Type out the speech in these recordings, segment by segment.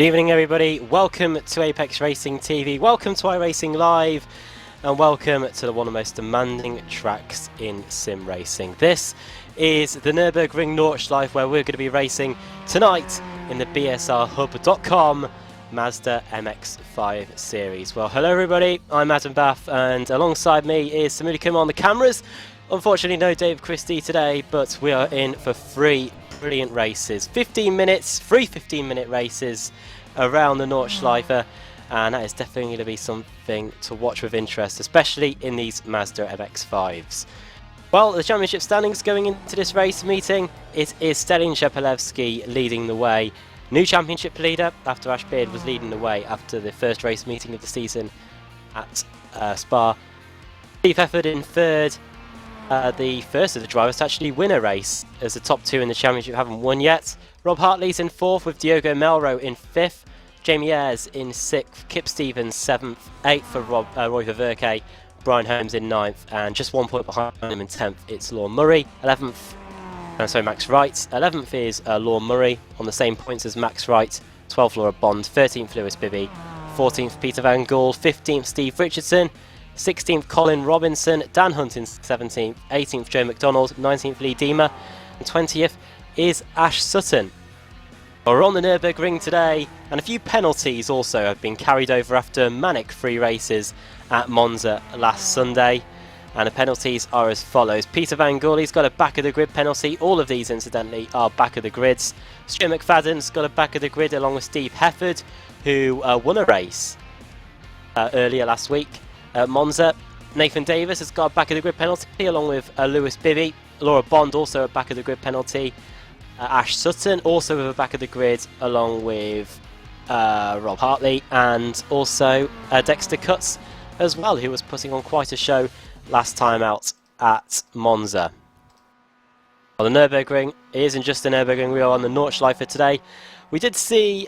Good evening everybody, welcome to Apex Racing TV, welcome to iRacing Live, and welcome to one of the most demanding tracks in sim racing. This is the Nurburgring Nordschleife, where we're going to be racing tonight in the BSRHub.com Mazda MX-5 series. Well, hello everybody, I'm Adam Bath, and alongside me is Samuli Kumo on the cameras. Unfortunately no Dave Christie today, but we are in for three brilliant races. 15 minutes, free 15-minute races around the Nordschleife, and that is definitely going to be something to watch with interest, especially in these Mazda MX-5s. Well, the championship standings going into this race meeting, it is Stelin Shepelevsky leading the way. New championship leader after Ash Beard was leading the way after the first race meeting of the season at Spa. Steve Hefford in third. The first of the drivers to actually win a race, as the top two in the championship haven't won yet. Rob Hartley's in fourth, with Diogo Melro in fifth, Jamie Ayres in sixth, Kip Stevens seventh, eighth for Roy Ververke, Brian Holmes in ninth, and just 1 point behind him in 10th it's Law Murray. 11th, Max Wright. 11th is Law Murray on the same points as Max Wright. 12th Laura Bond, 13th Lewis Bibby, 14th Peter Van Gool, 15th Steve Richardson, 16th Colin Robinson, Dan Hunt in 17th, 18th Joe McDonald, 19th Lee Deemer, and 20th is Ash Sutton. We're on the Nurburgring today, and a few penalties also have been carried over after manic free races at Monza last Sunday. And the penalties are as follows. Peter Van Gool's got a back of the grid penalty. All of these, incidentally, are back of the grids. Stuart McFadden's got a back of the grid along with Steve Hefford, who won a race earlier last week at Monza. Nathan Davis has got a back of the grid penalty along with Lewis Bibby. Laura Bond also a back of the grid penalty. Ash Sutton also with a back of the grid along with Rob Hartley, and also Dexter Cutts as well, who was putting on quite a show last time out at Monza. Well, the Nurburgring isn't just the Nurburgring, we are on the Nordschleife today. We did see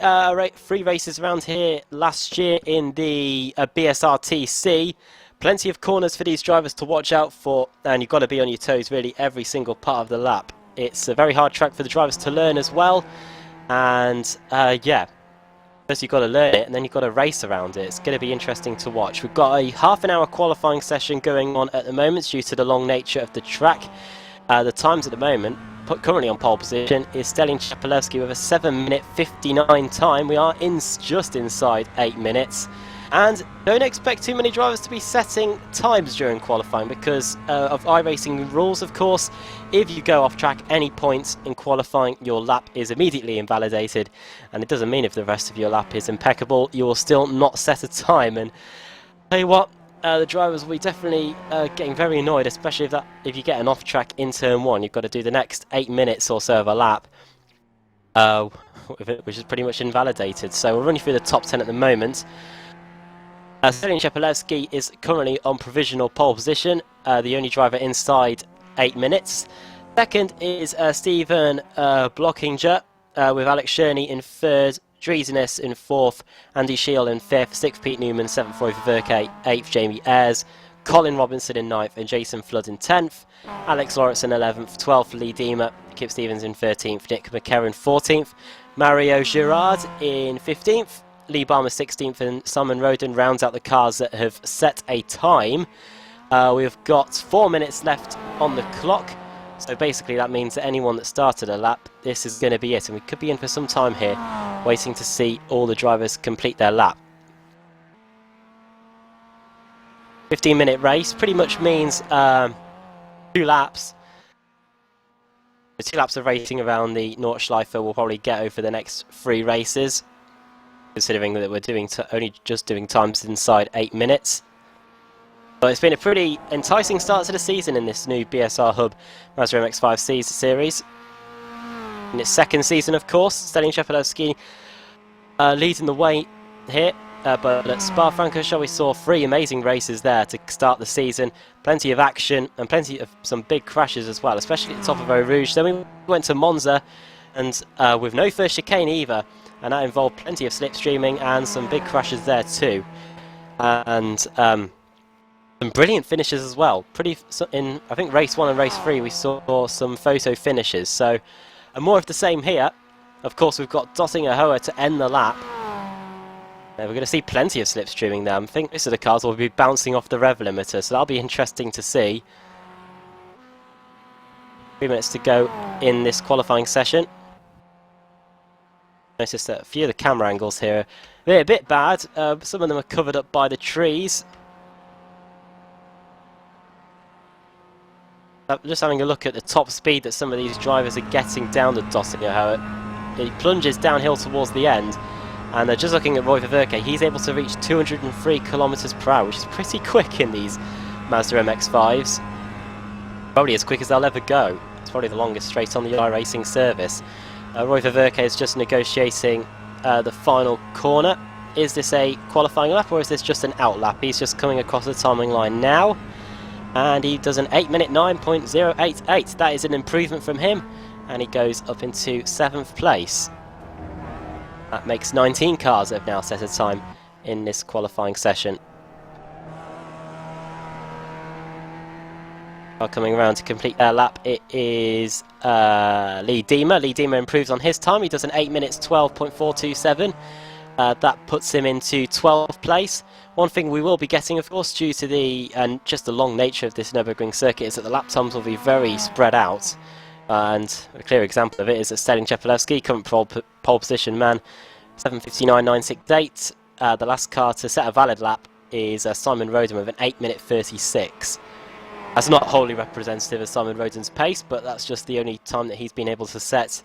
three races around here last year in the BSR TC. Plenty of corners for these drivers to watch out for, and you've got to be on your toes really every single part of the lap. It's a very hard track for the drivers to learn as well, and yeah, first you've got to learn it and then you've got to race around it. It's going to be interesting to watch. We've got a half-an-hour qualifying session going on at the moment due to the long nature of the track. The times at the moment, currently on pole position, is Stelin Shepelevsky with a 7-minute 59 time. We are just inside 8 minutes. And don't expect too many drivers to be setting times during qualifying because of iRacing rules, of course. If you go off track any point in qualifying, your lap is immediately invalidated. And it doesn't mean if the rest of your lap is impeccable, you will still not set a time. And tell you what, the drivers will be definitely getting very annoyed, especially if you get an off track in turn 1. You've got to do the next 8 minutes or so of a lap, which is pretty much invalidated. So we're running through the top 10 at the moment. Stelin Shepelevsky is currently on provisional pole position, the only driver inside 8 minutes. Second is Stephen Blockinger, with Alex Sherney in third, Dreesiness in fourth, Andy Shield in fifth, sixth Pete Newman, seventh Roy Ververke, eighth Jamie Ayres, Colin Robinson in ninth, and Jason Flood in 10th, Alex Lawrence in 11th, 12th Lee Deemer, Kip Stevens in 13th, Nick McCarron 14th, Mario Girard in 15th, Lee Barmer 16th, and Simon Roden rounds out the cars that have set a time. We've got 4 minutes left on the clock, so basically that means that anyone that started a lap, this is going to be it, and we could be in for some time here, waiting to see all the drivers complete their lap. 15-minute race pretty much means 2 laps. The 2 laps of racing around the Nordschleife will probably get over the next 3 races, considering that we're only just doing times inside 8 minutes. But it's been a pretty enticing start to the season in this new BSR Hub Mazda MX-5 series. In its second season, of course, Stelin Shepelevsky leading the way here. But at Spa-Francorchamps we saw 3 amazing races there to start the season. Plenty of action and plenty of some big crashes as well, especially at the top of Eau Rouge. Then we went to Monza, and with no first chicane either, and that involved plenty of slipstreaming and some big crashes there too. And some brilliant finishes as well. In I think race 1 and race 3 we saw some photo finishes. So more of the same here. Of course we've got Dottinger Hoa to end the lap. We're going to see plenty of slipstreaming there. I think most of the cars will be bouncing off the rev limiter, so that'll be interesting to see. 3 minutes to go in this qualifying session. Notice that a few of the camera angles here are a bit bad. Some of them are covered up by the trees. Just having a look at the top speed that some of these drivers are getting down the Döttinger. It plunges downhill towards the end. And just looking at Roy Verke, he's able to reach 203 kilometers per hour, which is pretty quick in these Mazda MX-5s. Probably as quick as they'll ever go. It's probably the longest straight on the iRacing service. Roy Verke is just negotiating the final corner. Is this a qualifying lap or is this just an out lap? He's just coming across the timing line now. And he does an 8-minute 9.088. That is an improvement from him. And he goes up into 7th place. That makes 19 cars that have now set a time in this qualifying session. Coming around to complete their lap, it is Lee Diemer. Lee Diemer improves on his time. He does an 8 minutes 12.427. That puts him into 12th place. One thing we will be getting, of course, due to just the long nature of this Nurburgring circuit, is that the lap times will be very spread out. And a clear example of it is that Stalin Chepelevsky, current pole position man, 7:59.968. The last car to set a valid lap is Simon Roden with an 8 minute 36. That's not wholly representative of Simon Roden's pace, but that's just the only time that he's been able to set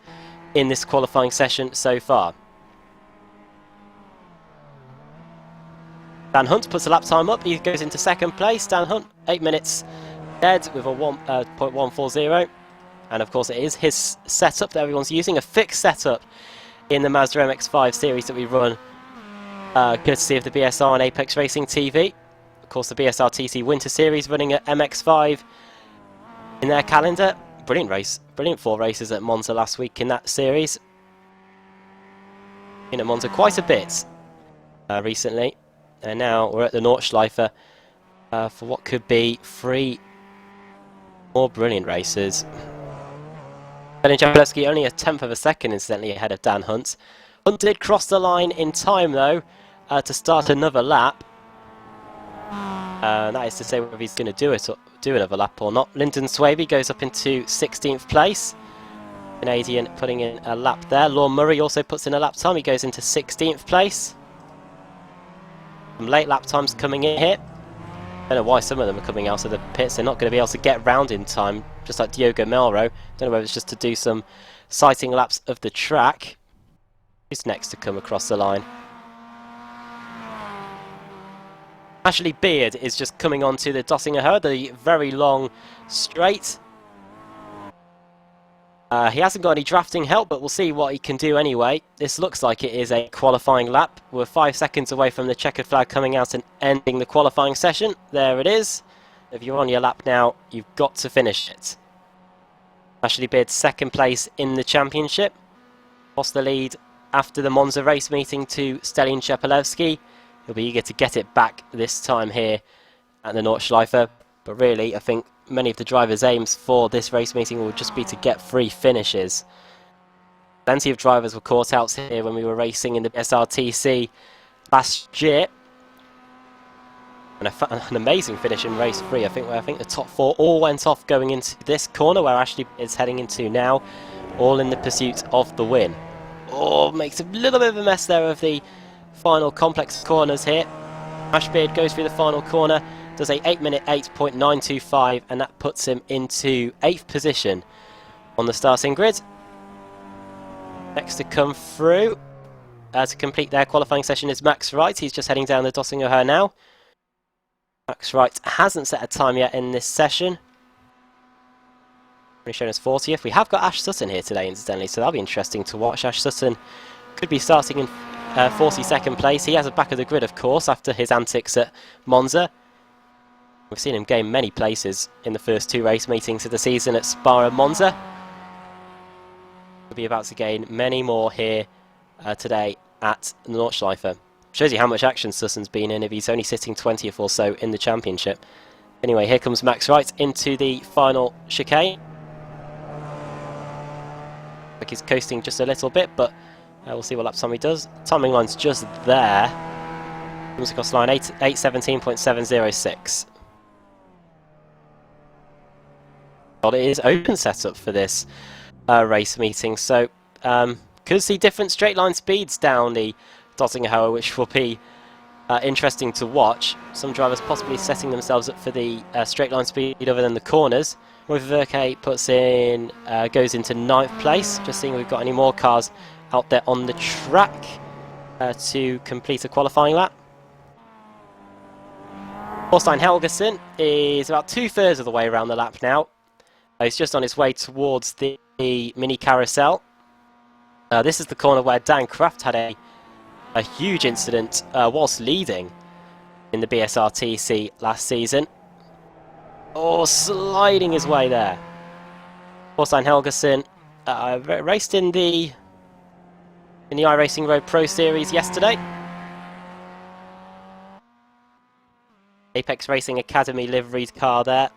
in this qualifying session so far. Dan Hunt puts a lap time up. He goes into 2nd place. Dan Hunt, 8 minutes dead with a 1.140. And of course it is his setup that everyone's using, a fixed setup in the Mazda MX-5 series that we run courtesy of the BSR and Apex Racing TV. Of course, the BSR TC Winter Series running at MX-5 in their calendar. Brilliant race. Brilliant 4 races at Monza last week in that series. Been at Monza quite a bit recently. And now we're at the Nordschleife for what could be 3 more brilliant races. Stalin Chepelevsky only a 1/10 of a second, incidentally, ahead of Dan Hunt. Hunt did cross the line in time, though, to start another lap. That is to say whether he's going to do another lap or not. Lyndon Swaby goes up into 16th place. Canadian putting in a lap there. Lorne Murray also puts in a lap time. He goes into 16th place. Some late lap times coming in here. I don't know why some of them are coming out of the pits. They're not going to be able to get round in time, just like Diogo Melro. Don't know whether it's just to do some sighting laps of the track. Who's next to come across the line? Ashley Beard is just coming onto the Döttinger, the very long straight. He hasn't got any drafting help, but we'll see what he can do anyway. This looks like it is a qualifying lap. We're 5 seconds away from the checkered flag coming out and ending the qualifying session. There it is. If you're on your lap now, you've got to finish it. Ashley Beard 2nd place in the championship. Lost the lead after the Monza race meeting to Stalin Chepelevsky. He'll be eager to get it back this time here at the Nordschleife. But really, I think many of the drivers' aims for this race meeting will just be to get 3 finishes. Plenty of drivers were caught out here when we were racing in the SRTC last year. And an amazing finish in race 3. I think the top 4 all went off going into this corner where Ashley is heading into now, all in the pursuit of the win. Oh, makes a little bit of a mess there of the final complex corners here. Ashbeard goes through the final corner, does a 8 minute 8.925, and that puts him into 8th position on the starting grid. Next to come through to complete their qualifying session is Max Wright. He's just heading down the Döttinger now. Max Wright hasn't set a time yet in this session. Only shown as 40th. We have got Ash Sutton here today, incidentally, so that'll be interesting to watch. Ash Sutton could be starting in 42nd place. He has a back of the grid, of course, after his antics at Monza. We've seen him gain many places in the first 2 race meetings of the season at Spa and Monza. We'll be about to gain many more here today at Nordschleife. Shows you how much action Sutton's been in if he's only sitting 20th or so in the championship. Anyway, here comes Max Wright into the final chicane. Like he's coasting just a little bit, but we'll see what lap time he does. Timing line's just there. Comes across the line 8:17.706. Well, it is open setup for this race meeting, so could see different straight line speeds down the Dottingham, which will be interesting to watch. Some drivers possibly setting themselves up for the straight line speed other than the corners. Verke goes into 9th place. Just seeing if we've got any more cars out there on the track to complete a qualifying lap. Thorstein Helgeson is about 2/3 of the way around the lap now. He's just on his way towards the mini carousel. This is the corner where Dan Kraft had a huge incident whilst leading in the BSR TC last season. Oh, sliding his way there. Thorstein Helgeson raced in the iRacing Road Pro Series yesterday. Apex Racing Academy liveried car there.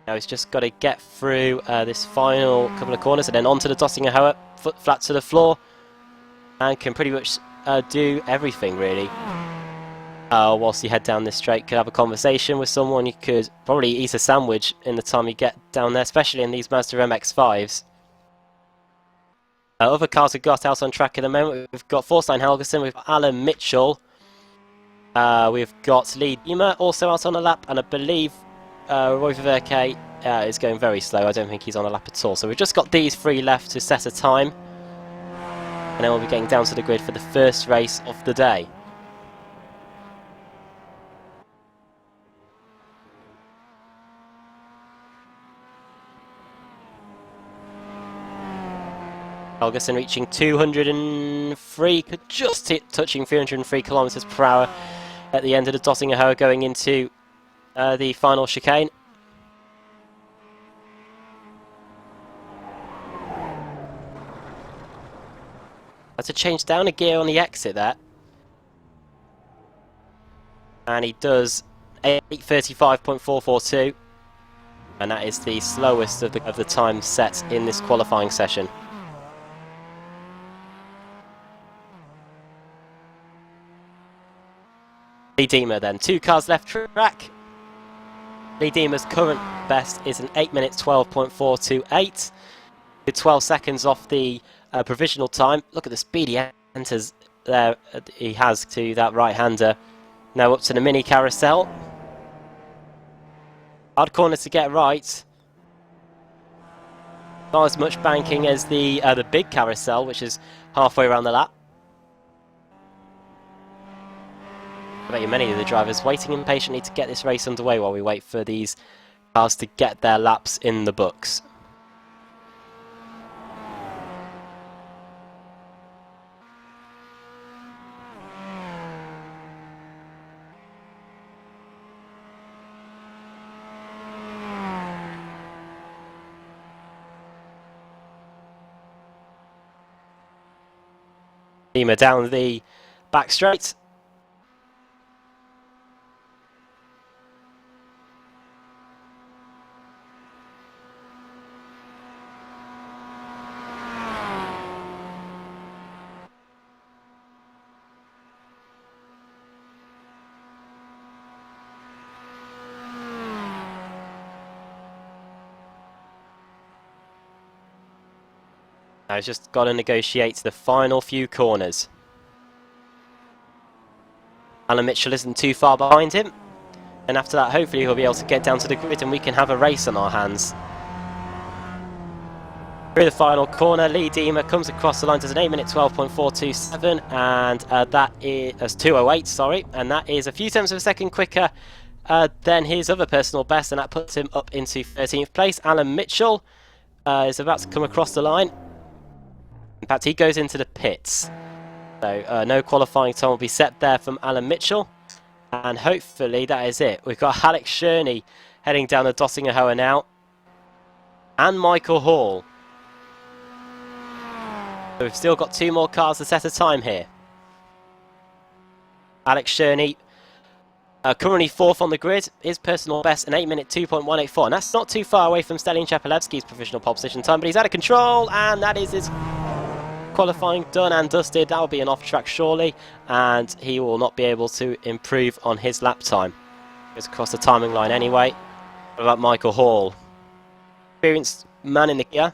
Now he's just got to get through this final couple of corners and then onto the Dottingham, foot flat to the floor, and can pretty much do everything really. Whilst you head down this straight, could have a conversation with someone, you could probably eat a sandwich in the time you get down there, especially in these Mazda MX-5s. Other cars have got out on track at the moment. We've got Thorstein Helgeson, we've got Alan Mitchell, we've got Lee Diemer also out on a lap, and I believe Roy Verke is going very slow. I don't think he's on a lap at all. So we've just got these 3 left to set a time. And then we'll be getting down to the grid for the first race of the day. Helgeson reaching 203, just touching 303 kilometers per hour at the end of the Dottingham, going into the final chicane. Had to change down a gear on the exit there. And he does 8:35.442. And that is the slowest of the time set in this qualifying session. Lee Diemer then, 2 cars left track. Lee Diemer's current best is an 8 minutes 12.428, with 12 seconds off the provisional time. Look at the speed he enters there. He has to that right-hander. Now up to the mini carousel. Hard corner to get right. Not as much banking as the big carousel, which is halfway around the lap. I bet you many of the drivers waiting impatiently to get this race underway while we wait for these cars to get their laps in the books. Diemer down the back straight. Now he's just got to negotiate the final few corners. Alan Mitchell isn't too far behind him. And after that, hopefully he'll be able to get down to the grid and we can have a race on our hands. Through the final corner, Lee Diemer comes across the line to an 8 minute 12.427, and that is 208, sorry, and that is a few tenths of a second quicker than his other personal best, and that puts him up into 13th place. Alan Mitchell is about to come across the line. In fact, he goes into the pits. So no qualifying time will be set there from Alan Mitchell. And hopefully that is it. We've got Alex Sherney heading down the Dottingham now. And Michael Hall. So we've still got 2 more cars to set a time here. Alex Sherney, currently 4th on the grid. His personal best, an 8 minute 2.184. And that's not too far away from Stalin Chapelevsky's provisional pole position time. But he's out of control, and that is his qualifying done and dusted. That'll be an off track surely, and he will not be able to improve on his lap time. Goes across the timing line anyway. What about Michael Hall? Experienced man in the gear.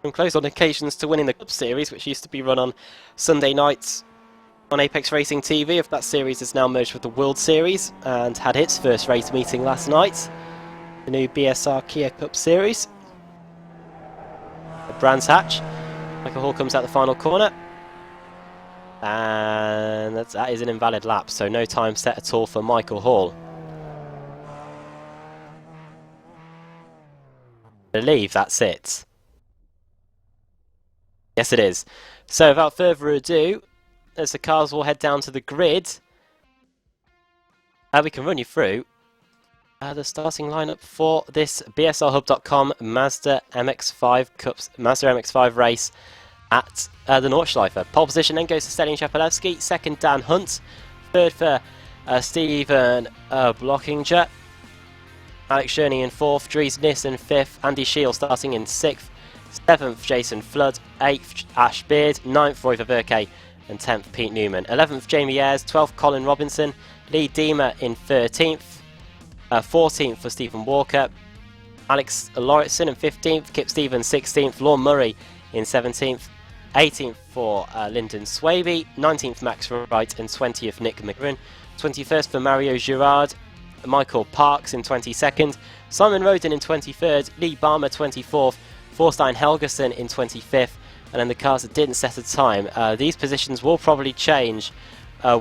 Come close on occasions to winning the Cup Series, which used to be run on Sunday nights on Apex Racing TV. If that series is now merged with the World Series and had its first race meeting last night. The new BSR Kia Cup Series. The Brands Hatch. Michael Hall comes out the final corner. And that is an invalid lap, so no time set at all for Michael Hall. I believe that's it. Yes, it is. So without further ado, as the cars will head down to the grid, we can run you through the starting lineup for this BSRHub.com Mazda MX-5 Cups, Mazda MX-5 race at the Nordschleife. Pole position then goes to Stelian Shapalewski, second Dan Hunt, third for Stephen Blockinger, Alex Sherney in fourth, Dries Nis in fifth, Andy Scheel starting in sixth, seventh Jason Flood, eighth Ash Beard, ninth Roy Verke, and 10th Pete Newman, 11th Jamie Ayres, 12th Colin Robinson, Lee Deemer in 13th, 14th for Stephen Walker, Alex Lauritsen in 15th, Kip Stevens 16th, Lorne Murray in 17th, 18th for Lyndon Swaby, 19th Max Wright, and 20th Nick McGrin, 21st for Mario Girard, Michael Parks in 22nd, Simon Roden in 23rd, Lee Barmer 24th, Thorstein Helgerson in 25th, and then the cars that didn't set a time. These positions will probably change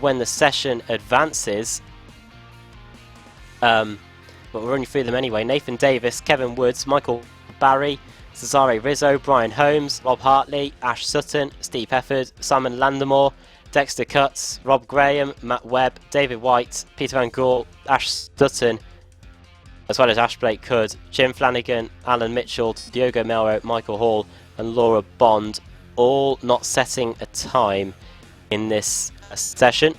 when the session advances. But we'll run you through them anyway. Nathan Davis, Kevin Woods, Michael Barry, Cesare Rizzo, Brian Holmes, Rob Hartley, Ash Sutton, Steve Hefford, Simon Landemore, Dexter Cutts, Rob Graham, Matt Webb, David White, Peter Van Gool, Ash Sutton, as well as Ash Blake Hood, Jim Flanagan, Alan Mitchell, Diogo Melro, Michael Hall, and Laura Bond, all not setting a time in this session.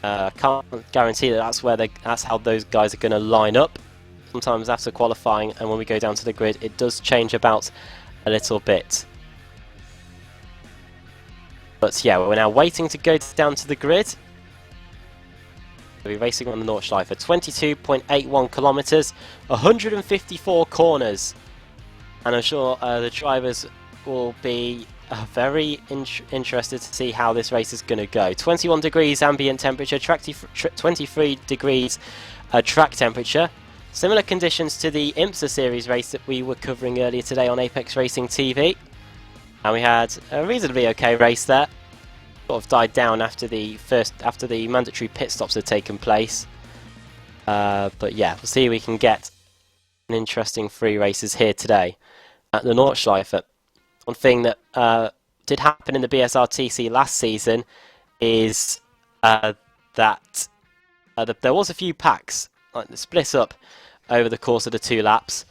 Can't guarantee that that's how those guys are going to line up. Sometimes after qualifying and when we go down to the grid, it does change about a little bit. But yeah, we're now waiting to go down to the grid. We'll be racing on the Nordschleife, 22.81 kilometers, 154 corners, and I'm sure the drivers will be very interested to see how this race is going to go. 21 degrees ambient temperature, 23 degrees track temperature. Similar conditions to the IMSA series race that we were covering earlier today on Apex Racing TV. And we had a reasonably okay race there. Sort of died down after the mandatory pit stops had taken place. But yeah, we'll see if we can get an interesting 3 races here today at the Nordschleife. One thing that did happen in the BSR TC last season is that there was a few packs, like the split up over the course of the 2 laps.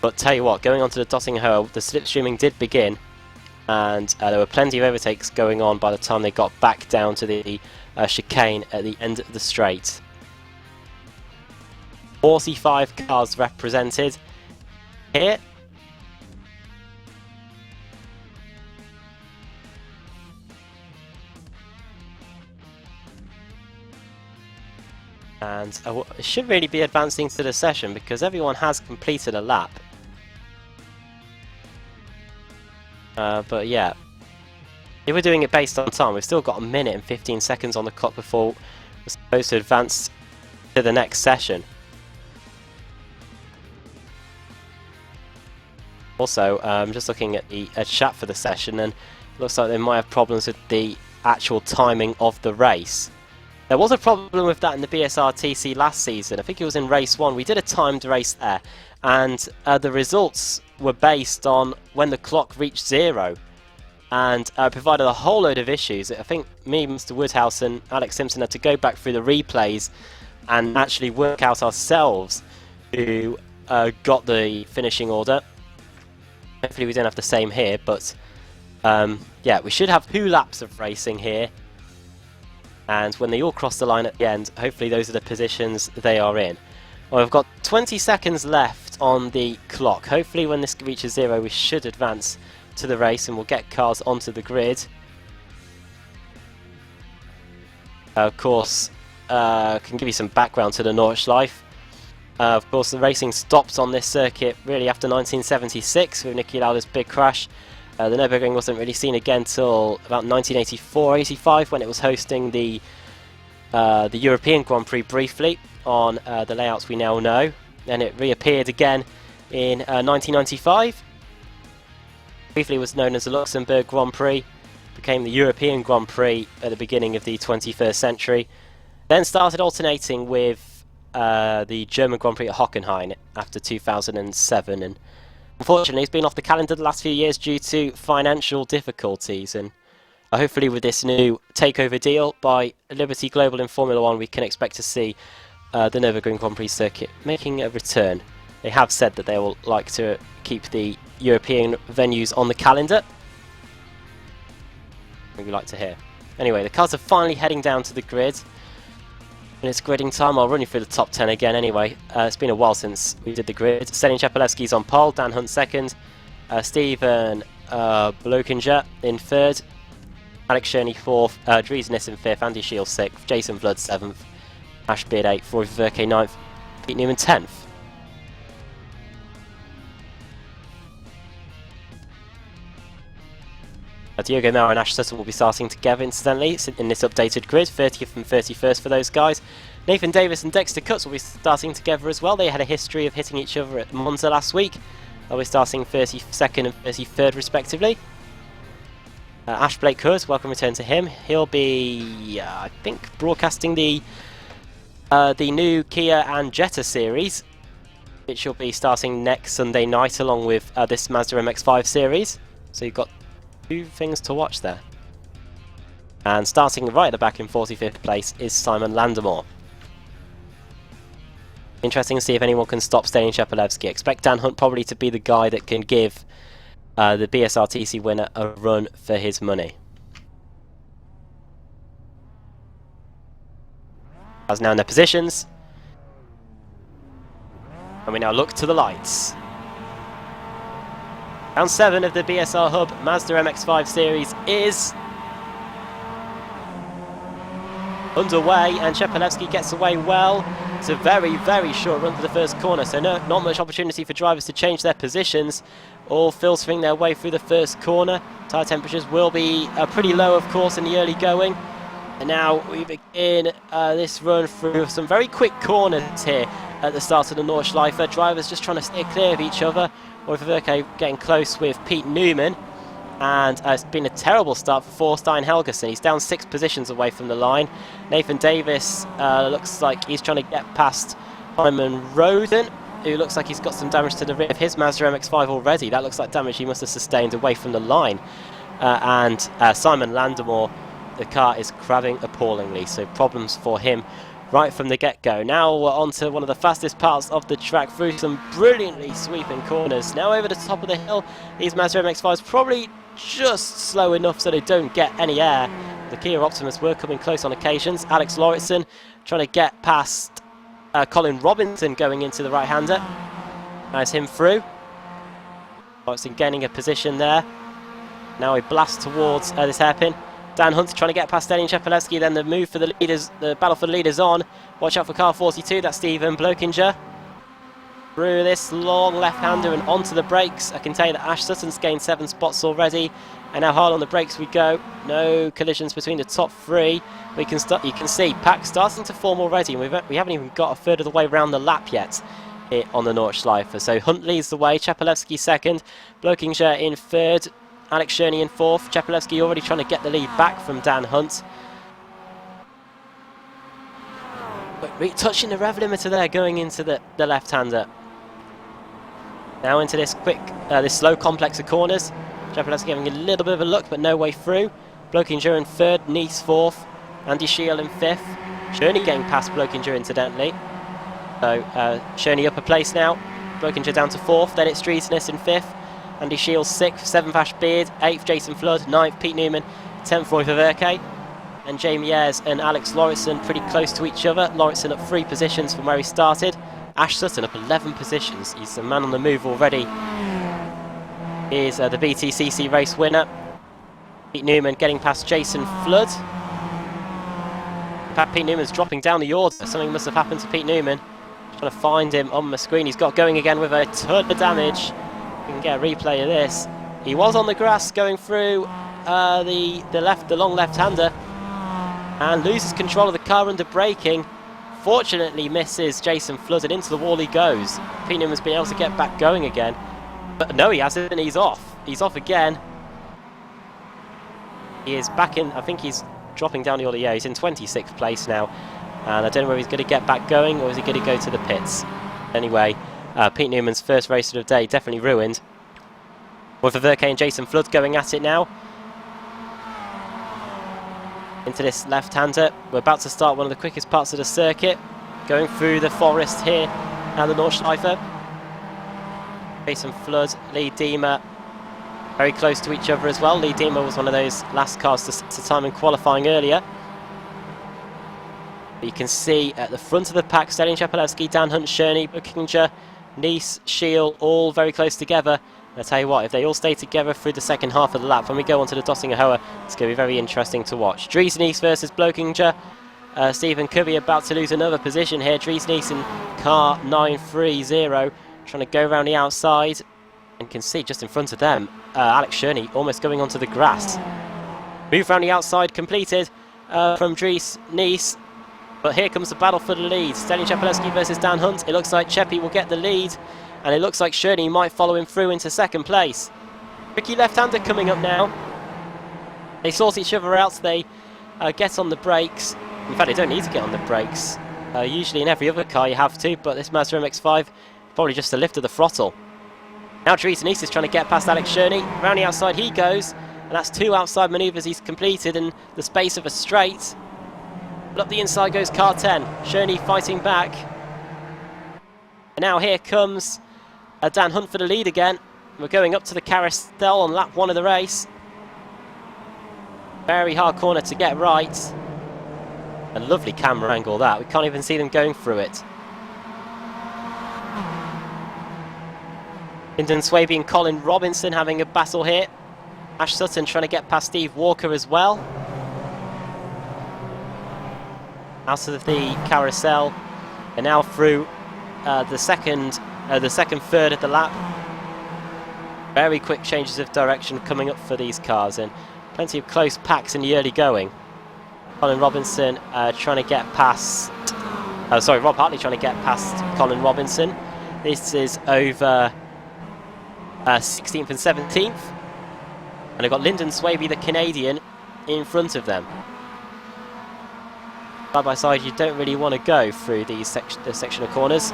But tell you what, going on to the Dotting Hill, the slipstreaming did begin, and there were plenty of overtakes going on by the time they got back down to the chicane at the end of the straight. 45 cars represented here. And it should really be advancing to the session because everyone has completed a lap. But yeah, if we're doing it based on time, we've still got 1 minute and 15 seconds on the clock before we're supposed to advance to the next session. Also, I'm just looking at the chat for the session, and it looks like they might have problems with the actual timing of the race. There was a problem with that in the BSR TC last season. I think it was in race 1. We did a timed race there, and the results were based on when the clock reached 0, and provided a whole load of issues. I think me, Mr. Woodhouse, and Alex Simpson had to go back through the replays and actually work out ourselves who got the finishing order. Hopefully we don't have the same here, but yeah, we should have 2 laps of racing here. And when they all cross the line at the end, hopefully those are the positions they are in. Well, we've got 20 seconds left left on the clock. Hopefully when this reaches 0 we should advance to the race and we'll get cars onto the grid. Of course, can give you some background to the Nordschleife. Of course, the racing stopped on this circuit really after 1976 with Niki Lauda's big crash. The Nurburgring wasn't really seen again till about 1984-85 when it was hosting the European Grand Prix briefly on the layouts we now know. Then it reappeared again in 1995. Briefly was known as the Luxembourg Grand Prix, became the European Grand Prix at the beginning of the 21st century. Then started alternating with the German Grand Prix at Hockenheim after 2007, and unfortunately it's been off the calendar the last few years due to financial difficulties, and hopefully with this new takeover deal by Liberty Global in Formula 1 we can expect to see the Nürburgring Grand Prix circuit making a return. They have said that they will like to keep the European venues on the calendar. We like to hear. Anyway, the cars are finally heading down to the grid. And it's gridding time. I'll run you through the top 10 again anyway. It's been a while since we did the grid. Stelian Chepelevsky's on pole, Dan Hunt second, Steven Blokinger in third, Alex Cherney fourth, Dries Nissen fifth, Andy Shields sixth, Jason Flood seventh, Ash Beard eighth, Roy Verke ninth, Pete Newman 10th. Diogo Maurer and Ash Sutton will be starting together incidentally in this updated grid, 30th and 31st for those guys. Nathan Davis and Dexter Cutts will be starting together as well. They had a history of hitting each other at Monza last week. They'll be starting 32nd and 33rd respectively. Ash Blake Hood, welcome return to him. He'll be, I think, broadcasting the new Kia and Jetta series, which will be starting next Sunday night along with this Mazda MX-5 series. So you've got two things to watch there. And starting right at the back in 45th place is Simon Landemore. Interesting to see if anyone can stop Stelian Chepelevsky. Expect Dan Hunt probably to be the guy that can give the BSRTC winner a run for his money. As now in their positions. And we now look to the lights. Round 7 of the BSR Hub Mazda MX-5 series is underway, and Chepelevsky gets away well. It's a very, very short run for the first corner, so not much opportunity for drivers to change their positions. All filtering their way through the first corner. Tyre temperatures will be pretty low, of course, in the early going. And now we begin this run through some very quick corners here at the start of the Nordschleife. Drivers just trying to steer clear of each other. Roy Verke getting close with Pete Newman, and it's been a terrible start for Thorstein Helgeson. He's down 6 positions away from the line. Nathan Davis looks like he's trying to get past Simon Roden, who looks like he's got some damage to the rear of his Mazda MX-5 already. That looks like damage he must have sustained away from the line. And Simon Landemore, the car is crabbing appallingly, so problems for him right from the get-go. Now we're on to one of the fastest parts of the track through some brilliantly sweeping corners. Now over the top of the hill, these Mazda MX-5s probably just slow enough so they don't get any air. The Kia Optimus were coming close on occasions. Alex Lauritsen trying to get past Colin Robinson going into the right-hander. Nice him through. Lauritsen gaining a position there. Now he blasts towards this hairpin. Dan Hunt trying to get past Stelian Chepelevsky, then the move for the leaders, the battle for the leaders on. Watch out for car 42, that's Steven Blokinger. Through this long left-hander and onto the brakes. I can tell you that Ash Sutton's gained 7 spots already. And now hard on the brakes we go. No collisions between the top 3. You can see pack starting to form already, and we haven't even got a third of the way around the lap yet here on the Nordschleife. So Hunt leads the way, Chepelevsky second, Blokinger in third, Alex Cherney in fourth. Chepelevsky already trying to get the lead back from Dan Hunt. But touching the rev limiter there, going into the left-hander. Now into this this slow complex of corners. Chepelevsky having a little bit of a look, but no way through. Blokinger in third, Nice fourth, Andy Shield in fifth. Cherney getting past Blokinger incidentally. So Cherney up a place now. Blokinger down to fourth. Then it's Driesness in fifth. Andy Shields 6th, 7th Ash Beard, 8th Jason Flood, 9th Pete Newman, 10th Roy Verke. And Jamie Ayres and Alex Lauritsen pretty close to each other. Lauritsen up 3 positions from where he started. Ash Sutton up 11 positions. He's a man on the move already. Here's the BTCC race winner. Pete Newman getting past Jason Flood. In fact, Pete Newman's dropping down the order. Something must have happened to Pete Newman. Trying to find him on my screen. He's got going again with a ton of damage. We can get a replay of this. He was on the grass going through the long left-hander, and loses control of the car under braking. Fortunately misses Jason Flood, and into the wall he goes. Pete Newman's been able to get back going again. But no, he hasn't. He's off. He's off again. He is back in, I think he's dropping down the order. Yeah, he's in 26th place now. And I don't know whether he's going to get back going or is he going to go to the pits. Anyway, Pete Newman's first race of the day definitely ruined. With Verke and Jason Flood going at it now. Into this left-hander. We're about to start one of the quickest parts of the circuit. Going through the forest here and the Nordschleife. Jason Flood, Lee Diemer, very close to each other as well. Lee Diemer was one of those last cars to set the time in qualifying earlier. But you can see at the front of the pack, Stalin Chapelewski, Dan Hunt, Schörny, Buchinger, Nice, Scheel, all very close together. And I tell you what, if they all stay together through the second half of the lap, when we go on to the Dottinger Hoa, it's going to be very interesting to watch. Dries Nice versus Blokinger. Stephen Covey about to lose another position here. Dries Nice in car 930, trying to go around the outside. And can see just in front of them, Alex Schörny almost going onto the grass. Move around the outside completed from Dries Nice. But here comes the battle for the lead. Stalin Chapelewski versus Dan Hunt. It looks like Cheppy will get the lead. And it looks like Schörny might follow him through into second place. Tricky left-hander coming up now. They sort each other out. They get on the brakes. In fact, they don't need to get on the brakes. Usually in every other car you have to, but this Mazda MX-5, probably just a lift of the throttle. Now Dries Nice is trying to get past Alex Schörny. Round the outside he goes. And that's 2 outside manoeuvres he's completed in the space of a straight. But up the inside goes car 10. Schörny fighting back. And now here comes Dan Hunt for the lead again. We're going up to the carousel on lap 1 of the race. Very hard corner to get right. A lovely camera angle that. We can't even see them going through it. Lyndon Swaby and Colin Robinson having a battle here. Ash Sutton trying to get past Steve Walker as well. Out of the carousel. And now through the second third of the lap. Very quick changes of direction coming up for these cars, and plenty of close packs in the early going. Colin Robinson trying to get past... Rob Hartley trying to get past Colin Robinson. This is over 16th and 17th. And they've got Lyndon Swaby, the Canadian, in front of them. Side by side, you don't really want to go through these sectional corners.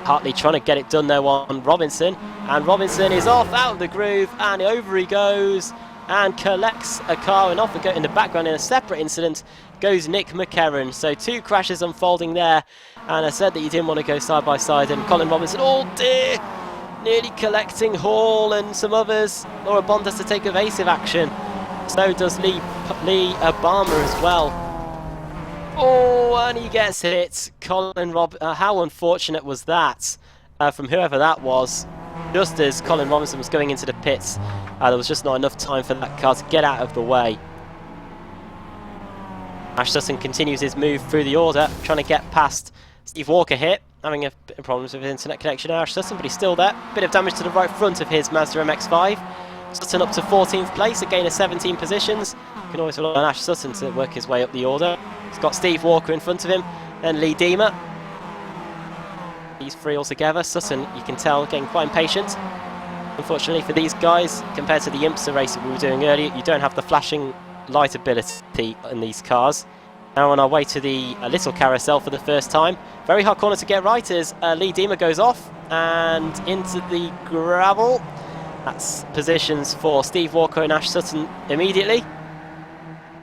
Hartley trying to get it done there on Robinson, and Robinson is off out of the groove, and over he goes and collects a car, and off we go in the background in a separate incident goes Nick McCarron. So 2 crashes unfolding there, and I said that you didn't want to go side by side, and Colin Robinson, oh dear, nearly collecting Hall and some others. Laura Bond has to take evasive action, so does Lee Obama as well. Oh, and he gets hit. Colin how unfortunate was that from whoever that was. Just as Colin Robinson was going into the pits, there was just not enough time for that car to get out of the way. Ash Sutton continues his move through the order, trying to get past Steve Walker here, having a bit of problems with his internet connection, Ash Sutton, but he's still there. Bit of damage to the right front of his Mazda MX-5. Sutton up to 14th place, a gain of 17 positions. You can always rely on Ash Sutton to work his way up the order. He's got Steve Walker in front of him, then Lee Diemer. These 3 altogether. Sutton, you can tell, getting quite impatient. Unfortunately for these guys, compared to the IMSA race that we were doing earlier, you don't have the flashing light ability in these cars. Now on our way to the little carousel for the first time. Very hard corner to get right as Lee Diemer goes off and into the gravel. That's positions for Steve Walker and Ash Sutton immediately.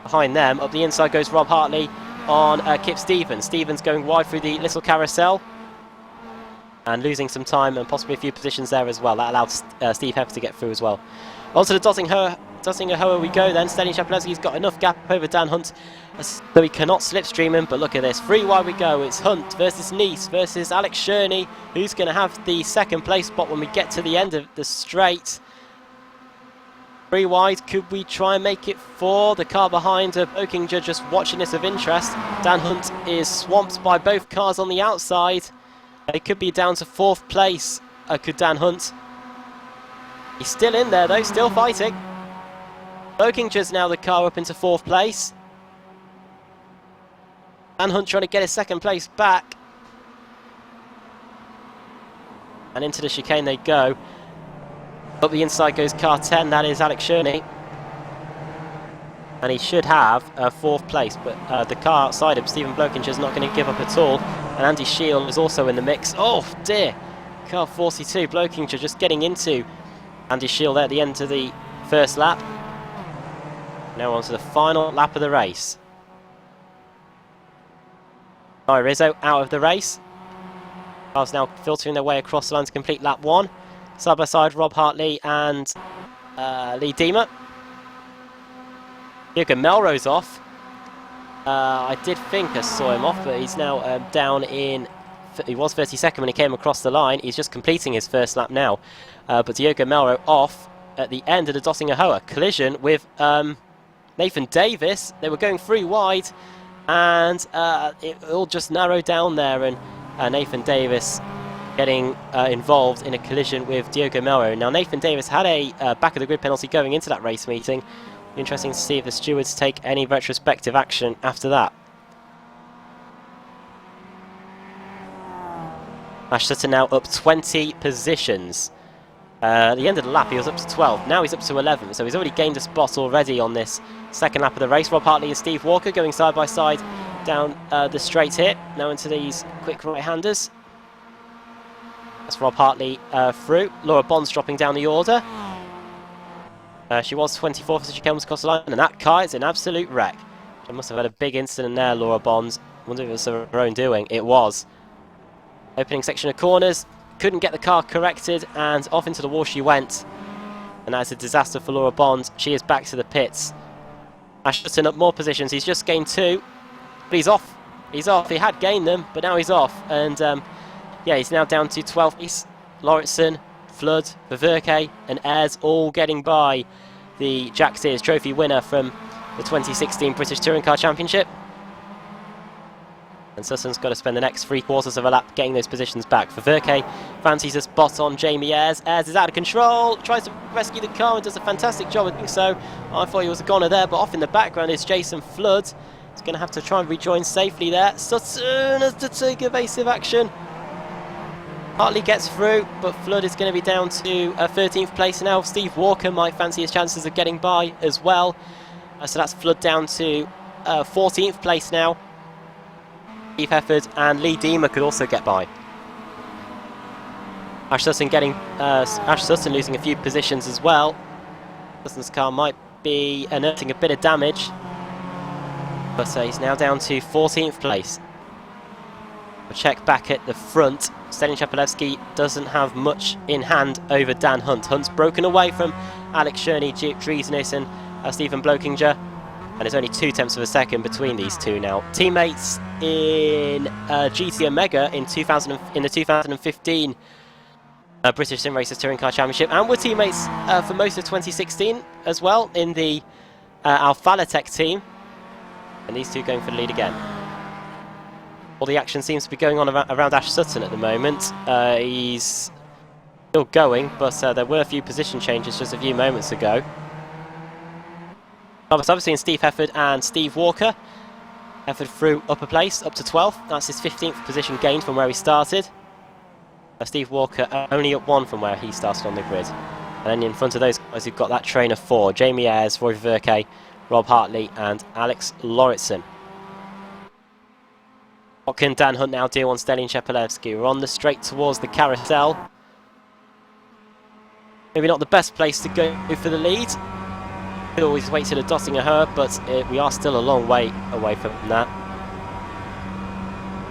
Behind them, up the inside goes Rob Hartley on Kip Stevens. Stevens going wide through the little carousel and losing some time and possibly a few positions there as well. That allowed Steve Heff to get through as well. On to the Dottinger Dossingerhoa we go then. Stallion Shapalevsky's got enough gap over Dan Hunt so he cannot slipstream him, but look at this. 3 wide we go. It's Hunt versus Nice versus Alex Sherney, who's going to have the second place spot when we get to the end of the straight. 3 wide, could we try and make it 4? The car behind Okinger just watching this of interest. Dan Hunt is swamped by both cars on the outside. It could be down to 4th place. Could Dan Hunt. He's still in there though, still fighting. Okinger's now the car up into 4th place. Dan Hunt trying to get his 2nd place back. And into the chicane they go. Up the inside goes car 10, that is Alex Sherney. And he should have 4th place, but the car outside him, Stephen Blokinger, is not going to give up at all. And Andy Shield is also in the mix. Oh dear, car 42, Blokinger just getting into Andy Shield there at the end of the first lap. Now on to the final lap of the race. Rizzo out of the race. Cars now filtering their way across the line to complete lap 1. Side by side, Rob Hartley and Lee Diemer. Jürgen Melrose off. I did think I saw him off, but he's now down in... He was 32nd when he came across the line. He's just completing his first lap now. But Jürgen Melrose off at the end of the Dossingerhoa. Collision with Nathan Davis. They were going 3 wide, and it all just narrowed down there, and Nathan Davis getting involved in a collision with Diogo Melro. Now Nathan Davis had a back of the grid penalty going into that race meeting. Interesting to see if the stewards take any retrospective action after that. Ash Sutton now up 20 positions. At the end of the lap he was up to 12, now he's up to 11, so he's already gained a spot already on this second lap of the race. Rob Hartley and Steve Walker going side by side down the straight here, now into these quick right-handers. That's Rob Hartley through. Laura Bonds dropping down the order. She was 24th as she comes across the line, and that car is an absolute wreck. She must have had a big incident there, Laura Bonds. I wonder if it was her own doing. It was. Opening section of corners, couldn't get the car corrected, and off into the wall she went. And that's a disaster for Laura Bonds. She is back to the pits. Ash Sutton up more positions. He's just gained 2, but he's off. He's off. He had gained them, but now he's off. And yeah, he's now down to 12th place. Lauritsen, Flood, Verke and Ayres all getting by the Jack Sears Trophy winner from the 2016 British Touring Car Championship. And Sutton's got to spend the next 3/4 of a lap getting those positions back. Verke fancies a spot on Jamie Ayres. Ayres is out of control, tries to rescue the car and does a fantastic job of doing so. I thought he was a goner there, but off in the background is Jason Flood. He's going to have to try and rejoin safely there. Sutton has to take evasive action. Hartley gets through, but Flood is going to be down to 13th place now. Steve Walker might fancy his chances of getting by as well. So that's Flood down to 14th place now. Steve Hefford and Lee Diemer could also get by. Ash Sutton losing a few positions as well. Sutton's car might be unearthing a bit of damage, but he's now down to 14th place. We'll check back at the front. Stalin Shapalevsky doesn't have much in hand over Dan Hunt. Hunt's broken away from Alex Sherney, Driesness and Stephen Blokinger. And there's only 2/10 of a second between these two now. Teammates in GT Omega in the 2015 British Sim Racers Touring Car Championship, and were teammates for most of 2016 as well in the Alphalatech team. And these two going for the lead again. All the action seems to be going on around Ash Sutton at the moment. He's still going, but there were a few position changes just a few moments ago. I've seen Steve Hefford and Steve Walker. Hefford through upper place, up to 12th. That's his 15th position gained from where he started. Steve Walker only up 1 from where he started on the grid. And then in front of those guys, you've got that train of 4. Jamie Ayres, Roy Verke, Rob Hartley and Alex Lauritsen. What can Dan Hunt now do on Stalin Shapalevsky? We're on the straight towards the carousel. Maybe not the best place to go for the lead. Could always wait till the Dossingerhoa, but we are still a long way away from that.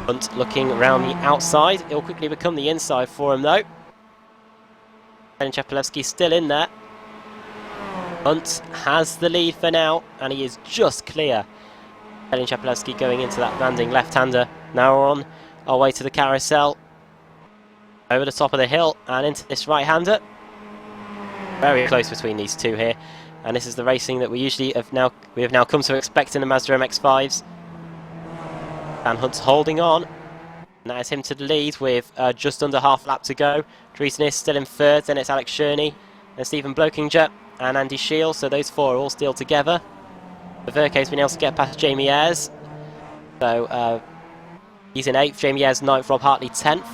Hunt looking around the outside. It'll quickly become the inside for him though. Stalin Shapalevsky still in there. Hunt has the lead for now, and he is just clear. Stallion Chapelevsky going into that landing left-hander. Now we're on our way to the carousel. Over the top of the hill and into this right-hander. Very close between these two here. And this is the racing that we have now come to expect in the Mazda MX-5s. Dan Hunt's holding on. And that is him to the lead with just under half lap to go. Dries Nis still in third, then it's Alex Scherney and Stephen Blokinger and Andy Shields, so those four are all still together. Verke's been able to get past Jamie Ayres, so he's in 8th, Jamie Ayres 9th, Rob Hartley 10th,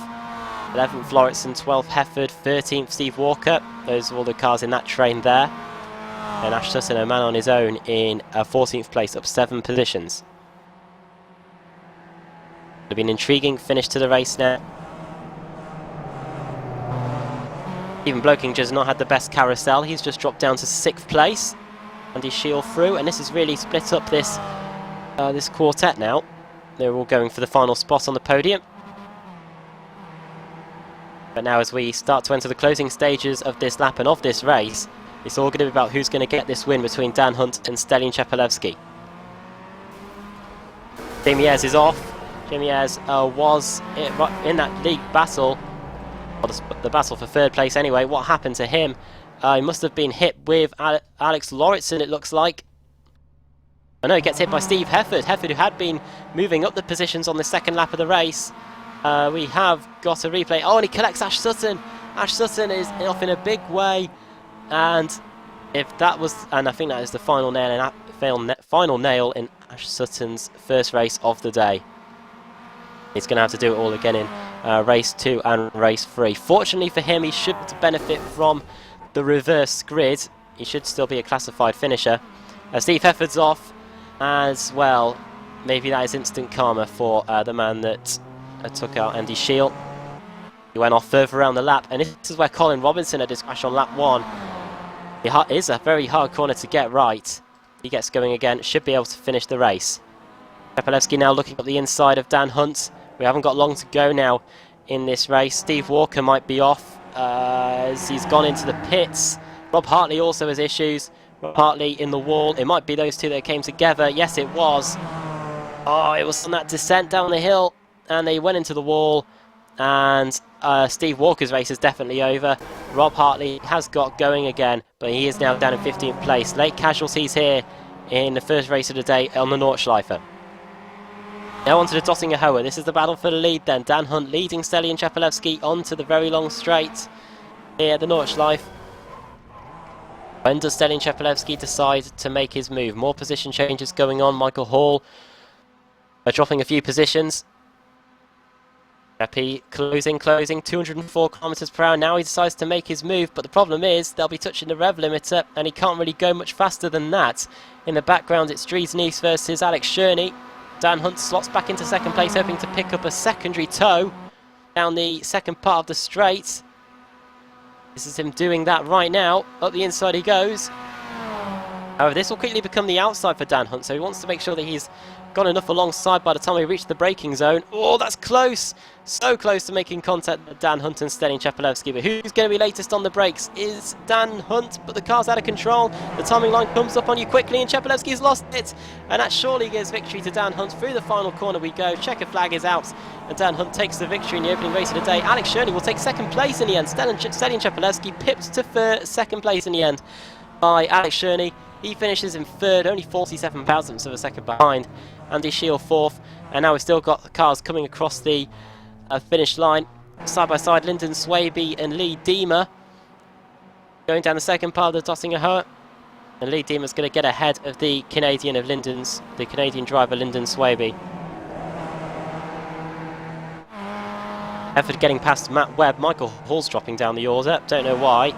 11th Lauritsen, 12th Hefford, 13th Steve Walker. Those are all the cars in that train there. And Ash Sutton, a man on his own, in 14th place, up 7 positions. It'll be an intriguing finish to the race now. Even Blokinger's not had the best carousel. He's just dropped down to 6th place. Andy Shield through, and this has really split up this this quartet now. They're all going for the final spot on the podium. But now as we start to enter the closing stages of this lap and of this race, it's all going to be about who's going to get this win between Dan Hunt and Stallion Chapelevsky. Jamie Ayres is off. Jamie Ayres was in that league battle, or the battle for 3rd place anyway. What happened to him? He must have been hit with Alex Lauritsen, it looks like. I know he gets hit by Steve Hefford. Hefford, who had been moving up the positions on the 2nd lap of the race. We have got a replay. Oh, and he collects Ash Sutton. Ash Sutton is off in a big way. And if that was, and I think that is the final nail in Ash Sutton's first race of the day. He's going to have to do it all again in race 2 and race 3. Fortunately for him, he should benefit from the reverse grid. He should still be a classified finisher. Steve Hefford's off as well. Maybe that is instant karma for the man that took out Andy Shield. He went off further around the lap, and this is where Colin Robinson had his crash on lap 1. It is a very hard corner to get right. He gets going again, should be able to finish the race. Chapelevsky now looking up the inside of Dan Hunt. We haven't got long to go now in this race. Steve Walker might be off as he's gone into the pits. Rob Hartley also has issues. Rob Hartley in the wall. It might be those two that came together. Yes, it was. Oh, it was on that descent down the hill, and they went into the wall. And Steve Walker's race is definitely over. Rob Hartley has got going again, but he is now down in 15th place. Late casualties here in the first race of the day on the Nordschleife. Now onto the Dottinger Hoa. This is the battle for the lead then. Dan Hunt leading Stallion Chapelevsky onto the very long straight here at the Nordschleife. When does Stallion Chapelevsky decide to make his move? More position changes going on. Michael Hall dropping a few positions. Happy closing, 204 kilometers per hour. Now he decides to make his move, but the problem is they'll be touching the rev limiter, and he can't really go much faster than that. In the background, it's Dries Nis versus Alex Scherney. Dan Hunt slots back into 2nd place, hoping to pick up a secondary tow down the 2nd part of the straight. This is him doing that right now. Up the inside he goes. However, this will quickly become the outside for Dan Hunt, so he wants to make sure that he's got enough alongside by the time we reach the braking zone. Oh, that's close! So close to making contact with Dan Hunt and Stallion Chapelevsky. But who's going to be latest on the brakes is Dan Hunt, but the car's out of control. The timing line comes up on you quickly, and Chapelevsky's lost it. And that surely gives victory to Dan Hunt. Through the final corner we go. Checker flag is out, and Dan Hunt takes the victory in the opening race of the day. Alex Scherney will take 2nd place in the end. Stallion Chapelevsky pipped to 2nd place in the end by Alex Scherney. He finishes in 3rd, only 47 thousandths of a second behind. Andy Shield 4th, and now we've still got the cars coming across the finish line. Side by side, Lyndon Swaby and Lee Deemer going down the 2nd part of the Dottinger Hoa. And Lee Deemer's going to get ahead of the Canadian driver Lyndon Swaby. Effort getting past Matt Webb. Michael Hall's dropping down the order, don't know why.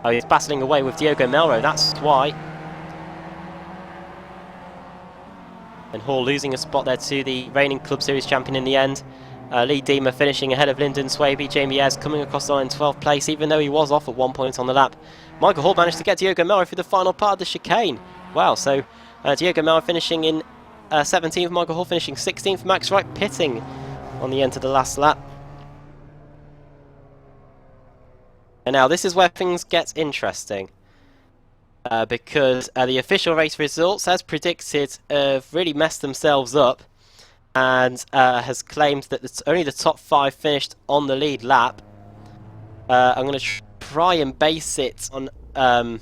Oh, he's battling away with Diogo Melro, that's why. And Hall losing a spot there to the reigning Club Series champion in the end. Lee Deemer finishing ahead of Lyndon Swaby. Jamie Ayres coming across the line in 12th place, even though he was off at 1 point on the lap. Michael Hall managed to get Diogo Melro through the final part of the chicane. Wow, so Diogo Melro finishing in 17th, Michael Hall finishing 16th, Max Wright pitting on the end of the last lap. And now this is where things get interesting. because the official race results, as predicted, have really messed themselves up, and has claimed that only the top 5 finished on the lead lap. I'm going to try and base it on. I'm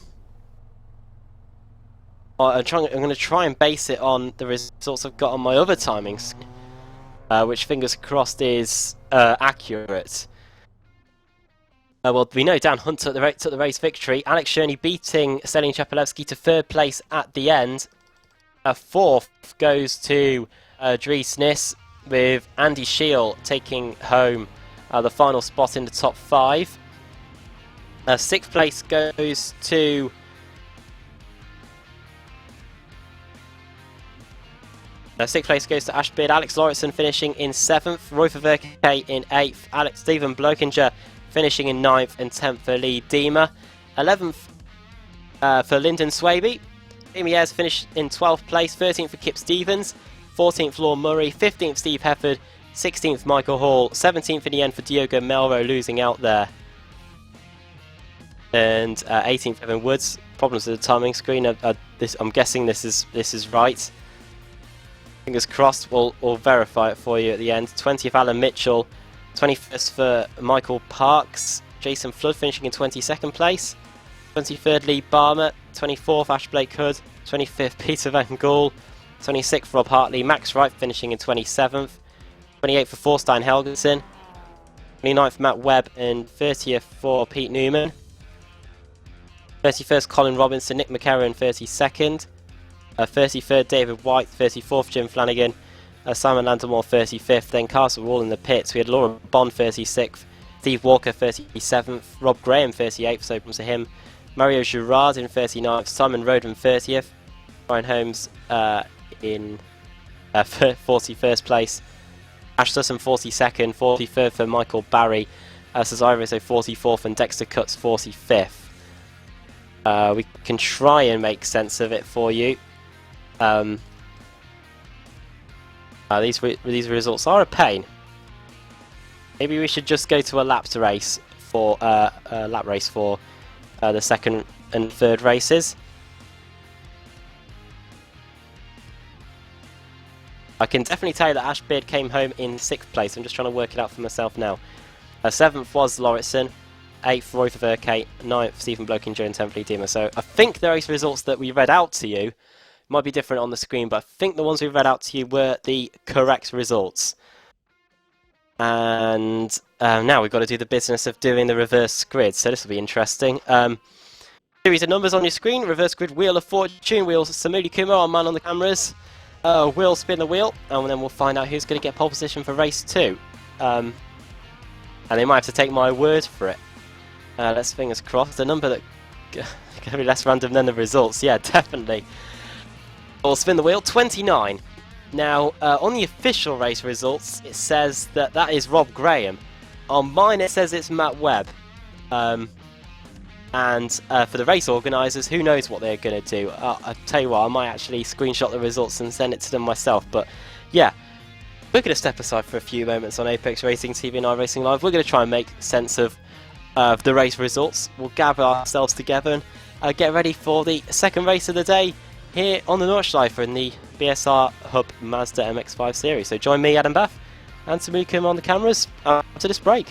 going to try and base it on the results I've got on my other timings, which fingers crossed is accurate. Well, we know Dan Hunt took the race victory. Alex Sherney beating Selin Chapelewski to 3rd place at the end. 4th goes to Dries Nis, with Andy Scheel taking home the final spot in the top 5. 6th place goes to Ashbeard. Alex Lauritsen finishing in 7th. Roy Verkerke in 8th. Stephen Blokinger finishing in 9th, and 10th for Lee Diemer. 11th for Lyndon Swaby. Jamie Ayres finished in 12th place. 13th for Kip Stevens. 14th Lorne Murray. 15th Steve Hefford. 16th Michael Hall. 17th in the end for Diogo Melro, losing out there. And 18th Evan Woods. Problems with the timing screen. I'm guessing this is right. Fingers crossed. We'll verify it for you at the end. 20th Alan Mitchell. 21st for Michael Parks. Jason Flood finishing in 22nd place. 23rd Lee Barmer. 24th Ash Blake Hood. 25th Peter Van Gool. 26th Rob Hartley. Max Wright finishing in 27th. 28th for Thorstein Helgensen. 29th Matt Webb, and 30th for Pete Newman. 31st Colin Robinson. Nick McCarron 32nd. 33rd David White. 34th Jim Flanagan. Simon Landemore 35th, then Castle Wall in the pits. We had Laura Bond 36th, Steve Walker 37th, Rob Graham 38th, so problems to him. Mario Girard in 39th, Simon Roden 30th, Brian Holmes in 41st place, Ash Sutton 42nd, 43rd for Michael Barry, Cesare Rizzo 44th, and Dexter Cutts 45th. We can try and make sense of it for you. These results are a pain. Maybe we should just go to a lap race for the 2nd and 3rd races. I can definitely tell you that Ashbeard came home in 6th place. I'm just trying to work it out for myself now. 7th was Lauritsen, 8th Roy Verkerke, 9th Stephen Blokinger, and 10th Lee Diemer. So I think the race results that we read out to you might be different on the screen, but I think the ones we read out to you were the correct results. And now we've got to do the business of doing the reverse grid, so this will be interesting. Series of numbers on your screen: reverse grid, Wheel of Fortune, Wheel Samuli Kumo, our man on the cameras. We'll spin the wheel, and then we'll find out who's going to get pole position for race 2. And they might have to take my word for it. Let's fingers crossed. The number that going to be less random than the results, yeah, definitely. We'll spin the wheel. 29. Now, on the official race results, it says that is Rob Graham. On mine, it says it's Matt Webb. And for the race organisers, who knows what they're going to do. I'll tell you what, I might actually screenshot the results and send it to them myself. But yeah, we're going to step aside for a few moments on Apex Racing TV and iRacing Live. We're going to try and make sense of the race results. We'll gather ourselves together and get ready for the 2nd race of the day here on the Nordschleife in the BSR Hub Mazda MX-5 series. So join me, Adam Bath, and Samuli Kumo on the cameras after this break.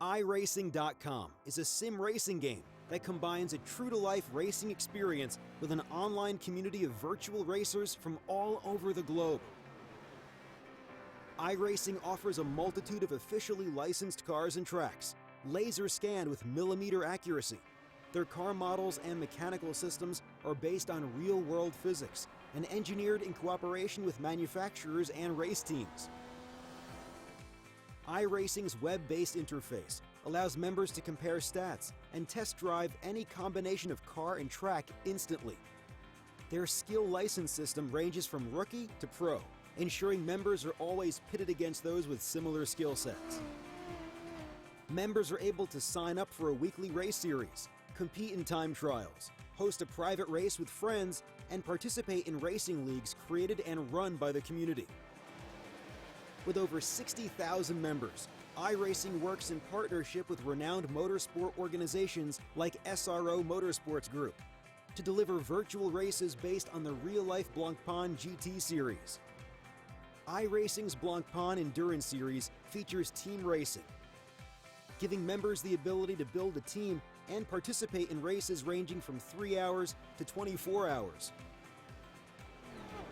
iRacing.com is a sim racing game that combines a true-to-life racing experience with an online community of virtual racers from all over the globe. iRacing offers a multitude of officially licensed cars and tracks, laser scanned with millimeter accuracy. Their car models and mechanical systems are based on real-world physics and engineered in cooperation with manufacturers and race teams. iRacing's web-based interface allows members to compare stats and test drive any combination of car and track instantly. Their skill license system ranges from rookie to pro, ensuring members are always pitted against those with similar skill sets. Members are able to sign up for a weekly race series, compete in time trials, host a private race with friends, and participate in racing leagues created and run by the community. With over 60,000 members, iRacing works in partnership with renowned motorsport organizations like SRO Motorsports Group to deliver virtual races based on the real-life Blancpain GT series. iRacing's Blancpain Endurance Series features team racing, giving members the ability to build a team and participate in races ranging from 3 hours to 24 hours.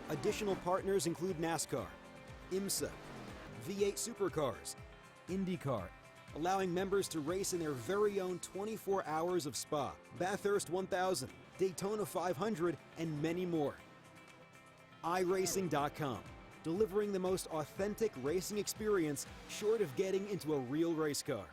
Additional partners include NASCAR, IMSA, V8 Supercars, IndyCar, allowing members to race in their very own 24 hours of Spa, Bathurst 1000, Daytona 500, and many more. iRacing.com, delivering the most authentic racing experience short of getting into a real race car.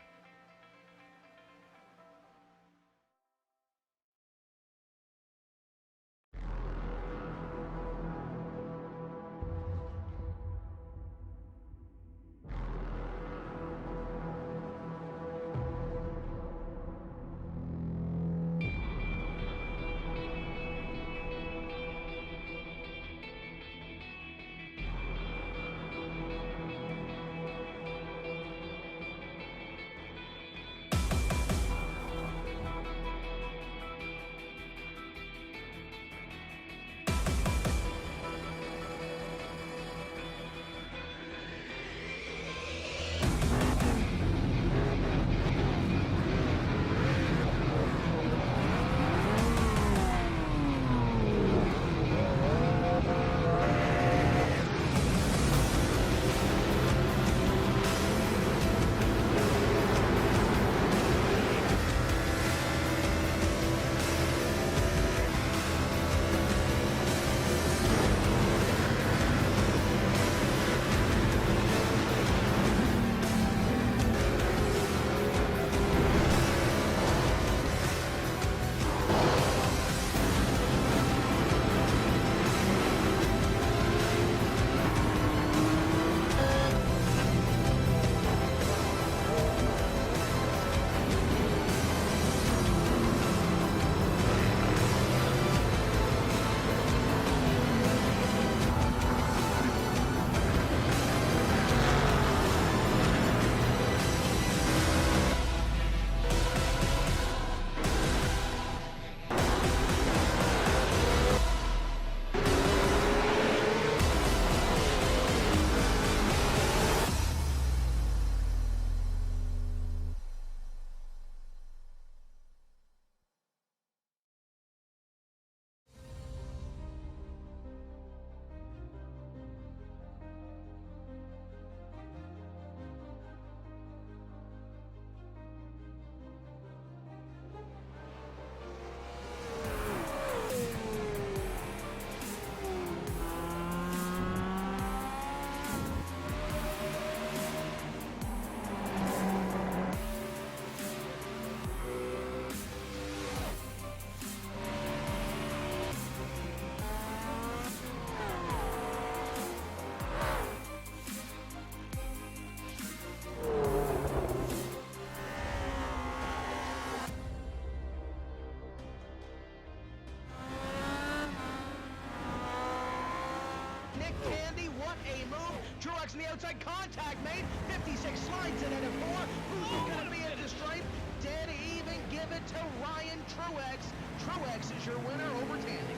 Truex in the outside, contact made, 56 slides it into 4, who's going to be at the stripe? Dead even, give it to Ryan Truex. Truex is your winner over Tandy.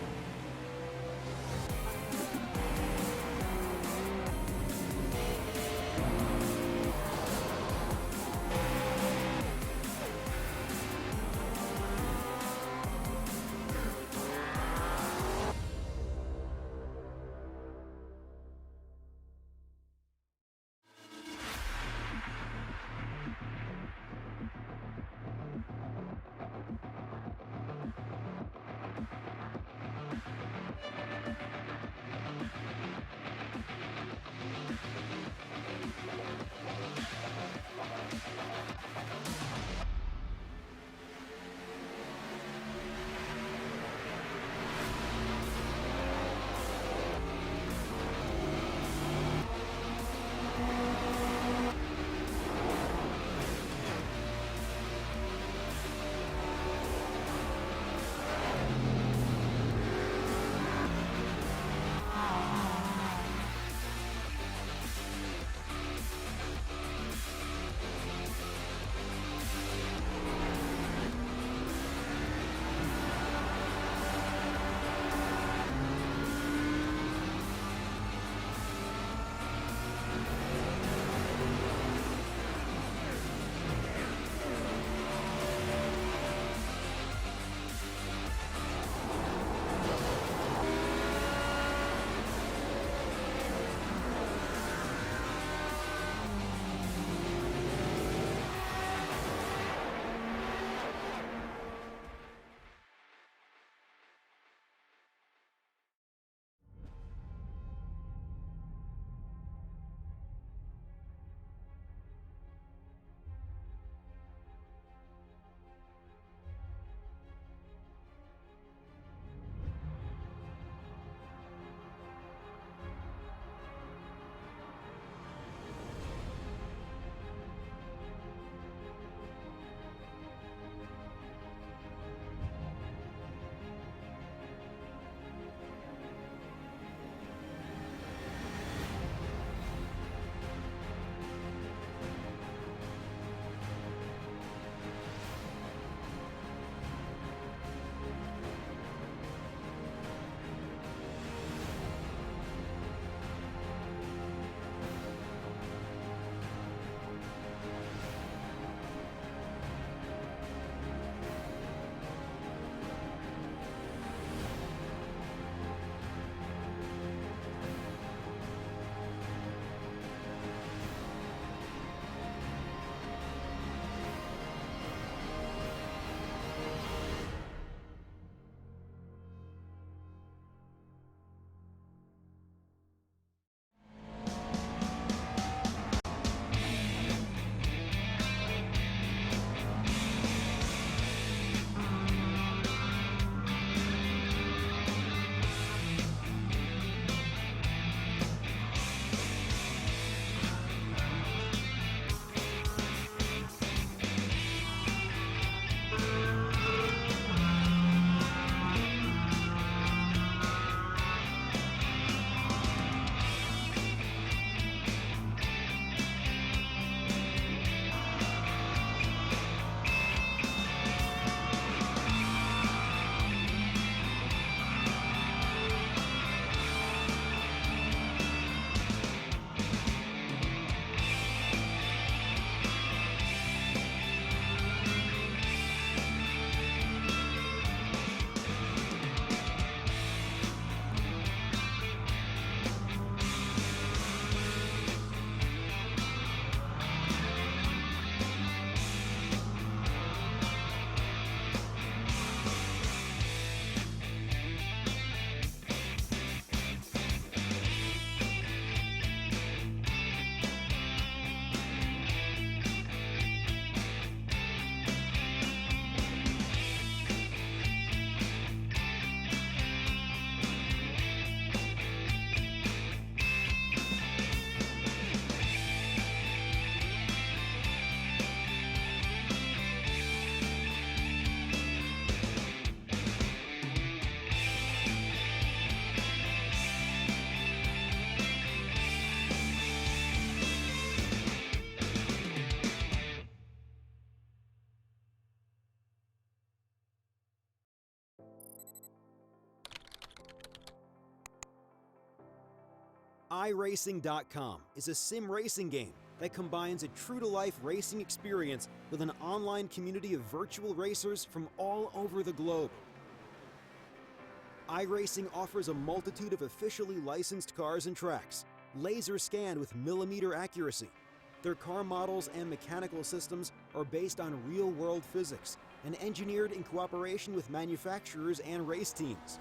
iRacing.com is a sim racing game that combines a true-to-life racing experience with an online community of virtual racers from all over the globe. iRacing offers a multitude of officially licensed cars and tracks, laser scanned with millimeter accuracy. Their car models and mechanical systems are based on real-world physics and engineered in cooperation with manufacturers and race teams.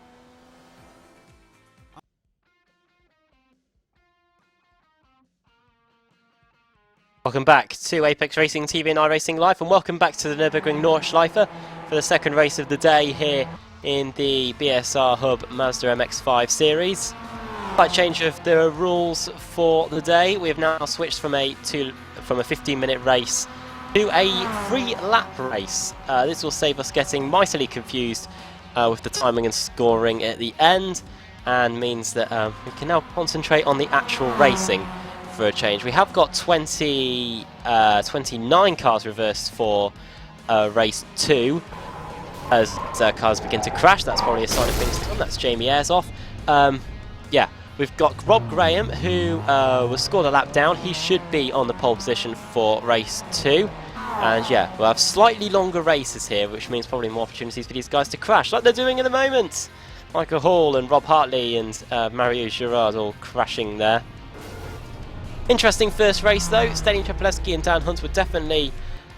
Welcome back to Apex Racing TV and iRacing Live, and welcome back to the Nurburgring Nordschleife for the second race of the day here in the BSR Hub Mazda MX-5 series. Slight change of the rules for the day. We have now switched from a 15-minute race to a 3-lap race. This will save us getting mightily confused with the timing and scoring at the end, and means that we can now concentrate on the actual racing for a change. We have got 29 cars reversed for race 2 as cars begin to crash. That's probably a sign of things to come. That's Jamie Ayres off. Yeah, we've got Rob Graham, who was scored a lap down. He should be on the pole position for race 2. And yeah, we'll have slightly longer races here, which means probably more opportunities for these guys to crash, like they're doing at the moment. Michael Hall and Rob Hartley and Mario Girard all crashing there. Interesting first race though. Stelian Chepelewski and Dan Hunt were definitely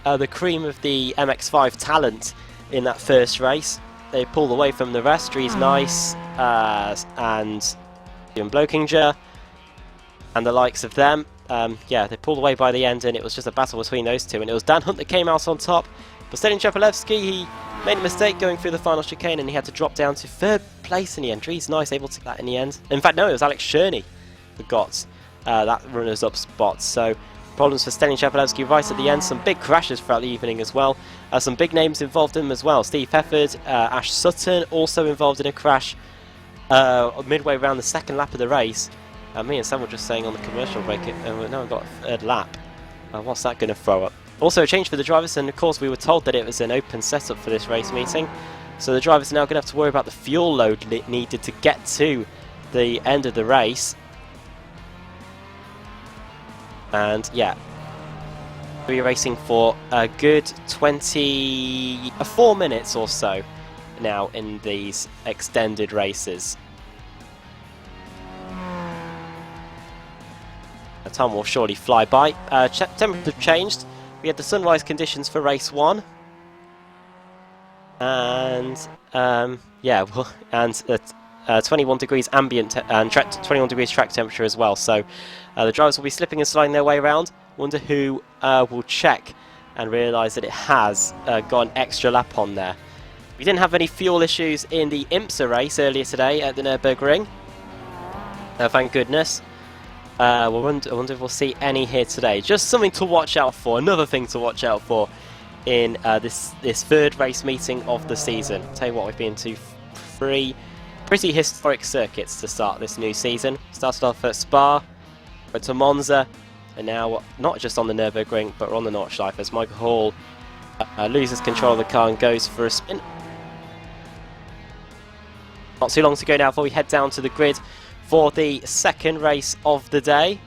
the cream of the MX-5 talent in that first race. They pulled away from the rest. Dries Nice and Ian Blokinger and the likes of them. Yeah, they pulled away by the end, and it was just a battle between those two. And it was Dan Hunt that came out on top. But Stelian Chepelewski, he made a mistake going through the final chicane, and he had to drop down to 3rd place in the end. Dries Nice able to get that in the end. In fact, no, it was Alex Cherney that got that runners-up spot. So problems for Stelian Chepelewski right at the end. Some big crashes throughout the evening as well. Some big names involved in them as well. Steve Hefford, Ash Sutton also involved in a crash midway around the second lap of the race. Me and Sam were just saying on the commercial break, and now we've got a 3rd lap. What's that going to throw up? Also a change for the drivers, and of course we were told that it was an open setup for this race meeting. So the drivers are now going to have to worry about the fuel load needed to get to the end of the race. And yeah, we're racing for a good 24 minutes or so now in these extended races. The time will surely fly by. Temperatures have changed. We had the sunrise conditions for race 1, and yeah, well, and 21 degrees ambient and 21 degrees track temperature as well. So the drivers will be slipping and sliding their way around. Wonder who will check and realise that it has got an extra lap on there. We didn't have any fuel issues in the IMSA race earlier today at the Nurburgring. Thank goodness. I wonder if we'll see any here today. Just something to watch out for. Another thing to watch out for in this 3rd race meeting of the season. Tell you what, we've been to 3 pretty historic circuits to start this new season. Started off at Spa, went to Monza, and now not just on the Nurburgring, but we're on the Nordschleife as Michael Hall loses control of the car and goes for a spin. Not too long to go now before we head down to the grid for the 2nd race of the day.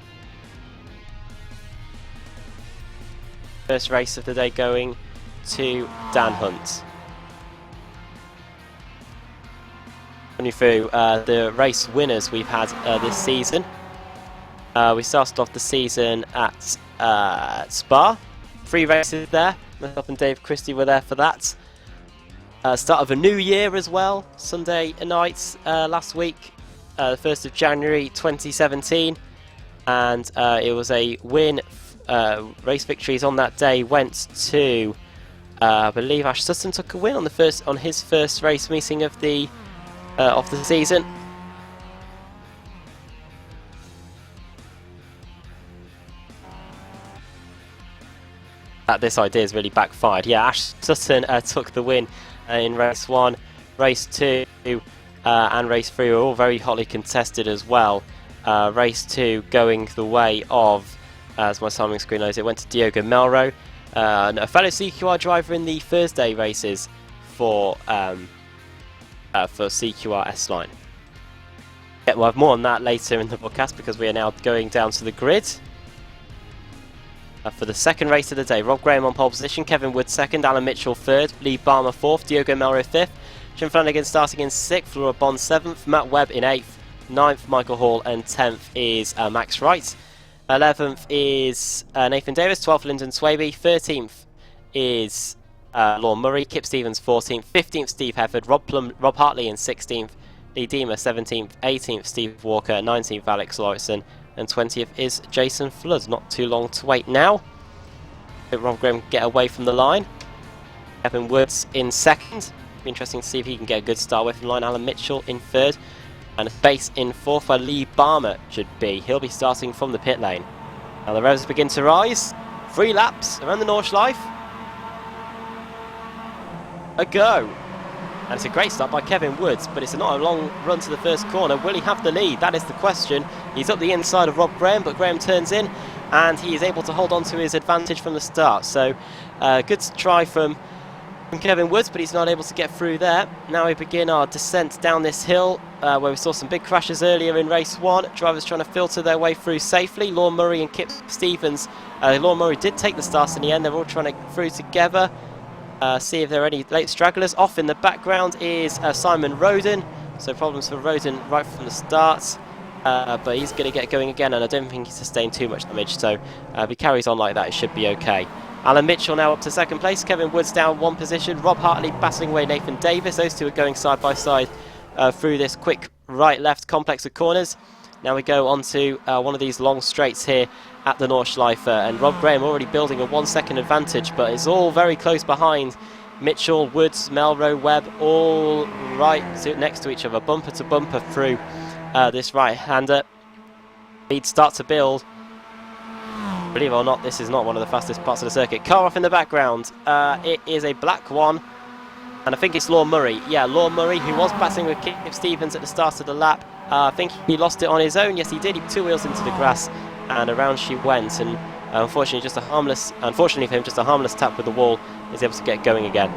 First race of the day going to Dan Hunt. Running through the race winners we've had this season. We started off the season at Spa. 3 races there. Myself and Dave Christie were there for that. Start of a new year as well. Sunday night last week. The 1st of January 2017. And it was a win. Race victories on that day went to, I believe Ash Sutton took a win on his first race meeting of the season. This idea has really backfired. Yeah, Ash Sutton took the win in race 1, race 2 and race 3 were all very hotly contested as well. Race 2 going the way of, as my timing screen knows, it went to Diogo Melro, a fellow CQR driver in the Thursday races for CQR S-Line. Yeah, we'll have more on that later in the podcast because we are now going down to the grid. For the second race of the day, Rob Graham on pole position, Kevin Wood second, Alan Mitchell third, Lee Barmer fourth, Diogo Melro fifth, Jim Flanagan starting in sixth, Laura Bond seventh, Matt Webb in eighth, ninth Michael Hall, and 10th is Max Wright. 11th is Nathan Davis, 12th Lyndon Swaby, 13th is Lorne Murray, Kip Stevens 14th, 15th Steve Hefford, Rob Hartley in 16th, Lee Deemer 17th, 18th Steve Walker, 19th Alex Lauritsen, and 20th is Jason Flood. Not too long to wait now. Rob Graham get away from the line. Kevin Woods in second. Be interesting to see if he can get a good start away from the line. Alan Mitchell in third. And a space in fourth where Lee Barmer should be. He'll be starting from the pit lane. Now the revs begin to rise. 3 laps around the Nordschleife. A go. And it's a great start by Kevin Woods, but it's not a long run to the first corner. Will he have the lead? That is the question. He's up the inside of Rob Graham, but Graham turns in, and he is able to hold on to his advantage from the start. So, good try from Kevin Woods, but he's not able to get through there. Now we begin our descent down this hill, where we saw some big crashes earlier in race 1. Drivers trying to filter their way through safely. Lorne Murray and Kip Stevens. Lorne Murray did take the start in the end. They're all trying to through together. See if there are any late stragglers. Off in the background is Simon Roden, so problems for Roden right from the start, but he's going to get going again, and I don't think he sustained too much damage, so if he carries on like that it should be okay. Alan Mitchell now up to second place, Kevin Woods down 1 position, Rob Hartley battling away Nathan Davis. Those two are going side by side through this quick right-left complex of corners. Now we go on to one of these long straights here at the Nordschleife, and Rob Graham already building a 1 second advantage, but it's all very close behind. Mitchell, Woods, Melro, Webb, all right next to each other, bumper to bumper through this right-hander. Speed start to build. Believe it or not, this is not one of the fastest parts of the circuit. Car off in the background. It is a black one, and I think it's Lorne Murray. Yeah, Lorne Murray, who was battling with Kip Stevens at the start of the lap. I think he lost it on his own. Yes, he did. He 2 wheels into the grass, and around she went. And unfortunately for him, just a harmless tap with the wall is able to get going again.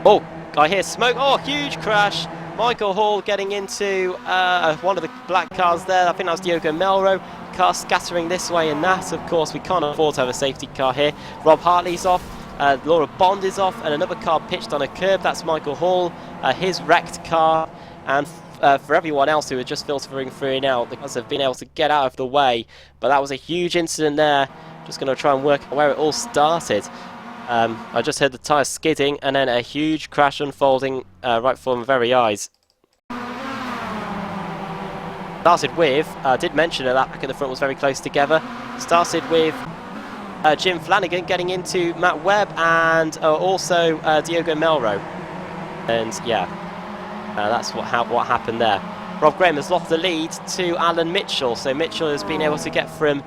Oh, I hear smoke. Oh, huge crash. Michael Hall getting into one of the black cars there. I think that was Diogo Melro. Car scattering this way and that. Of course, we can't afford to have a safety car here. Rob Hartley's off. Laura Bond is off, and another car pitched on a curb. That's Michael Hall. His wrecked car, and for everyone else who are just filtering through now, the cars have been able to get out of the way. But that was a huge incident there. Just going to try and work out where it all started. I just heard the tyres skidding, and then a huge crash unfolding right before my very eyes. Started with, did mention that back in the front was very close together. Started with Jim Flanagan getting into Matt Webb, and also Diogo Melro. And yeah, that's what happened there. Rob Graham has lost the lead to Alan Mitchell, so Mitchell has been able to get from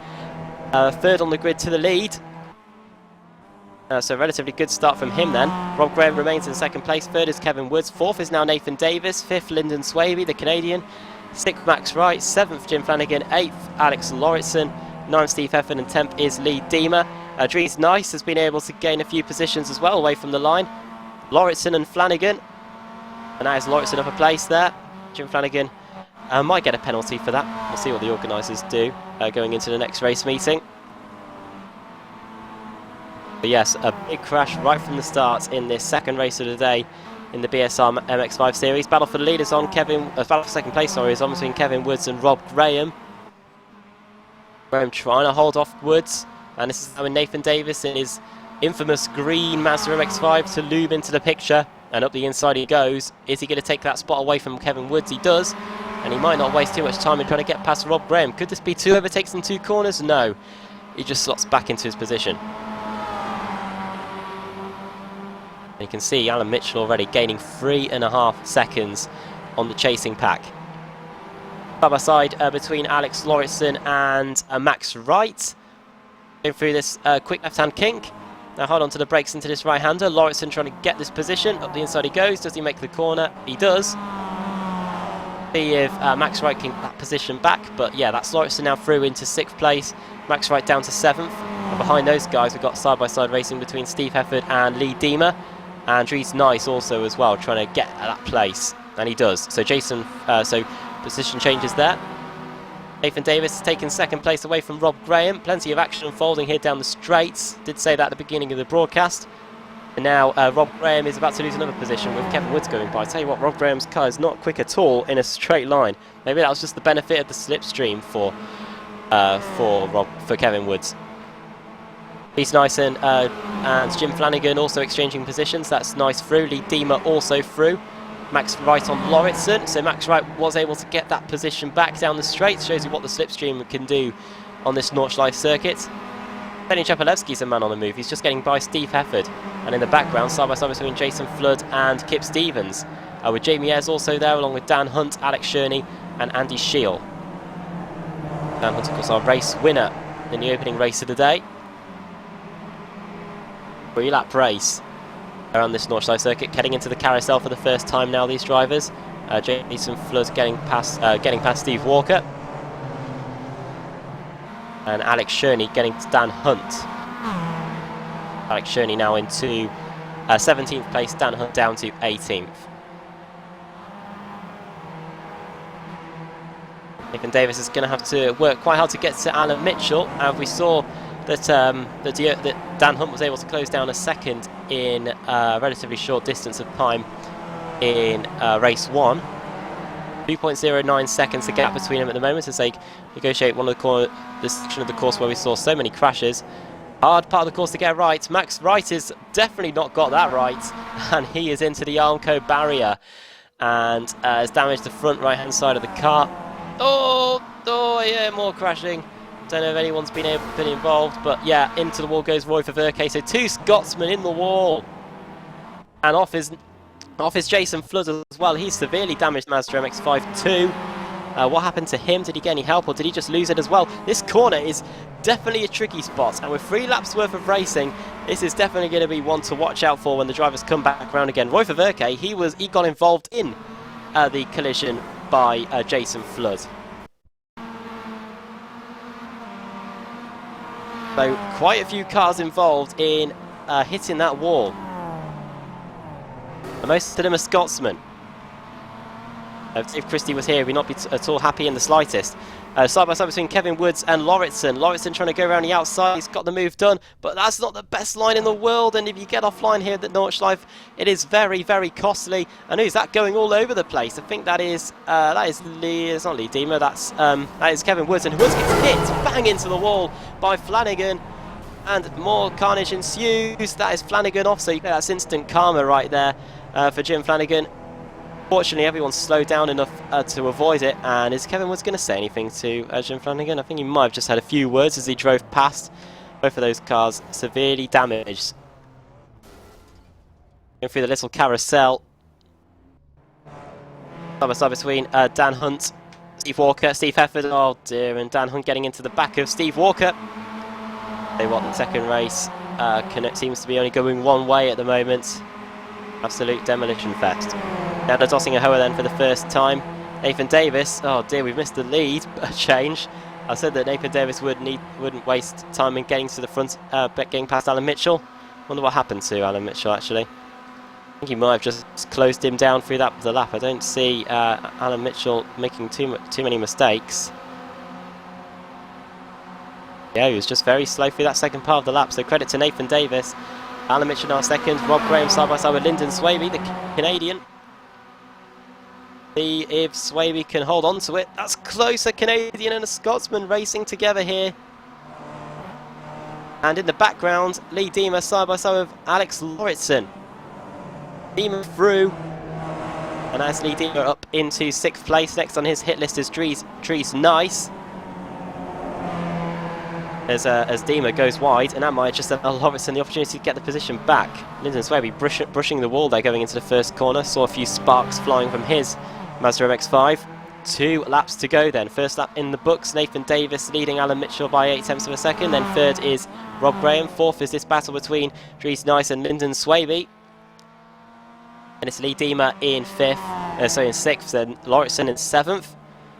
third on the grid to the lead. So relatively good start from him then. Rob Graham remains in second place, third is Kevin Woods, fourth is now Nathan Davis, fifth Lyndon Swaby, the Canadian, sixth Max Wright, seventh Jim Flanagan, eighth Alex Lauritsen, ninth Steve Hefford, and 10th is Lee Deemer. Dries Nice has been able to gain a few positions as well away from the line. Lauritsen and Flanagan, and now is Lauritsen up a place there. Jim Flanagan might get a penalty for that. We'll see what the organisers do going into the next race meeting. But yes, a big crash right from the start in this second race of the day in the BSR MX5 series. Battle for the lead is on battle for second place, sorry, is on between Kevin Woods and Rob Graham. Graham trying to hold off Woods, and this is now Nathan Davis in his infamous green Mazda MX-5 to loom into the picture, and up the inside he goes. Is he going to take that spot away from Kevin Woods? He does, and he might not waste too much time in trying to get past Rob Graham. Could this be 2 overtakes in 2 corners? No, he just slots back into his position. And you can see Alan Mitchell already gaining 3.5 seconds on the chasing pack. Side by side between Alex Lauritsen and Max Wright. Going through this quick left-hand kink. Now hold on to the brakes into this right-hander. Lauritsen trying to get this position. Up the inside he goes. Does he make the corner? He does. See if Max Wright can get that position back. But yeah, that's Lauritsen now through into 6th place. Max Wright down to 7th. And behind those guys we've got side-by-side racing between Steve Hefford and Lee Deemer. And Dries Nice also as well, trying to get at that place, and he does. So Position changes there. Nathan Davis has taken second place away from Rob Graham. Plenty of action unfolding here down the straights. Did say that at the beginning of the broadcast. And now Rob Graham is about to lose another position with Kevin Woods going by. I tell you what, Rob Graham's car is not quick at all in a straight line. Maybe that was just the benefit of the slipstream for Kevin Woods. He's Nyson and Jim Flanagan also exchanging positions. That's nice through. Lee Diemer also through. Max Wright on Lauritsen. So Max Wright was able to get that position back down the straight. Shows you what the slipstream can do on this Nordschleife circuit. Benny Chapalevsky's a man on the move. He's just getting by Steve Hefford. And in the background, side by side between Jason Flood and Kip Stevens. With Jamie Ayres also there, along with Dan Hunt, Alex Sherney and Andy Scheel. Dan Hunt, of course, our race winner in the opening race of the day. 3-lap race around this Nordschleife circuit, getting into the carousel for the first time now, these drivers. Jason Flood getting past Steve Walker. And Alex Sherney getting to Dan Hunt. Alex Sherney now into 17th place, Dan Hunt down to 18th. Nathan Davis is going to have to work quite hard to get to Alan Mitchell. We saw that, that Dan Hunt was able to close down a second in a relatively short distance of time in race 1. 2.09 seconds the gap between them at the moment as they negotiate one of the section of the course where we saw so many crashes. Hard part of the course to get right. Max Wright has definitely not got that right, and he is into the Armco barrier and has damaged the front right hand side of the car. Oh yeah, more crashing. Don't know if anyone's been involved, but yeah, into the wall goes Roy Verke. So 2 Scotsmen in the wall, and off is Jason Flood as well. He's severely damaged Mazda MX-5 too. What happened to him? Did he get any help, or did he just lose it as well? This corner is definitely a tricky spot, and with 3 laps worth of racing, this is definitely going to be one to watch out for when the drivers come back around again. Roy Verke, he got involved in the collision by Jason Flood. So quite a few cars involved in hitting that wall. And most of them are Scotsmen. If Christie was here, we'd not be at all happy in the slightest. Side by side between Kevin Woods and Lauritsen. Lauritsen trying to go around the outside. He's got the move done, but that's not the best line in the world. And if you get offline here at the Nordschleife, it is very, very costly. And who's that going all over the place? I think that is Lee. It's not Lee Diemer. That is Kevin Woods, and Woods gets hit bang into the wall by Flanagan. And more carnage ensues. That is Flanagan off. So you get that's instant karma right there for Jim Flanagan. Fortunately, everyone's slowed down enough to avoid it. And is Kevin Woods going to say anything to Jim Flanagan? I think he might have just had a few words as he drove past. Both of those cars severely damaged. Going through the little carousel. Side by side between Dan Hunt, Steve Walker, Steve Hefford. Oh dear, and Dan Hunt getting into the back of Steve Walker. They want the second race. Seems to be only going one way at the moment. Absolute demolition fest. Now they're tossing a Hoa then for the first time. Nathan Davis, oh dear, we've missed the lead change. I said that Nathan Davis wouldn't waste time in getting to the front, getting past Alan Mitchell. Wonder what happened to Alan Mitchell actually. I think he might have just closed him down through the lap. I don't see Alan Mitchell making too many mistakes. Yeah, he was just very slow through that second part of the lap, so credit to Nathan Davis. Alan Mitchell now second, Rob Graham side by side with Lyndon Swaby, the Canadian. See if Swaby can hold on to it. That's close, a Canadian and a Scotsman racing together here. And in the background, Lee Diemer side by side with Alex Lauritsen. Diemer through. And as Lee Diemer up into 6th place, next on his hit list is Dries Nice. As Diemer goes wide, and that might just allow Lauritsen the opportunity to get the position back. Lyndon Swaby brushing the wall there going into the first corner. Saw a few sparks flying from his Mazda MX-5. 2 laps to go then. First lap in the books, Nathan Davis leading Alan Mitchell by 0.8 of a second. Then third is Rob Graham. Fourth is this battle between Dries Nice and Lyndon Swaby. And it's Lee Diemer in 6th, then Lauritsen in 7th.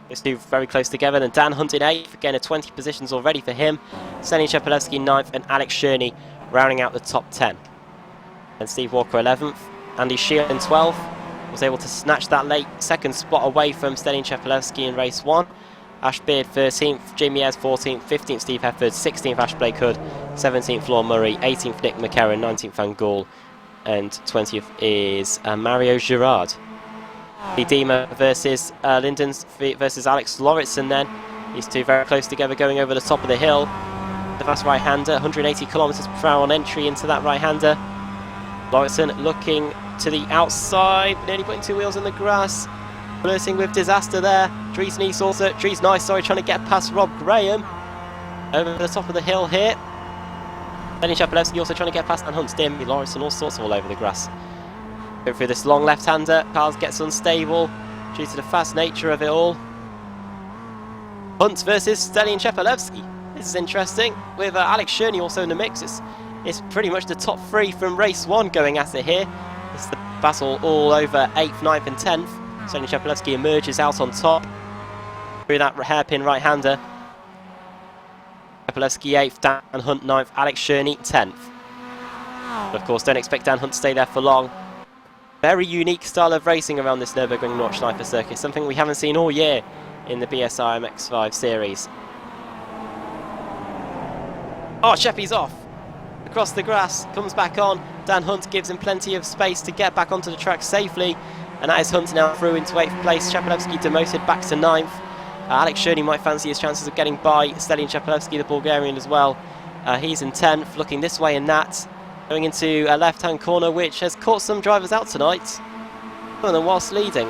Those two very close together. Then Dan Hunt in 8th, again 20 positions already for him. Stanley Chepelewski 9th, and Alex Sherney rounding out the top 10. And Steve Walker 11th. Andy Scheel in 12th. was able to snatch that late second spot away from Stelin Chepelevsky in race 1. Ash Beard 13th, Jamie Ayres 14th, 15th Steve Hefford, 16th Ash Blake Hood, 17th Lorne Murray, 18th Nick McCarron, 19th Van Gaal, and 20th is Mario Girard. Dima versus Linden versus Alex Lauritsen then. These two very close together going over the top of the hill. The fast right-hander, 180 kilometers per hour on entry into that right-hander. Lauritsen looking to the outside, nearly putting two wheels in the grass. Flirting with disaster there. Dries Nice trying to get past Rob Graham. Over the top of the hill here. Lenny Chapelevsky also trying to get past Dan Hunt, Demi Lauritsen, all sorts all over the grass. Going through this long left-hander, Carl gets unstable due to the fast nature of it all. Hunt versus Stelin Chepelevsky. This is interesting, with Alex Cherney also in the mix. It's pretty much the top three from race 1 going at it here. It's the battle all over 8th, 9th and 10th. Stelin Chepelevsky emerges out on top through that hairpin right-hander. Chepelevsky 8th, Dan Hunt 9th, Alex Cherney 10th. But of course, don't expect Dan Hunt to stay there for long. Very unique style of racing around this Nurburgring Nordschleife circuit, something we haven't seen all year in the BSR MX5 series. Oh, Sheppy's off! Across the grass, comes back on. Dan Hunt gives him plenty of space to get back onto the track safely. And that is Hunt now through into 8th place. Chepelevsky demoted back to 9th. Alex Cherney might fancy his chances of getting by Stelin Chepelevsky, the Bulgarian, as well. He's in 10th, looking this way and that. Going into a left-hand corner, which has caught some drivers out tonight. Some of them whilst leading.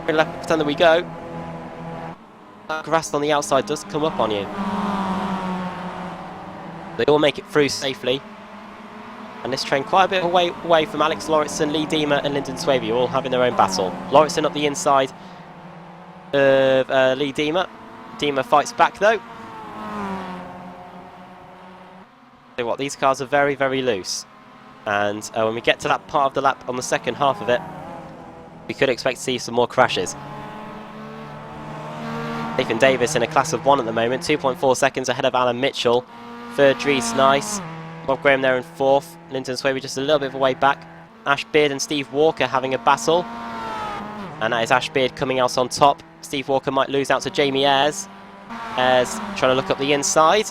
Left-hander we go. That grass on the outside does come up on you. They all make it through safely. And this train quite a bit away from Alex Lauritsen, Lee Dima and Lyndon Swaby, all having their own battle. Lauritsen up the inside of Lee Dima. Dima fights back though. So what, these cars are very, very loose. And when we get to that part of the lap on the second half of it, we could expect to see some more crashes. Nathan Davis in a class of 1 at the moment, 2.4 seconds ahead of Alan Mitchell. Third, Dries Nice. Bob Graham there in 4th. Lyndon Swaby just a little bit of a way back. Ash Beard and Steve Walker having a battle. And that is Ash Beard coming out on top. Steve Walker might lose out to Jamie Ayres. Ayres trying to look up the inside.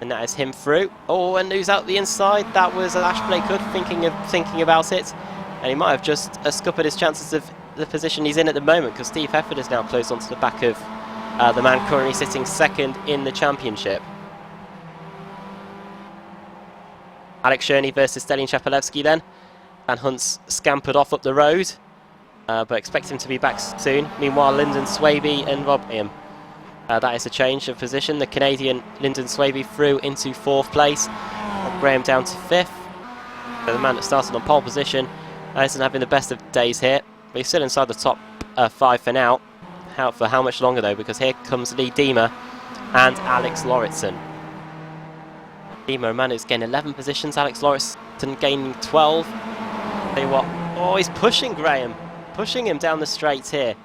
And that is him through. Oh, and lose out the inside. That was Ash Blake Hood thinking about it. And he might have just scuppered his chances of the position he's in at the moment, because Steve Hefford is now close onto the back of the man currently sitting 2nd in the championship. Alex Cherney versus Stelin Chepelevsky then. And Hunt's scampered off up the road, but expect him to be back soon. Meanwhile, Lyndon Swaby and Rob Graham. That is a change of position. The Canadian Lyndon Swaby through into 4th place. Rob Graham down to 5th. So the man that started on pole position isn't having the best of days here. But he's still inside the top 5 for now. For how much longer though? Because here comes Lee Dima and Alex Lauritsen. Dima, a man who's gained 11 positions. Alex Lauritsen gaining 12. Tell you what, oh, he's pushing Graham, pushing him down the straight here.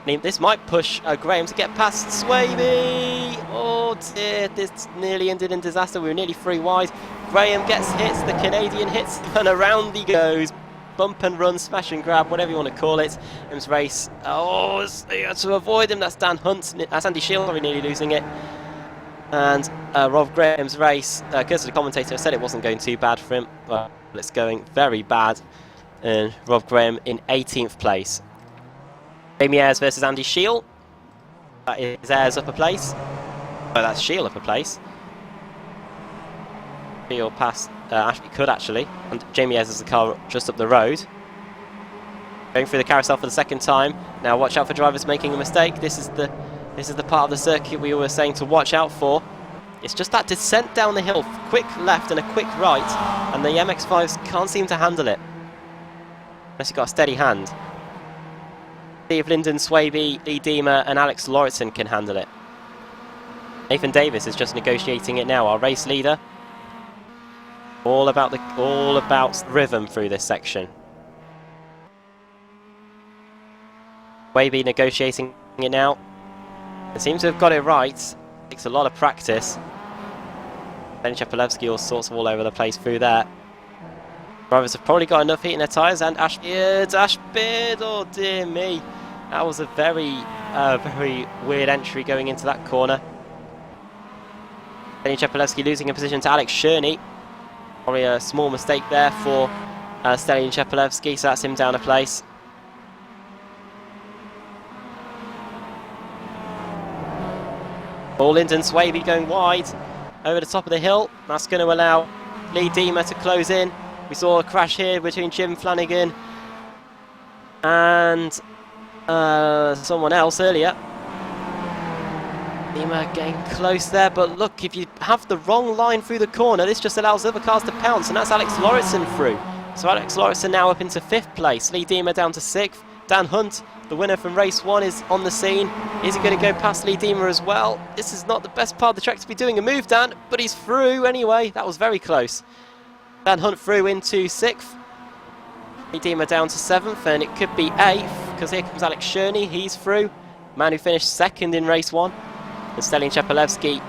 This might push Graham to get past Swaby. Oh dear, this nearly ended in disaster. We were nearly 3 wide. Graham gets hit, the Canadian hits, and around he goes. Bump and run, smash and grab, whatever you want to call it. Him's race. Oh, to avoid him, that's Dan Hunt. That's Andy Shield, probably nearly losing it. And Rob Graham's race, because the commentator said it wasn't going too bad for him, well, it's going very bad. And Rob Graham in 18th place. Jamie Ayres versus Andy Shield. That is Ayres up a place. Oh, that's Shield up a place. Shield past Ashley Could actually, and Jamie Ayres is the car just up the road. Going through the carousel for the 2nd time. Now watch out for drivers making a mistake. This is the part of the circuit we were saying to watch out for. It's just that descent down the hill, quick left and a quick right, and the MX-5s can't seem to handle it. Unless you've got a steady hand. See if Lyndon Swaby, Lee Dima and Alex Lauritsen can handle it. Nathan Davis is just negotiating it now, our race leader. All about rhythm through this section. Swaby negotiating it now. They seem to have got it right. Takes a lot of practice. Then Chepelevsky all sorts of all over the place through there. Drivers have probably got enough heat in their tyres, and Ashbeard, oh dear me. That was a very weird entry going into that corner. Then Chepelevsky losing a position to Alex Cherney. Probably a small mistake there for Stallion Chepelevsky, so that's him down a place. Lyndon Swaby going wide over the top of the hill. That's going to allow Lee Deemer to close in. We saw a crash here between Jim Flanagan and someone else earlier. Deemer getting close there, but look, if you have the wrong line through the corner, this just allows other cars to pounce, and that's Alex Lauritsen through. So Alex Lauritsen now up into 5th place. Lee Deemer down to 6th. Dan Hunt, the winner from race 1, is on the scene. Is he going to go past Lee Deemer as well? This is not the best part of the track to be doing a move, Dan, but he's through anyway. That was very close. Dan Hunt through into 6th. Lee Deemer down to 7th, and it could be 8th, because here comes Alex Cherney. He's through. Man who finished 2nd in race 1. And Stallion Chepelevsky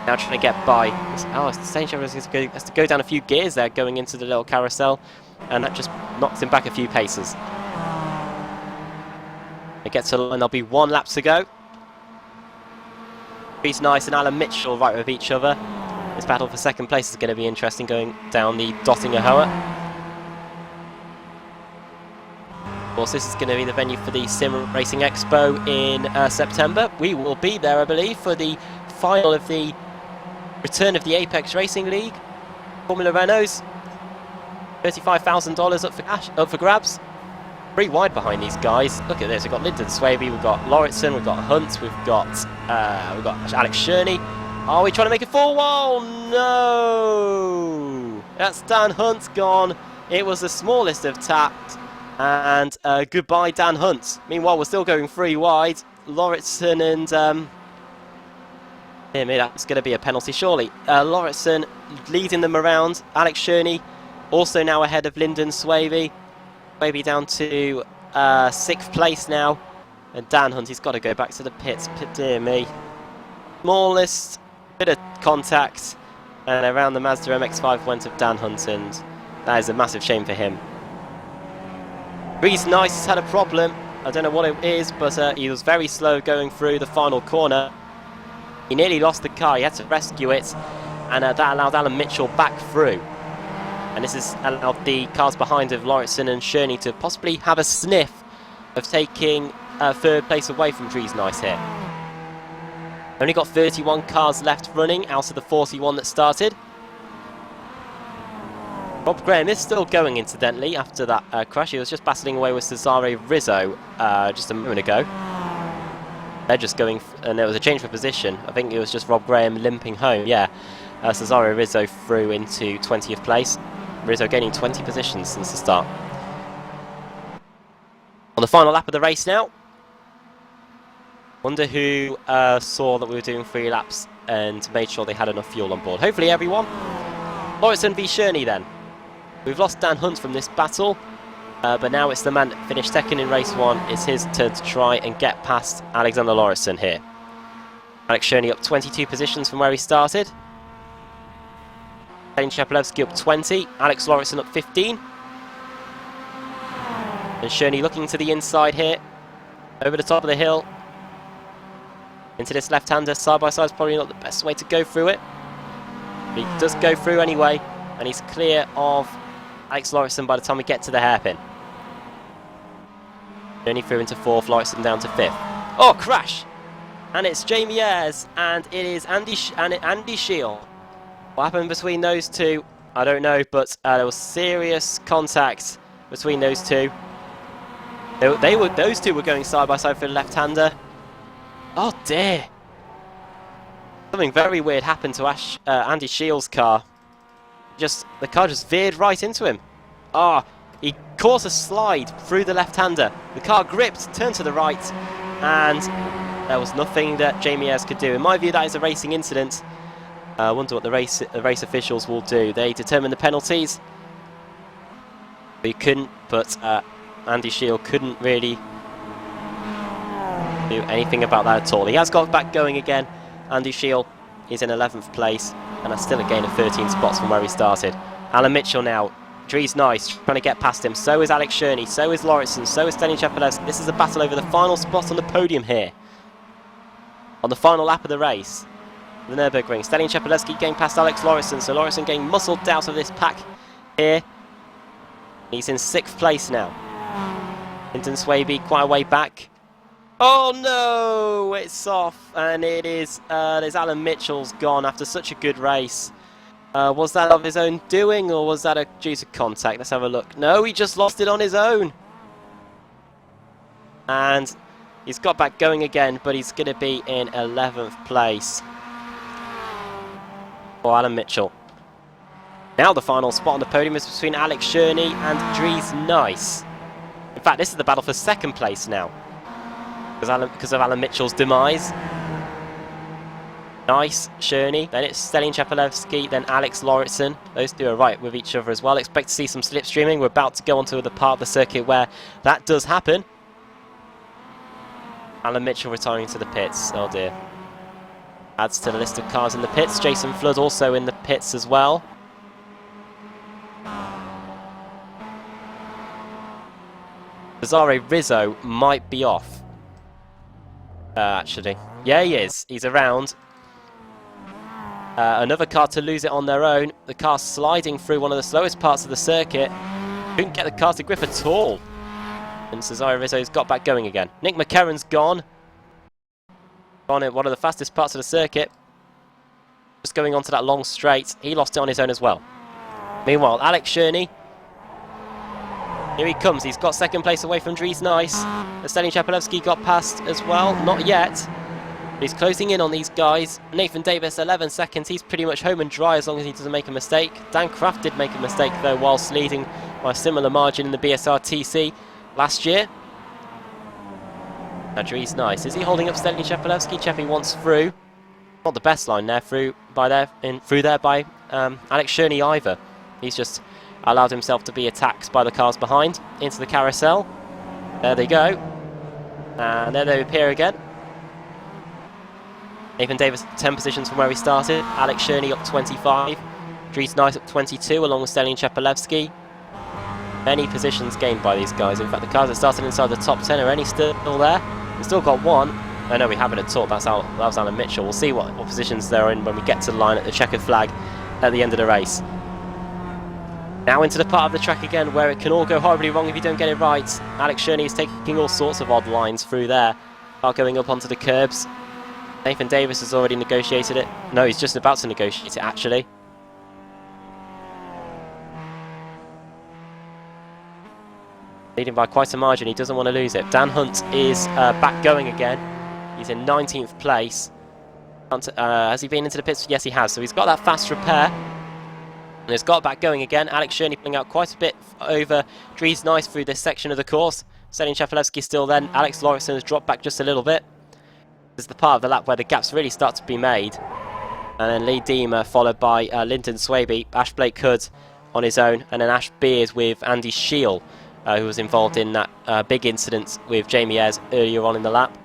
now trying to get by. Oh, Stallion Chepelevsky has to go down a few gears there going into the little carousel, and that just knocks him back a few paces. It gets to the line, there'll be 1 lap to go. Reese Nice and Alan Mitchell right with each other. This battle for 2nd place is going to be interesting going down the Dottinger Hoa. Of course, this is going to be the venue for the Sim Racing Expo in September. We will be there, I believe, for the final of the return of the Apex Racing League. Formula Renaults, $35,000 up for grabs. 3 wide behind these guys. Look at this. We've got Lyndon Swaby, we've got Lauritsen, we've got Hunt, we've got Alex Cherney. Are we trying to make a 4-wall? No! That's Dan Hunt gone. It was the smallest of taps. And goodbye, Dan Hunt. Meanwhile, we're still going 3 wide. Lauritsen and... that's going to be a penalty, surely. Lauritsen leading them around. Alex Cherney also now ahead of Lyndon Swaby. Swaby down to 6th place now. And Dan Hunt, he's got to go back to the pits. Dear me. Smallest bit of contact. And around the Mazda MX-5 went of Dan Hunt, and that is a massive shame for him. Reese Nice has had a problem. I don't know what it is, but he was very slow going through the final corner. He nearly lost the car. He had to rescue it, and that allowed Alan Mitchell back through. And this has allowed the cars behind of Lauritsen and Cherney to possibly have a sniff of taking 3rd place away from Reese Nice here. Only got 31 cars left running out of the 41 that started. Rob Graham is still going, incidentally, after that crash. He was just battling away with Cesare Rizzo just a moment ago. They're just going, and there was a change for position. I think it was just Rob Graham limping home. Yeah, Cesare Rizzo through into 20th place. Rizzo gaining 20 positions since the start. On the final lap of the race now. Wonder who saw that we were doing 3 laps and made sure they had enough fuel on board. Hopefully everyone. Lauritsen v Cherney then. We've lost Dan Hunt from this battle, but now it's the man that finished 2nd in race 1. It's his turn to try and get past Alexander Lauritsen here. Alex Cherney up 22 positions from where he started. Stallion Chepelevsky up 20. Alex Lauritsen up 15. And Cherney looking to the inside here, over the top of the hill. Into this left-hander, side-by-side is probably not the best way to go through it. But he does go through anyway, and he's clear of Alex Lauritsen by the time we get to the hairpin. Cherney through into 4th, Lauritsen down to 5th. Oh, crash! And it's Jamie Ayres, and it is Andy Shield. What happened between those two, I don't know, but there was serious contact between those two. Those two were going side-by-side for the left-hander. Oh dear! Something very weird happened to Andy Shields' car. The car just veered right into him. He caught a slide through the left-hander. The car gripped, turned to the right, and there was nothing that Jamie Ayres could do. In my view, that is a racing incident. I wonder what the race officials will do. They determine the penalties. They couldn't, but Andy Shield couldn't really do anything about that at all. He has got back going again. Andy Shield is in 11th place, and that's still a gain of 13 spots from where he started. Alan Mitchell now Dries Nice trying to get past him. So is Alex Cherney. So is Lauritsen. So is Stelin Chapelevski. This is a battle over the final spot on the podium here. On the final lap of the race. The Nurburgring. Stelin Chapelevski getting past Alex Lauritsen. So Lauritsen getting muscled out of this pack here. He's in 6th place now. Hinton Swaby quite a way back. Oh no! It's off. And it is, there's Alan Mitchell's gone after such a good race. Was that of his own doing, or was that due to contact? Let's have a look. No, he just lost it on his own. And he's got back going again, but he's going to be in 11th place for Alan Mitchell. Now the final spot on the podium is between Alex Cherney and Dries Nice. In fact, this is the battle for 2nd place now, because of Alan Mitchell's demise. Nice, Cherney, then it's Stelin Chapelevski, then Alex Lauritsen. Those two are right with each other as well. Expect to see some slipstreaming. We're about to go onto the part of the circuit where that does happen. Alan Mitchell retiring to the pits. Oh dear. Adds to the list of cars in the pits. Jason Flood also in the pits as well. Cesare Rizzo might be off. Actually. Yeah, he is. He's around. Another car to lose it on their own. The car sliding through one of the slowest parts of the circuit. Couldn't get the car to grip at all. And Cesare Rizzo's got back going again. Nick McCarron's gone. On one of the fastest parts of the circuit. Just going onto that long straight. He lost it on his own as well. Meanwhile, Alex Cherney. Here he comes. He's got 2nd place away from Dries Nice. Stelin Chapelevski got past as well. Not yet. He's closing in on these guys. Nathan Davis, 11 seconds. He's pretty much home and dry as long as he doesn't make a mistake. Dan Kraft did make a mistake, though, whilst leading by a similar margin in the BSR TC last year. Now, Dries Nice. Is he holding up Stelin Chapelevski? Cheppy wants through. Not the best line there, through there by Alex Cherney either. He's just allowed himself to be attacked by the cars behind into the carousel. There they go. And there they appear again. Nathan Davis 10 positions from where he started. Alex Cherney up 25. Dries Nice up 22 along with Stelin Chapelevski. Many positions gained by these guys. In fact, the cars that started inside the top 10 are only still there. We've still got one. Oh no, we haven't at all. That was Alan Mitchell. We'll see what positions they're in when we get to the line at the checkered flag at the end of the race. Now into the part of the track again where it can all go horribly wrong if you don't get it right. Alex Cherney is taking all sorts of odd lines through there. Are going up onto the curbs. Nathan Davis has already negotiated it. No, he's just about to negotiate it, actually. Leading by quite a margin. He doesn't want to lose it. Dan Hunt is back going again. He's in 19th place. Has he been into the pits? Yes, he has. So he's got that fast repair. And he's got back going again. Alex Cherney pulling out quite a bit over Dries Nice through this section of the course. Stelin Chapelevski still then. Alex Lauritsen has dropped back just a little bit. This is the part of the lap where the gaps really start to be made. And then Lee Deemer followed by Lyndon Swaby, Ash Blake Hood on his own, and then Ash Beers with Andy Scheel, who was involved in that big incident with Jamie Ayres earlier on in the lap.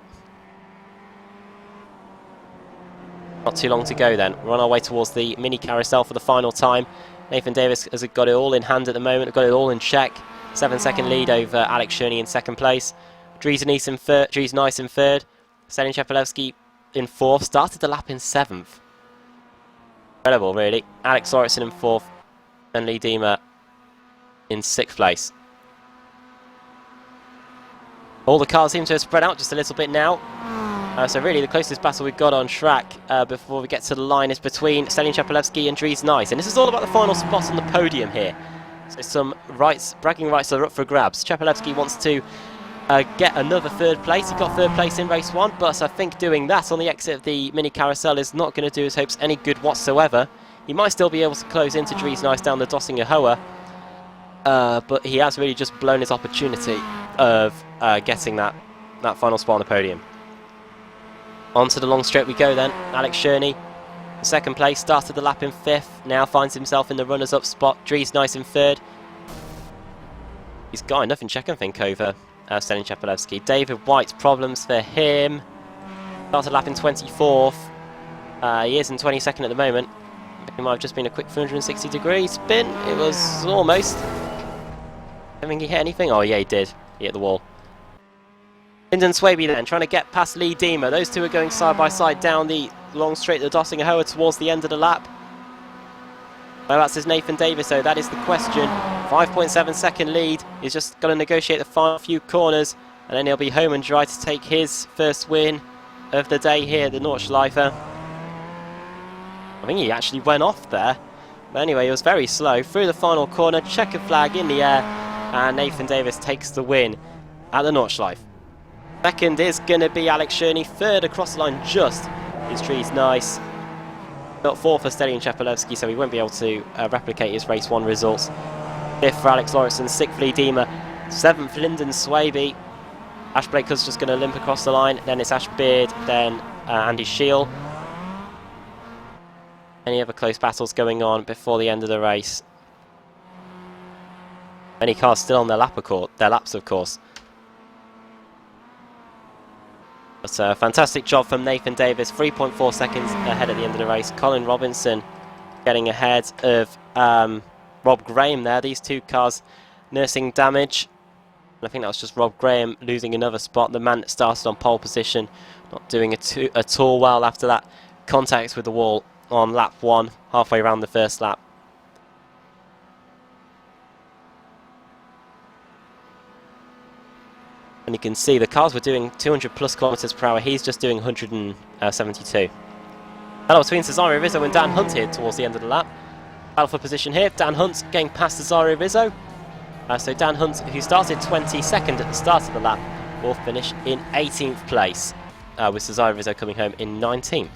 Not too long to go then. We're on our way towards the mini carousel for the final time. Nathan Davis has got it all in hand at the moment, got it all in check. 7-second lead over Alex Cherney in 2nd place. Dries Nice in 3rd. Stelin Chapelevski in 4th, started the lap in 7th. Incredible, really. Alex Lauritsen in 4th, and Lee Deemer in 6th place. All the cars seem to have spread out just a little bit now. So really the closest battle we've got on track before we get to the line is between Stelin Chapelevski and Dries Nice. And this is all about the final spot on the podium here. So some bragging rights are up for grabs. Chapelevski wants to get another 3rd place. He got 3rd place in race 1, but I think doing that on the exit of the mini carousel is not going to do his hopes any good whatsoever. He might still be able to close into Dries Nice down the Dossinger Hoa, but he has really just blown his opportunity of getting that final spot on the podium. Onto the long straight we go then. Alex Cherney, 2nd place, started the lap in 5th, now finds himself in the runners-up spot. Dries Nice in 3rd. He's got enough in check, I think, over Stelin Chapelevski. David White, problems for him. Started lap in 24th. He is in 22nd at the moment. It might have just been a quick 360-degree spin. It was almost. I think he hit anything. Oh yeah, he did. He hit the wall. Lyndon Swaby then trying to get past Lee Deemer. Those two are going side by side down the long straight of the Dossinger Hoa towards the end of the lap. Whereabouts is Nathan Davis though? That is the question. 5.7 second lead. He's just got to negotiate the final few corners, and then he'll be home and dry to take his first win of the day here at the Nordschleife. I think he actually went off there. But anyway, he was very slow. Through the final corner, checker flag in the air, and Nathan Davis takes the win at the Nordschleife. Second is going to be Alex Cherney. Third across the line just. His tree's nice. Got fourth for Stelian Chepelevsky, so he won't be able to replicate his race 1 results. Fifth for Alex Lauritsen, sixth Lee Deemer, seventh Lyndon Swaby. Ash Blaker's just going to limp across the line. Then it's Ash Beard, then Andy Scheel. Any other close battles going on before the end of the race? Many cars still on their laps, of course. But a fantastic job from Nathan Davis. 3.4 seconds ahead at the end of the race. Colin Robinson getting ahead of Rob Graham there. These two cars nursing damage. And I think that was just Rob Graham losing another spot. The man that started on pole position, not doing at all well after that contact with the wall on lap 1, halfway around the first lap. And you can see the cars were doing 200 plus kilometers per hour. He's just doing 172. Battle between Cesario Rizzo and Dan Hunt here towards the end of the lap. Battle for position here. Dan Hunt getting past Cesario Rizzo. So Dan Hunt, who started 22nd at the start of the lap, will finish in 18th place, with Cesario Rizzo coming home in 19th.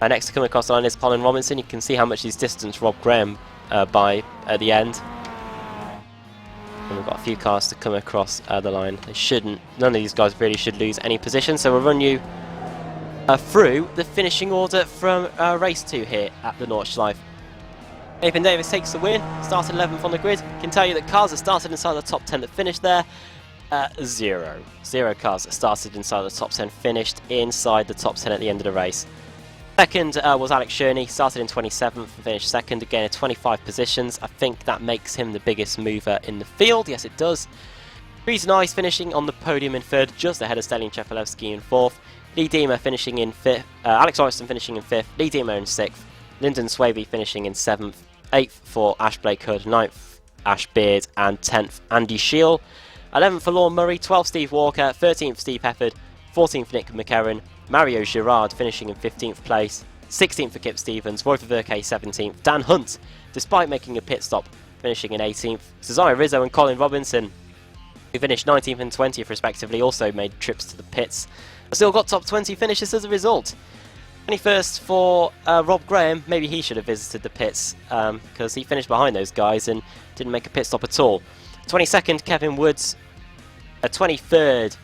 Next to come across the line is Colin Robinson. You can see how much he's distanced Rob Graham by at the end. And we've got a few cars to come across the line. They shouldn't. None of these guys really should lose any position. So we'll run you through the finishing order from race 2 here at the Nordschleife. Nathan Davis takes the win. Started 11th on the grid. Can tell you that cars that started inside the top 10 that finished there. Zero cars that started inside the top 10 finished inside the top 10 at the end of the race. Second was Alex Cherney, started in 27th and finished second, again at 25 positions. I think that makes him the biggest mover in the field. Yes, it does. Tree's nice, finishing on the podium in third, just ahead of Stelian Chepelevsky in fourth. Lee Deemer finishing in fifth. Alex Lauritsen finishing in fifth. Lee Deemer in sixth. Lyndon Swaby finishing in seventh. Eighth for Ash Blake Hood. Ninth, Ash Beard. And 10th, Andy Scheel. 11th for Lorne Murray. 12th, Steve Walker. 13th, Steve Hefford. 14th, Nick McHerron. Mario Girard finishing in 15th place, 16th for Kip Stevens, Roy Verke 17th, Dan Hunt, despite making a pit stop, finishing in 18th, Cesario Rizzo and Colin Robinson, who finished 19th and 20th respectively, also made trips to the pits. Still got top 20 finishes as a result. 21st for Rob Graham. Maybe he should have visited the pits because he finished behind those guys and didn't make a pit stop at all. 22nd, Kevin Woods. 23rd,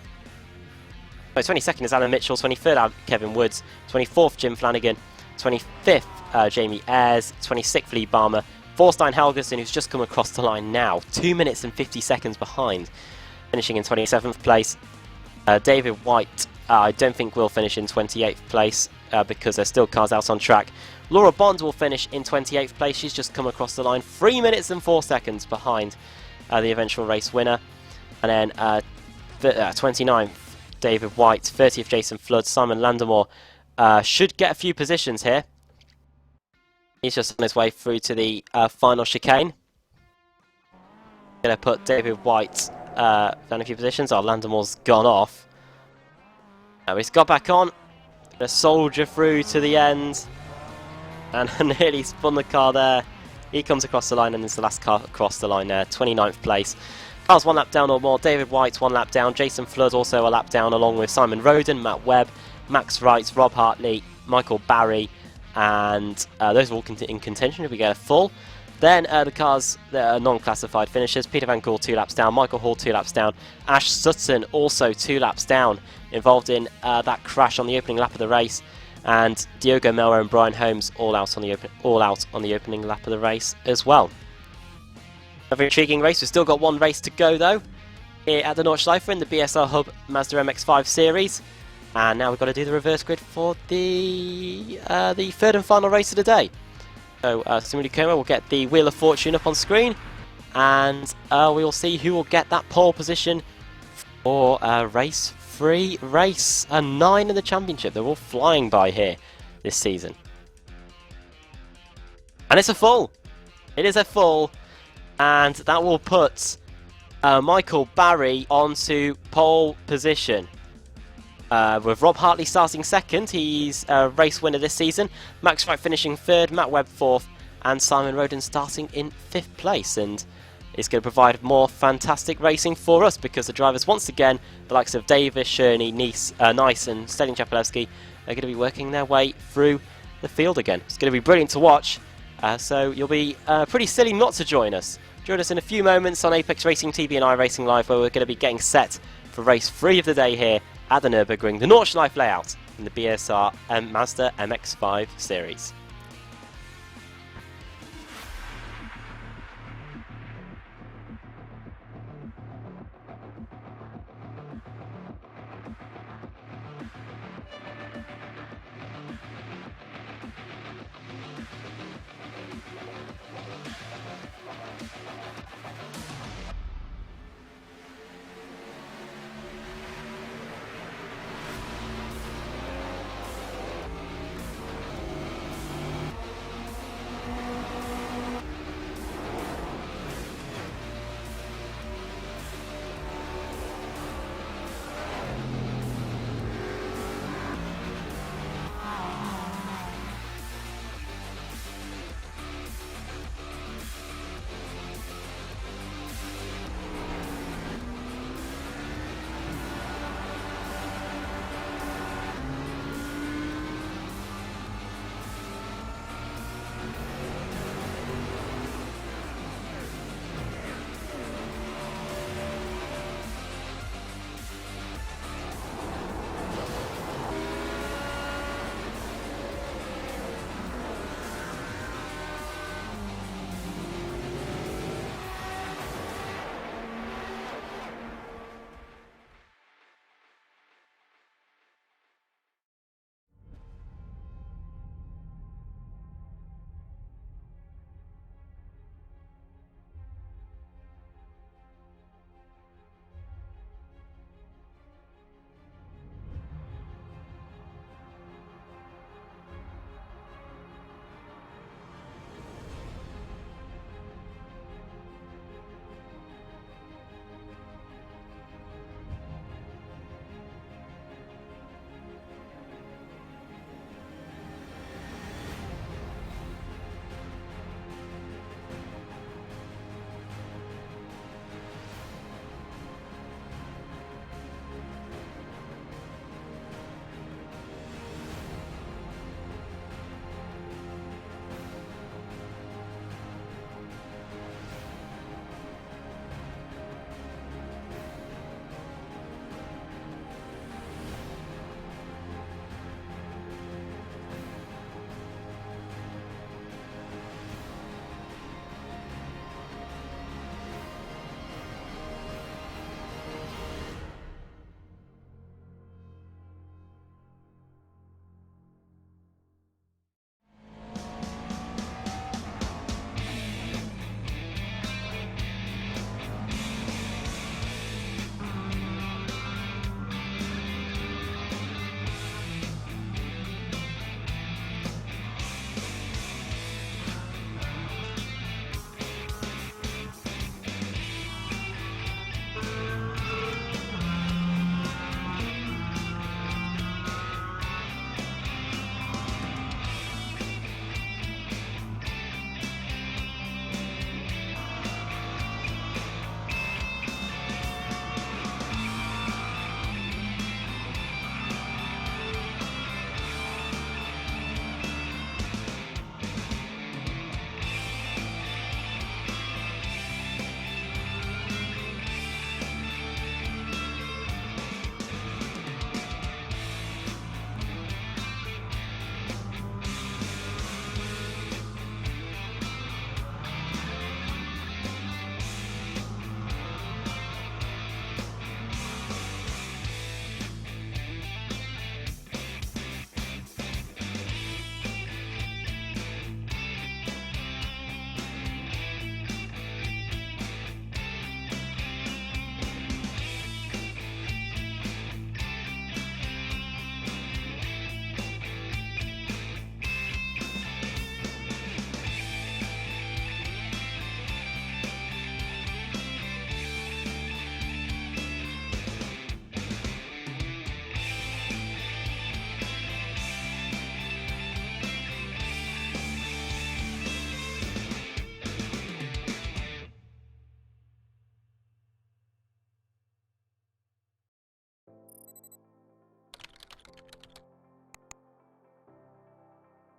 22nd is Alan Mitchell, 23rd Kevin Woods, 24th Jim Flanagan, 25th Jamie Ayres, 26th Lee Barmer, Thorstein Helgerson, who's just come across the line now, 2 minutes and 50 seconds behind, finishing in 27th place. David White, I don't think will finish in 28th place because there's still cars out on track. Laura Bond will finish in 28th place, she's just come across the line, 3 minutes and 4 seconds behind the eventual race winner. And then 29th, David White, 30th Jason Flood, Simon Landemore should get a few positions here. He's just on his way through to the final chicane. Going to put David White down a few positions. Oh, Landemore's gone off. He's got back on. Going to soldier through to the end. And nearly spun the car there. He comes across the line and is the last car across the line there. 29th place. Carl's 1 lap down or more. David White 1 lap down. Jason Flood also a lap down, along with Simon Roden, Matt Webb, Max Wright, Rob Hartley, Michael Barry, and those are all in contention if we get a full. Then the cars that are non-classified finishers: Peter Van Gool 2 laps down, Michael Hall 2 laps down, Ash Sutton also 2 laps down, involved in that crash on the opening lap of the race, and Diogo Melro and Brian Holmes all out on the opening lap of the race as well. Another intriguing race. We've still got one race to go though, here at the Nordschleife in the BSR Hub Mazda MX-5 series, and now we've got to do the reverse grid for the third and final race of the day. So Samuli Kumo will get the Wheel of Fortune up on screen, and we will see who will get that pole position for race 3, race 9 in the championship. They're all flying by here this season. And it's a full. It is a full, and that will put Michael Barry onto pole position. With Rob Hartley starting second, he's a race winner this season. Max Wright finishing third, Matt Webb fourth, and Simon Roden starting in 5th place. And it's going to provide more fantastic racing for us because the drivers, once again, the likes of Davis, Sherney, Nice and Stelling Chapelewski, are going to be working their way through the field again. It's going to be brilliant to watch. So you'll be pretty silly not to join us. Join us in a few moments on Apex Racing TV and iRacing Live, where we're going to be getting set for race 3 of the day here at the Nurburgring, the Nordschleife layout in the BSR Mazda MX-5 series.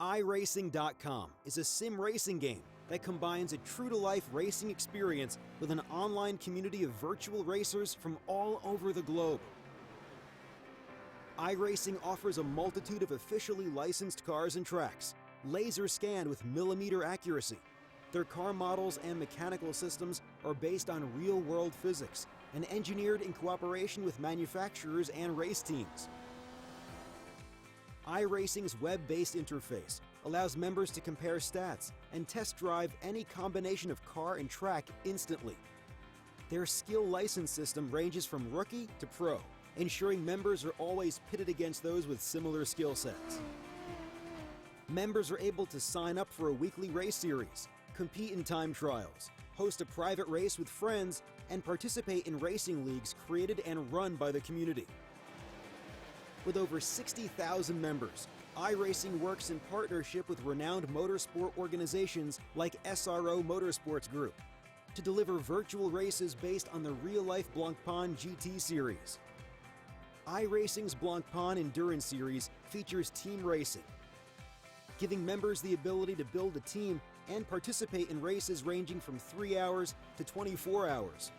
iRacing.com is a sim racing game that combines a true-to-life racing experience with an online community of virtual racers from all over the globe. iRacing offers a multitude of officially licensed cars and tracks, laser scanned with millimeter accuracy. Their car models and mechanical systems are based on real-world physics and engineered in cooperation with manufacturers and race teams. iRacing's web-based interface allows members to compare stats and test drive any combination of car and track instantly. Their skill license system ranges from rookie to pro, ensuring members are always pitted against those with similar skill sets. Members are able to sign up for a weekly race series, compete in time trials, host a private race with friends, and participate in racing leagues created and run by the community. With over 60,000 members, iRacing works in partnership with renowned motorsport organizations like SRO Motorsports Group to deliver virtual races based on the real-life Blancpain GT series. iRacing's Blancpain Endurance Series features team racing, giving members the ability to build a team and participate in races ranging from 3 hours to 24 hours.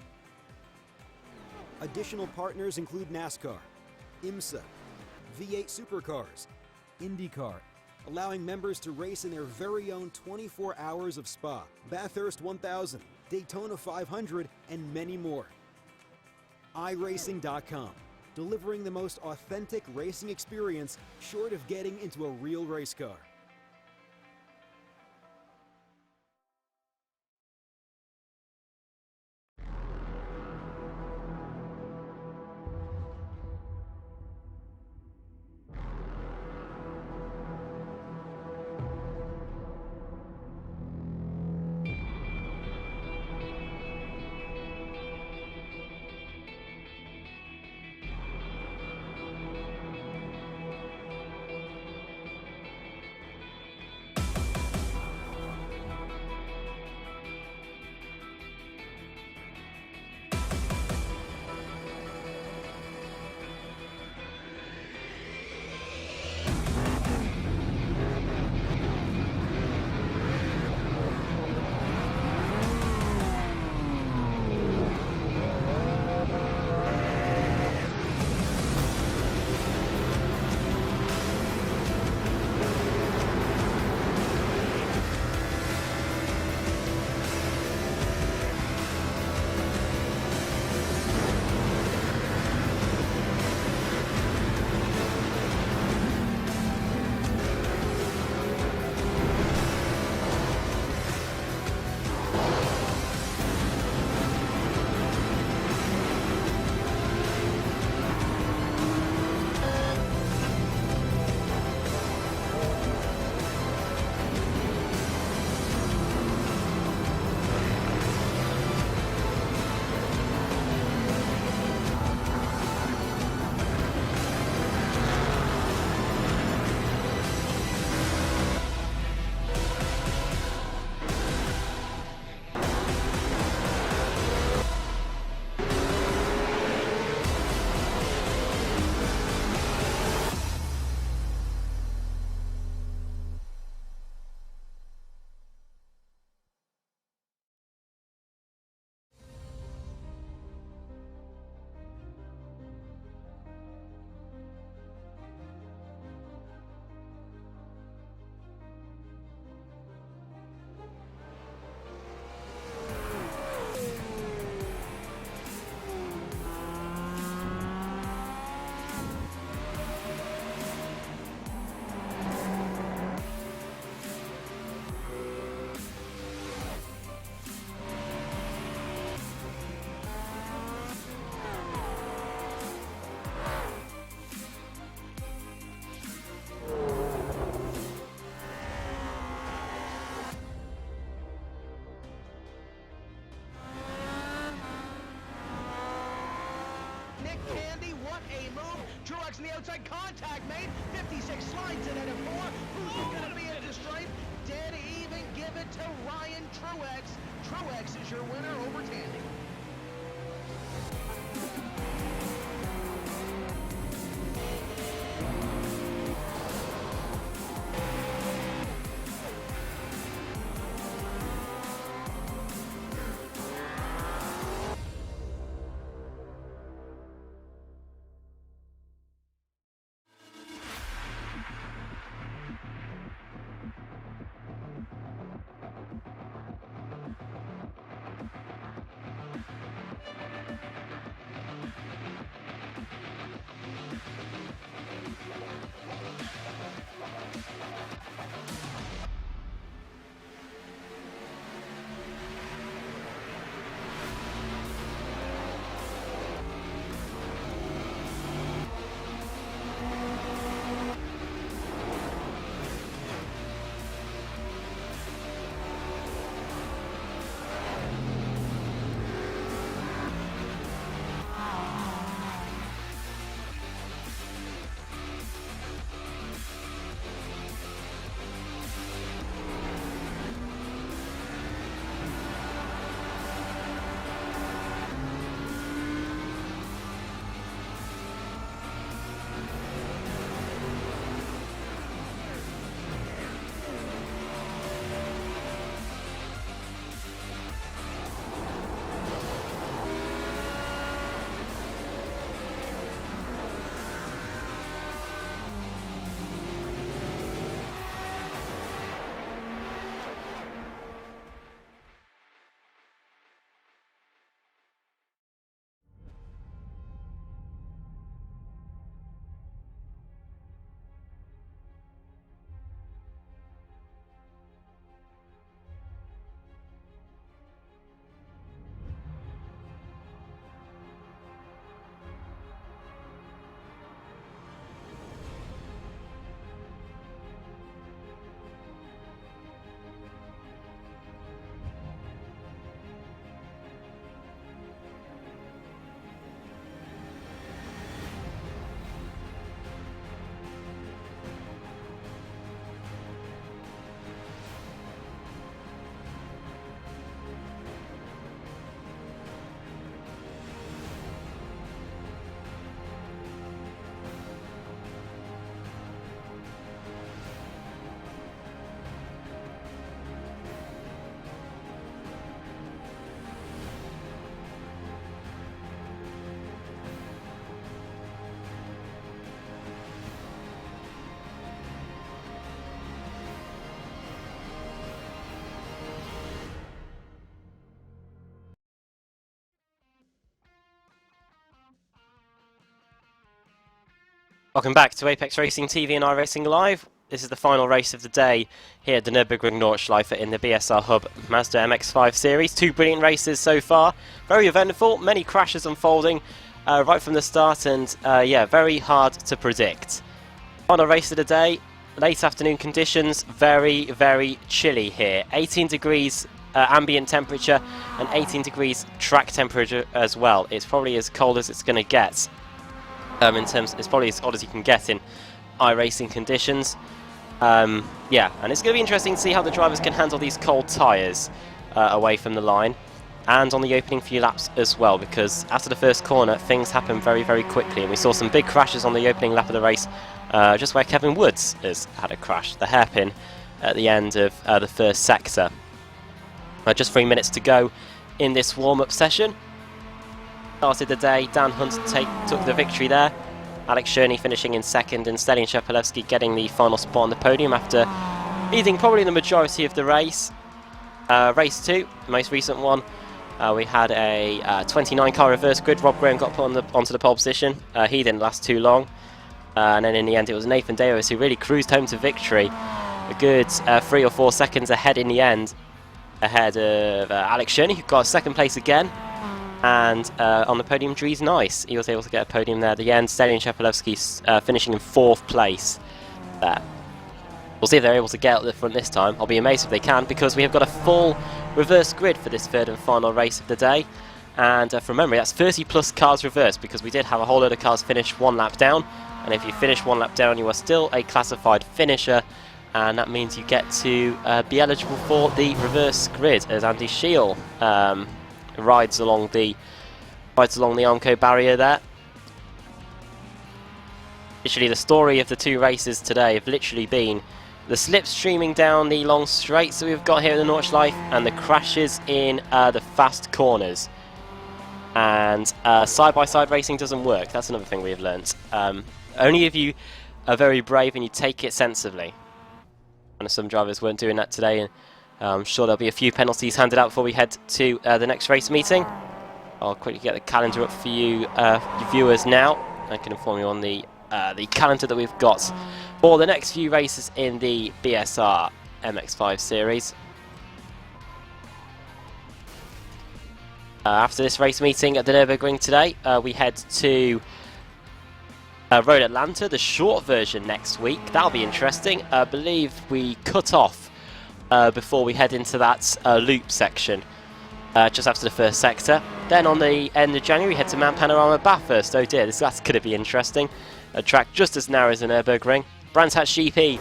Additional partners include NASCAR, IMSA, V8 Supercars, IndyCar, allowing members to race in their very own 24 hours of Spa, Bathurst 1000, Daytona 500, and many more. iRacing.com, delivering the most authentic racing experience short of getting into a real race car. Truex in the outside, contact made. 56 slides it at a 4. Who's going to be at the stripe? Dead even, give it to Ryan Truex. Truex is your winner over Tandy. Welcome back to Apex Racing TV and iRacing Live. This is the final race of the day here at the Nurburgring Nordschleife in the BSR Hub Mazda MX-5 series. Two brilliant races so far. Very eventful, many crashes unfolding right from the start, and yeah, very hard to predict. Final race of the day, late afternoon conditions, very, very chilly here. 18 degrees ambient temperature and 18 degrees track temperature as well. It's probably as cold as it's going to get. It's probably as cold as you can get in iRacing conditions. Yeah, and it's going to be interesting to see how the drivers can handle these cold tyres away from the line and on the opening few laps as well, because after the first corner things happen very, very quickly, and we saw some big crashes on the opening lap of the race, just where Kevin Woods has had a crash, the hairpin at the end of the first sector. Just 3 minutes to go in this warm-up session. Started the day, Dan Hunt took the victory there. Alex Cherney finishing in second, and Stelian Shepelevsky getting the final spot on the podium after leading probably the majority of the race. Race 2, the most recent one, we had a 29 car reverse grid. Rob Graham got put onto the pole position. He didn't last too long. And then in the end it was Nathan Davis who really cruised home to victory. A good 3 or 4 seconds ahead in the end, ahead of Alex Cherney, who got second place again. And on the podium, Dries Nice. He was able to get a podium there at the end. Stelian Shepelevsky finishing in 4th place there. We'll see if they're able to get at the front this time. I'll be amazed if they can, because we have got a full reverse grid for this third and final race of the day. And from memory, that's 30 plus cars reversed, because we did have a whole load of cars finish 1 lap down. And if you finish 1 lap down, you are still a classified finisher. And that means you get to be eligible for the reverse grid, as Andy Scheel rides along the Armco barrier there. Literally, the story of the 2 races today have literally been the slips streaming down the long straights that we've got here in the Nordschleife, and the crashes in the fast corners. And side-by-side racing doesn't work. That's another thing we've learnt. Only if you are very brave and you take it sensibly. And some drivers weren't doing that today, and I'm sure there'll be a few penalties handed out before we head to the next race meeting. I'll quickly get the calendar up for you viewers now. I can inform you on the calendar that we've got for the next few races in the BSR MX5 series. After this race meeting at the Nurburgring today, we head to Road Atlanta, the short version, next week. That'll be interesting. I believe we cut off before we head into that loop section just after the first sector. Then on the end of January, we head to Mount Panorama Bathurst. Oh dear, that's going to be interesting. A track just as narrow as the Nurburgring. Brands Hatch GP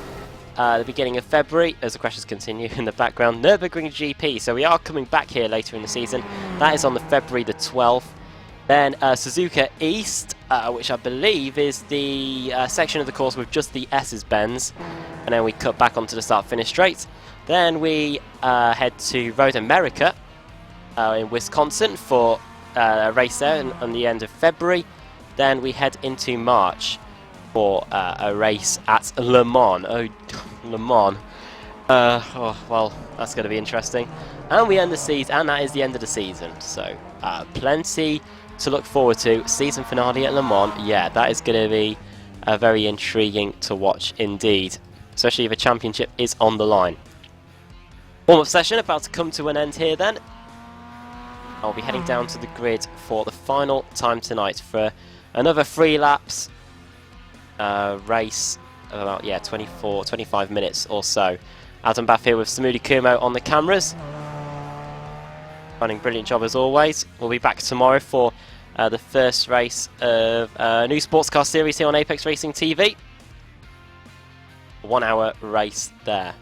the beginning of February, as the crashes continue in the background. Nurburgring GP, so we are coming back here later in the season. That is on the February the 12th. Then Suzuka East, which I believe is the section of the course with just the S's bends. And then we cut back onto the start-finish straight. Then we head to Road America in Wisconsin for a race there on the end of February. Then we head into March for a race at Le Mans. Oh, Le Mans. Oh, well, that's going to be interesting. And we end the season, and that is the end of the season. So, plenty to look forward to. Season finale at Le Mans. Yeah, that is going to be very intriguing to watch indeed, especially if a championship is on the line. Warm-up session about to come to an end here then. I'll be heading down to the grid for the final time tonight for another 3 laps race of about 25 minutes or so. Adam Bath here with Samuli Kumo on the cameras. Running brilliant job as always. We'll be back tomorrow for the first race of a new sports car series here on Apex Racing TV. 1 hour race there.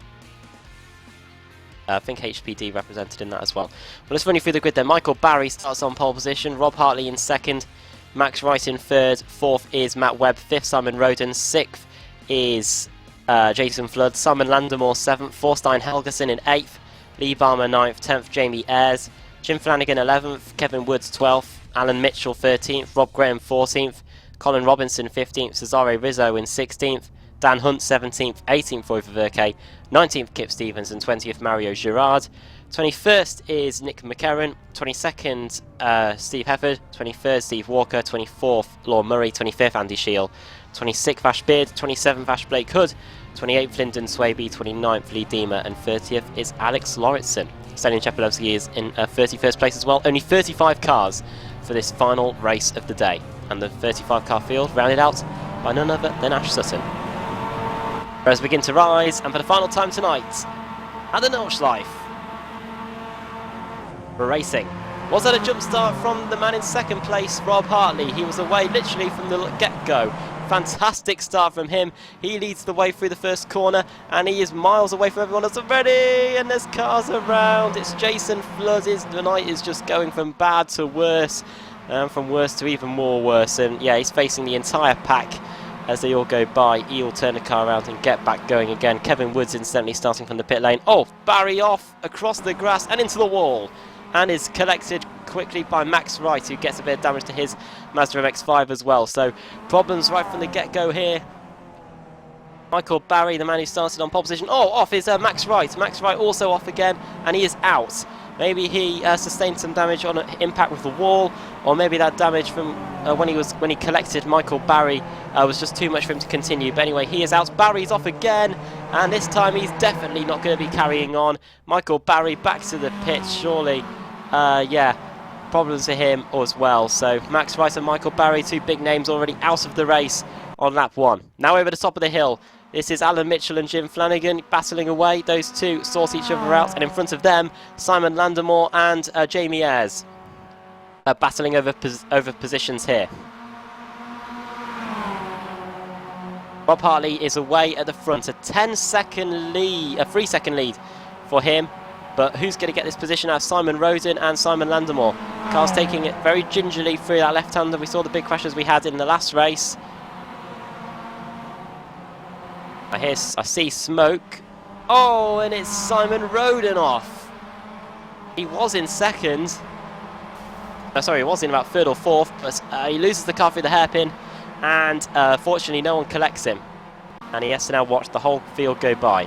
I think HPD represented in that as well. Well, let's run you through the grid then. Michael Barry starts on pole position. Rob Hartley in second. Max Wright in third. 4th is Matt Webb. 5th, Simon Roden. 6th is Jason Flood. Simon Landemore 7th. Forstein Helgerson in 8th. Lee Barmer 9th. 10th, Jamie Ayres. Jim Flanagan 11th. Kevin Woods 12th. Alan Mitchell 13th. Rob Graham 14th. Colin Robinson 15th. Cesare Rizzo in 16th. Dan Hunt 17th, 18th Roy Verke, 19th Kip Stevens and 20th Mario Girard. 21st is Nick McCarron, 22nd Steve Hefford, 23rd Steve Walker, 24th Lord Murray, 25th Andy Shield, 26th Ash Beard, 27th Ash Blake Hood, 28th Lyndon Swaby, 29th Lee Deemer, and 30th is Alex Lauritsen. Stallion Chepelevsky is in 31st place as well. Only 35 cars for this final race of the day, and the 35 car field rounded out by none other than Ash Sutton. Rose begin to rise, and for the final time tonight at the Nordschleife racing. Was that a jump start from the man in second place, Rob Hartley? He was away literally from the get-go. Fantastic start from him. He leads the way through the first corner, and he is miles away from everyone else already, and there's cars around. It's Jason Flood. The night is just going from bad to worse, and from worse to even more worse, and yeah, he's facing the entire pack as they all go by. He'll turn the car around and get back going again. Kevin Woods incidentally starting from the pit lane. Oh, Barry off across the grass and into the wall, and is collected quickly by Max Wright, who gets a bit of damage to his Mazda MX-5 as well. So problems right from the get-go here. Michael Barry, the man who started on pole position. Oh, off is Max Wright. Max Wright also off again, and he is out. Maybe he sustained some damage on an impact with the wall, or maybe that damage from when he collected Michael Barry was just too much for him to continue. But anyway, he is out. Barry's off again, and this time he's definitely not going to be carrying on. Michael Barry back to the pit, surely. Yeah, problems for him as well. So Max Wright and Michael Barry, two big names already out of the race on lap 1. Now over the top of the hill. This is Alan Mitchell and Jim Flanagan battling away. Those two sort each other out, and in front of them, Simon Landemore and Jamie Ayres battling over positions here. Rob Hartley is away at the front, a 10-second lead, a 3-second lead for him. But who's going to get this position out? Simon Roden and Simon Landemore. Cars taking it very gingerly through that left-hander. We saw the big crashes we had in the last race. I see smoke. Oh, and it's Simon Roden off. He was in second. Sorry, he was in about third or fourth, but he loses the car through the hairpin, and fortunately no one collects him. And he has to now watch the whole field go by.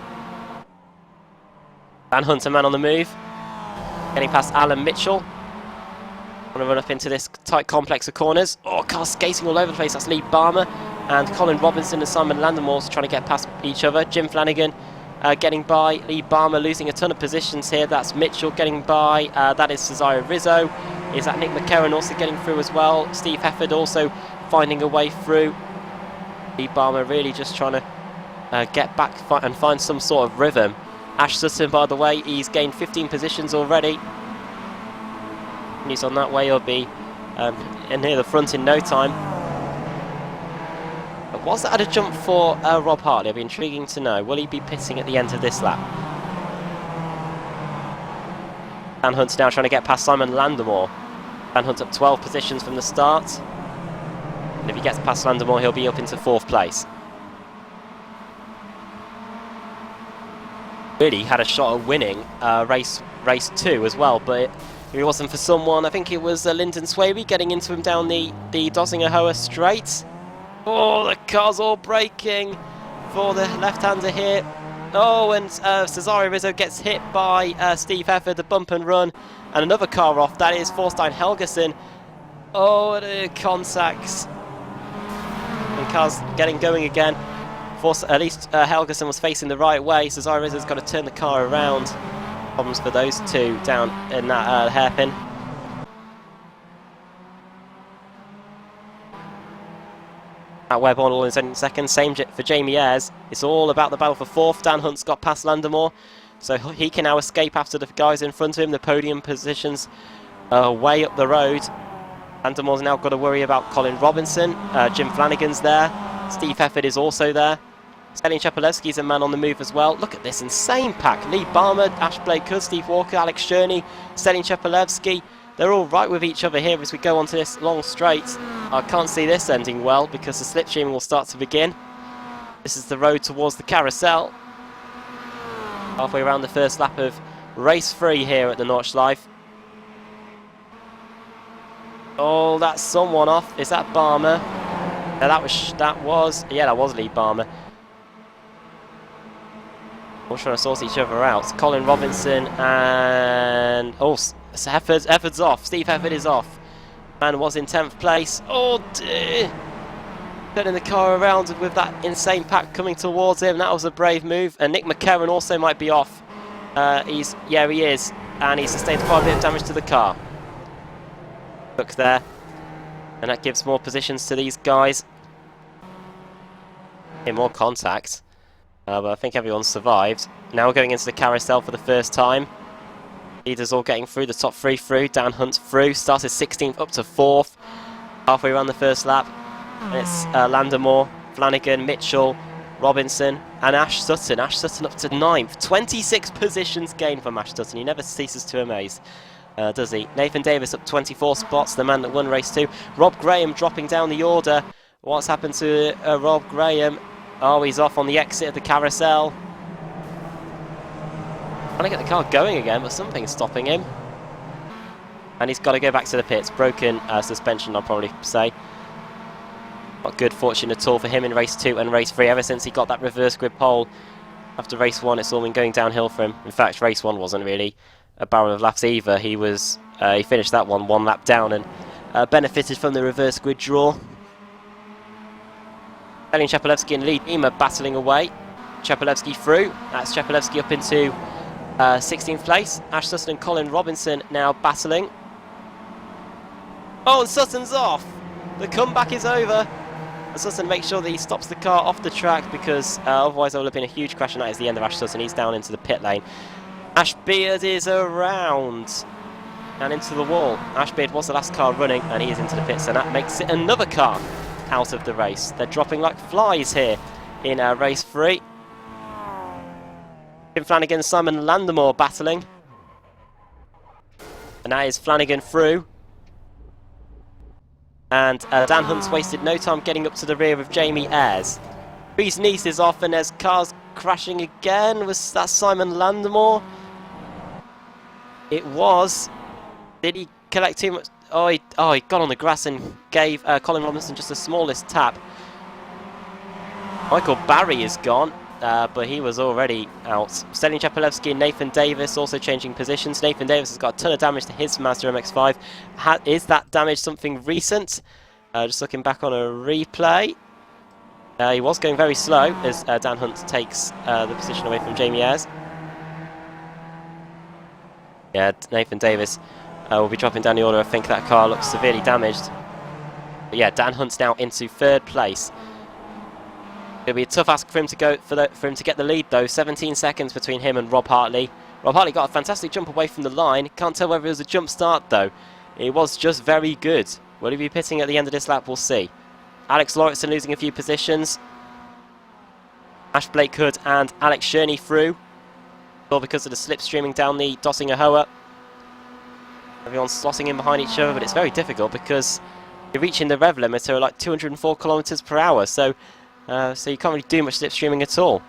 Van Hunter, man on the move. Getting past Alan Mitchell. Want to run up into this tight complex of corners. Oh, cars skating all over the place. That's Lee Barmer. And Colin Robinson and Simon Landemore trying to get past each other. Jim Flanagan getting by. Lee Barmer losing a ton of positions here. That's Mitchell getting by. That is Cesario Rizzo. Is that Nick McCarron also getting through as well? Steve Hefford also finding a way through. Lee Barmer really just trying to get back and find some sort of rhythm. Ash Sutton, by the way, he's gained 15 positions already. He's on that way. He'll be near the front in no time. But was that a jump for Rob Hartley? It'll be intriguing to know. Will he be pitting at the end of this lap? Van Hunt's now trying to get past Simon Landemore. Van Hunt up 12 positions from the start. And if he gets past Landemore, he'll be up into 4th place. Really had a shot at winning race 2 as well, but if it wasn't for someone, I think it was Lyndon Swaby getting into him down the Dosinger-Hoa straight. Oh, the car's all braking for the left-hander here. Oh, and Cesario Rizzo gets hit by Steve Hefford, the bump and run, and another car off. That is Thorstein Helgeson. Oh, the contacts. And car's getting going again. At least Helgeson was facing the right way. Cesario Rizzo's got to turn the car around. Problems for those two down in that hairpin. At Webb all in second. Same for Jamie Ayres. It's all about the battle for 4th. Dan Hunt's got past Landemore, so he can now escape after the guys in front of him. The podium positions way up the road. Landemore's now got to worry about Colin Robinson. Jim Flanagan's there. Steve Hefford is also there. Stallion Chepelevsky's a man on the move as well. Look at this insane pack. Lee Barmer, Ash Blake Hood, Steve Walker, Alex Cherney, Stallion Chepelevsky. They're all right with each other here as we go onto this long straight. I can't see this ending well because the slipstream will start to begin. This is the road towards the carousel. Halfway around the first lap of race 3 here at the Nordschleife. Oh, that's someone off. Is that Barmer? No, that was Lee Barmer. All trying to sort each other out. Colin Robinson and... Oh, Hefford's off. Steve Hefford is off. Man was in 10th place. Oh dear. Turning the car around with that insane pack coming towards him. That was a brave move. And Nick McCarron also might be off. He is. And he sustained quite a bit of damage to the car. Look there. And that gives more positions to these guys. More contact. But I think everyone's survived. Now we're going into the carousel for the first time. Leaders all getting through, the top 3 through. Dan Hunt through. Started 16th up to 4th. Halfway around the first lap. And it's Landamore, Flanagan, Mitchell, Robinson and Ash Sutton. Ash Sutton up to 9th. 26 positions gained from Ash Sutton. He never ceases to amaze. Does he? Nathan Davis up 24 spots, the man that won race 2. Rob Graham dropping down the order. What's happened to Rob Graham? Oh, he's off on the exit of the carousel. Trying to get the car going again, but something's stopping him. And he's got to go back to the pits. Broken suspension, I'll probably say. Not good fortune at all for him in race 2 and race 3. Ever since he got that reverse grid pole after race 1, it's all been going downhill for him. In fact, race 1 wasn't really a barrel of laughs either. He finished that one lap down and benefited from the reverse grid draw. Elin Chapelevsky and Lee Deemer battling away. Chapelevsky through. That's Chapelevsky up into 16th place. Ash Sutton and Colin Robinson now battling. Oh, and Sutton's off. The comeback is over. And Sutton makes sure that he stops the car off the track because otherwise there will have been a huge crash, and that is the end of Ash Sutton. He's down into the pit lane. Ash Beard is around and into the wall. Ash Beard was the last car running and he is into the pits, and that makes it another car out of the race. They're dropping like flies here in race 3. Tim Flanagan and Simon Landamore battling. And that is Flanagan through. And Dan Hunt's wasted no time getting up to the rear of Jamie Ayres. Reese Neese is off and there's cars crashing again. Was that Simon Landamore? It was. Did he collect too much? Oh, he got on the grass and gave Colin Robinson just the smallest tap. Michael Barry is gone, but he was already out. Stelin Chapelevsky and Nathan Davis also changing positions. Nathan Davis has got a ton of damage to his Mazda MX-5. Is that damage something recent? Just looking back on a replay. He was going very slow as Dan Hunt takes the position away from Jamie Ayres. Yeah, Nathan Davis will be dropping down the order. I think that car looks severely damaged. But yeah, Dan Hunt's now into 3rd place. It'll be a tough ask for him to go for him to get the lead though. 17 seconds between him and Rob Hartley. Rob Hartley got a fantastic jump away from the line. Can't tell whether it was a jump start though. It was just very good. Will he be pitting at the end of this lap? We'll see. Alex Lauritsen losing a few positions. Ash Blake Hood and Alex Sherney through. All because of the slipstreaming down the Dossinger Hoa. Everyone's slotting in behind each other, but it's very difficult because you're reaching the rev limiter at like 204 kilometers per hour. So you can't really do much slipstreaming at all.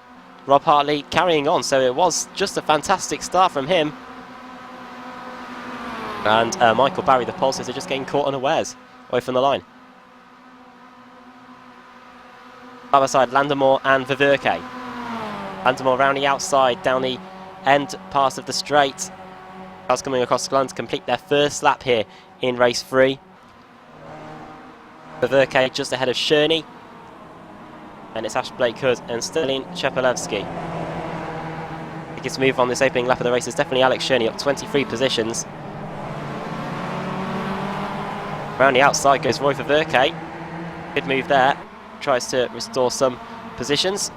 Rob Hartley carrying on, so it was just a fantastic start from him. And Michael Barry, the pulses are just getting caught unawares away from the line. Other side, Landamore and Viverke. Landamore round the outside, down the end part of the straight. Cars coming across the line to complete their first lap here in race 3. Viverke just ahead of Sherney. And it's Ash Blake Hood and Stelin Chapelevsky. Biggest move on this opening lap of the race is definitely Alex Sherney, up 23 positions. Around the outside goes Roy Viverke. Good move there. Tries to restore some positions.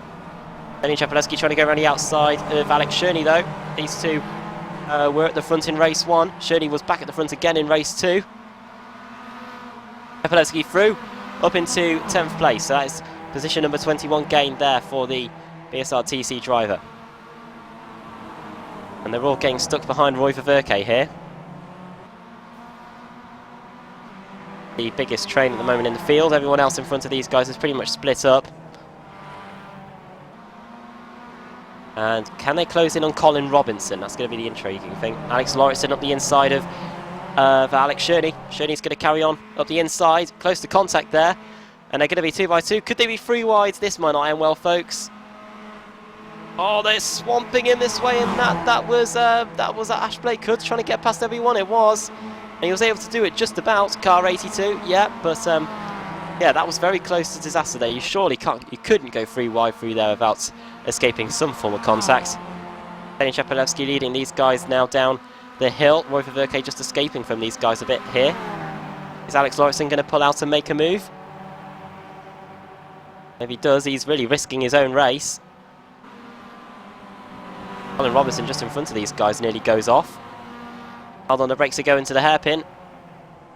Stelin Chapelevsky trying to go around the outside of Alex Sherney though. These two were at the front in race 1. Sherney was back at the front again in race 2. Chapelevsky through, up into 10th place. So that is position number 21 gained there for the BSR TC driver. And they're all getting stuck behind Roy Viverke here. The biggest train at the moment in the field. Everyone else in front of these guys is pretty much split up. And can they close in on Colin Robinson? That's going to be the intriguing thing. Alex Lauritsen up the inside of Alex Sherney. Sherney's going to carry on up the inside, close to contact there. And they're going to be 2 by 2. Could they be 3 wides? This might not end well, folks. Oh, they're swamping him this way, and that was Ash Blake Hood trying to get past everyone. It was, and he was able to do it just about. Car 82, yeah, but yeah, that was very close to disaster there. You couldn't go 3 wide through there without escaping some form of contact. Denis Shepelevsky leading these guys now down the hill. Roy Verke just escaping from these guys a bit here. Is Alex Lauritsen going to pull out and make a move? If he does, he's really risking his own race. Colin Robertson just in front of these guys nearly goes off. Hold on, the brakes are going to the hairpin.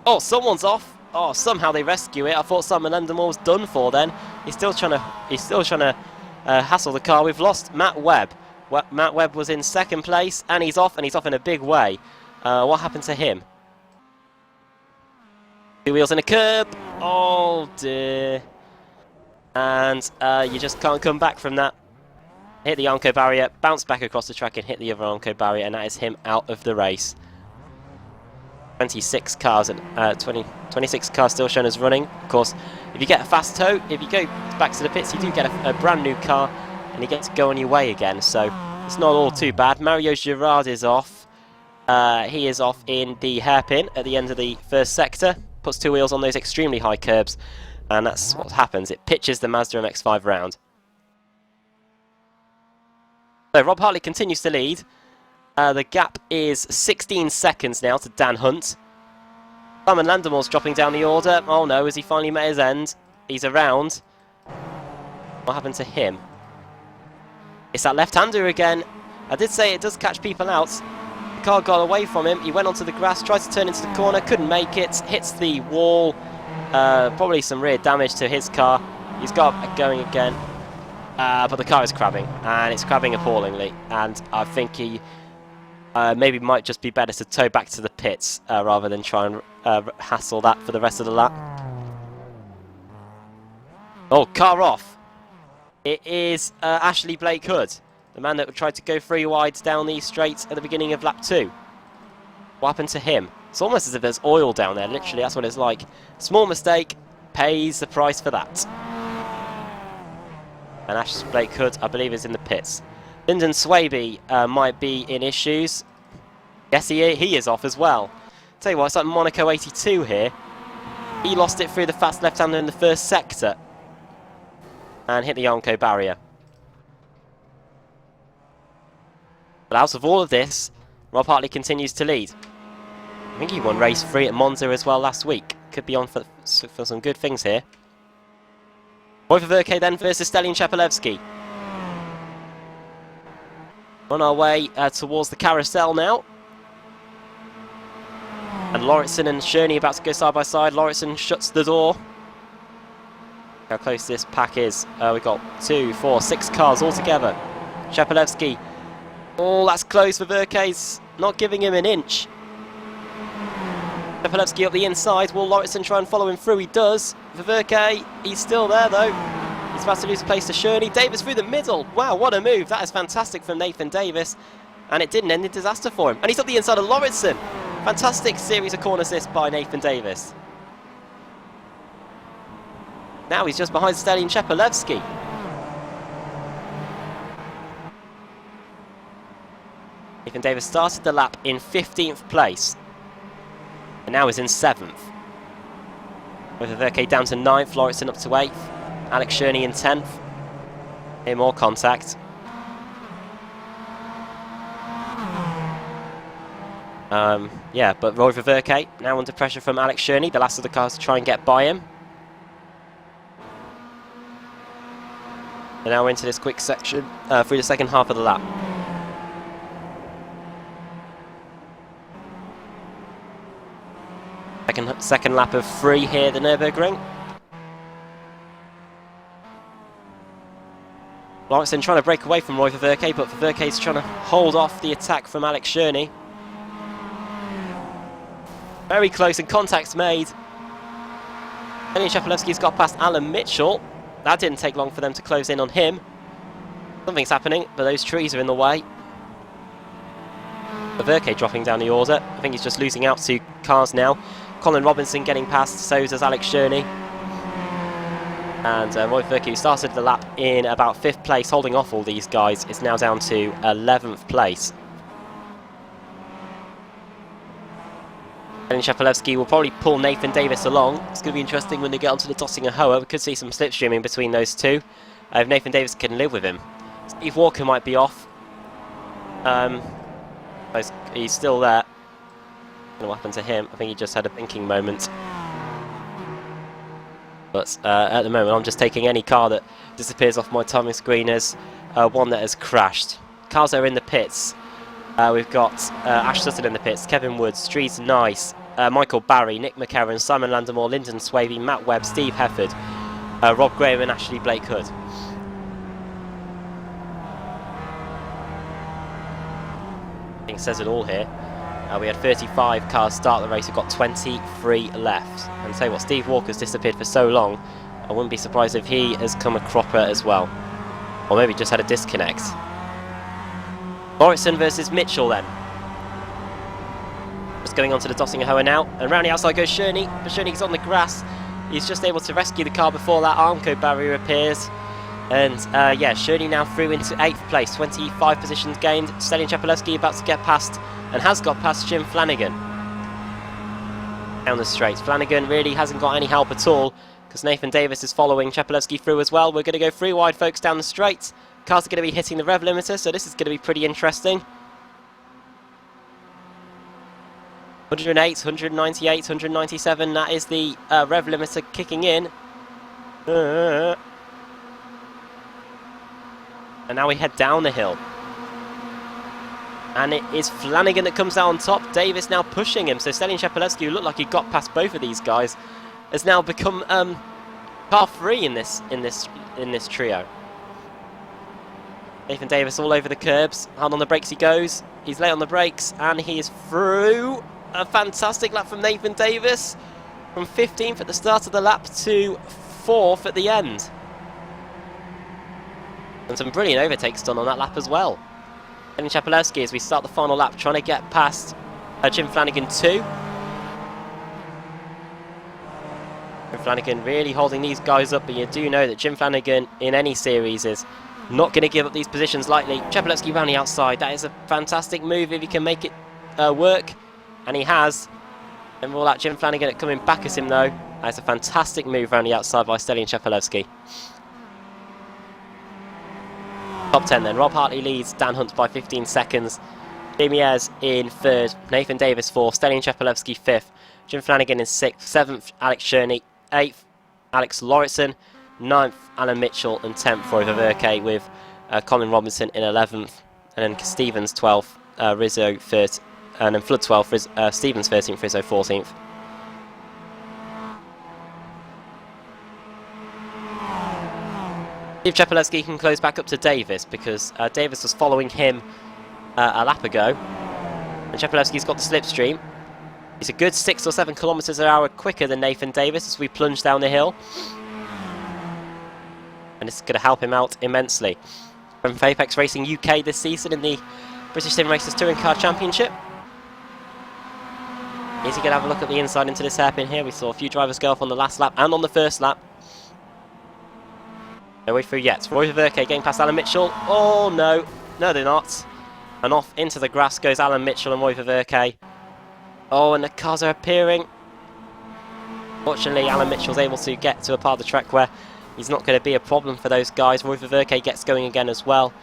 Oh, someone's off. Oh, somehow they rescue it. I thought Simon Lendermore was done for then. He's still trying to hassle the car. We've lost Matt Webb. Matt Webb was in 2nd place, and he's off in a big way. What happened to him? 2 wheels in a curb. Oh dear. And you just can't come back from that. Hit the Armco barrier, bounce back across the track and hit the other Armco barrier, and that is him out of the race. 26 cars and 26 cars still shown as running. Of course, if you get a fast tow, if you go back to the pits, you do get a brand new car, and you get to go on your way again. So it's not all too bad. Mario Girard is off. He is off in the hairpin at the end of the 1st sector. Puts 2 wheels on those extremely high curbs, and that's what happens. It pitches the Mazda MX-5 round. So Rob Hartley continues to lead. The gap is 16 seconds now to Dan Hunt. Simon Landermore's dropping down the order. Oh no, has he finally met his end? He's around. What happened to him? It's that left-hander again. I did say it does catch people out. The car got away from him. He went onto the grass, tried to turn into the corner, couldn't make it. Hits the wall. Probably some rear damage to his car. He's got going again. But the car is crabbing, and it's crabbing appallingly. And I think he maybe might just be better to tow back to the pits rather than try and hassle that for the rest of the lap. Oh, car off. It is Ashley Blake Hood, the man that tried to go 3 wide down the straight at the beginning of lap 2. What happened to him? It's almost as if there's oil down there, literally, that's what it's like. Small mistake, pays the price for that. And Ashley Blake Hood, I believe, is in the pits. Lyndon Swaby might be in issues. Yes, he is off as well. Tell you what, it's like Monaco 82 here. He lost it through the fast left-hander in the 1st sector and hit the Armco barrier. But out of all of this, Rob Hartley continues to lead. I think he won race 3 at Monza as well last week. Could be on for some good things here. Roy Verke then versus Stelian Shepelevsky. On our way towards the carousel now. And Lauritsen and Sherney about to go side by side. Lauritsen shuts the door. How close this pack is. We've got 2, 4, 6 cars all together. Shepelevsky. Oh, that's close for Verke's not giving him an inch. Shepelevsky up the inside. Will Lauritsen try and follow him through? He does. For Verke, he's still there though. He's about to lose place to Sherney. Davis through the middle. Wow, what a move. That is fantastic from Nathan Davis. And it didn't end in disaster for him. And he's up the inside of Lauritsen. Fantastic series of corner assists by Nathan Davis. Now he's just behind Stelian Shepelevsky. Nathan Davis started the lap in 15th place. And now is in 7th. With Verke down to 9th, Lauritsen up to 8th. Alex Sherney in 10th. Here more contact. Yeah, but Roy Verke now under pressure from Alex Sherney, the last of the cars to try and get by him. And now we're into this quick section through the 2nd half of the lap. Second lap of 3 here at the Nurburgring. Lauritsen trying to break away from Roy Verke, but Verke's trying to hold off the attack from Alex Sherney. Very close and contact's made. Stelian Shepelevsky's got past Alan Mitchell. That didn't take long for them to close in on him. Something's happening, but those trees are in the way. Verke dropping down the order. I think he's just losing out 2 cars now. Colin Robinson getting past, so does Alex Sherney. And Roy Furky, who started the lap in about 5th place, holding off all these guys, is now down to 11th place. And Shepelevsky will probably pull Nathan Davis along. It's going to be interesting when they get onto the Dossinger Hoa. We could see some slipstreaming between those two. If Nathan Davis can live with him. Steve Walker might be off. He's still there. I don't know what happened to him. I think he just had a thinking moment. But at the moment, I'm just taking any car that disappears off my timing screen as one that has crashed. Cars that are in the pits. We've got Ash Sutton in the pits, Kevin Woods, Streets Nice, Michael Barry, Nick McCarron, Simon Landamore, Lyndon Swavey, Matt Webb, Steve Hefford, Rob Graham and Ashley Blake Hood. I think it says it all here. We had 35 cars start the race, we've got 23 left. And say what, Steve Walker's disappeared for so long, I wouldn't be surprised if he has come a cropper as well. Or maybe just had a disconnect. Lauritsen versus Mitchell then. Just going on to the Dossinger Hoa now, and round the outside goes Sherney, but Sherney's on the grass. He's just able to rescue the car before that Armco barrier appears. And yeah, Sherney now through into 8th place, 25 positions gained. Stallion Chapelewski about to get past, and has got past Jim Flanagan. Down the straight, Flanagan really hasn't got any help at all, because Nathan Davis is following Chapelewski through as well. We're going to go 3 wide folks down the straight. Cars are going to be hitting the rev limiter, so this is going to be pretty interesting. 108, 198, 197, that is the rev limiter kicking in. And now we head down the hill. And it is Flanagan that comes out on top. Davis now pushing him, so Stallion Chapelewski, who looked like he got past both of these guys, has now become car free in this trio. Nathan Davis all over the curbs, hard on the brakes he goes, he's late on the brakes, and he is through. A fantastic lap from Nathan Davis, from 15th at the start of the lap to 4th at the end. And some brilliant overtakes done on that lap as well. And Chapelewski, as we start the final lap, trying to get past Jim Flanagan too. Jim Flanagan really holding these guys up, but you do know that Jim Flanagan in any series is not going to give up these positions lightly. Chapelewski round the outside, that is a fantastic move if he can make it work, and he has. And rule out Jim Flanagan coming back at him though. That's a fantastic move round the outside by Stallion Chapelewski. Top 10 then, Rob Hartley leads Dan Hunt by 15 seconds. Jamie Ayres in 3rd, Nathan Davis 4th, Stallion Chapelewski 5th, Jim Flanagan in 6th, 7th Alex Sherney, 8th Alex Lauritsen, 9th Alan Mitchell, and 10th Roy Verke with Colin Robinson in 11th, and then Stevens 12th, Rizzo 3rd, and then Flood 12th, Stevens 13th, Rizzo 14th. If Chapelewski can close back up to Davis, because Davis was following him a lap ago, and Chapelewski's got the slipstream. He's a good 6 or 7 kilometres an hour quicker than Nathan Davis as we plunge down the hill. And it's going to help him out immensely. From Apex Racing UK this season in the British Sim Racers Touring Car Championship. Is he going to have a look at the inside into this hairpin here? We saw a few drivers go off on the last lap and on the first lap. No way through yet. Roy Verke getting past Alan Mitchell. Oh no, no they're not. And off into the grass goes Alan Mitchell and Roy Verke. Oh, and the cars are appearing. Fortunately, Alan Mitchell's able to get to a part of the track where he's not going to be a problem for those guys. Roy Verke gets going again as well,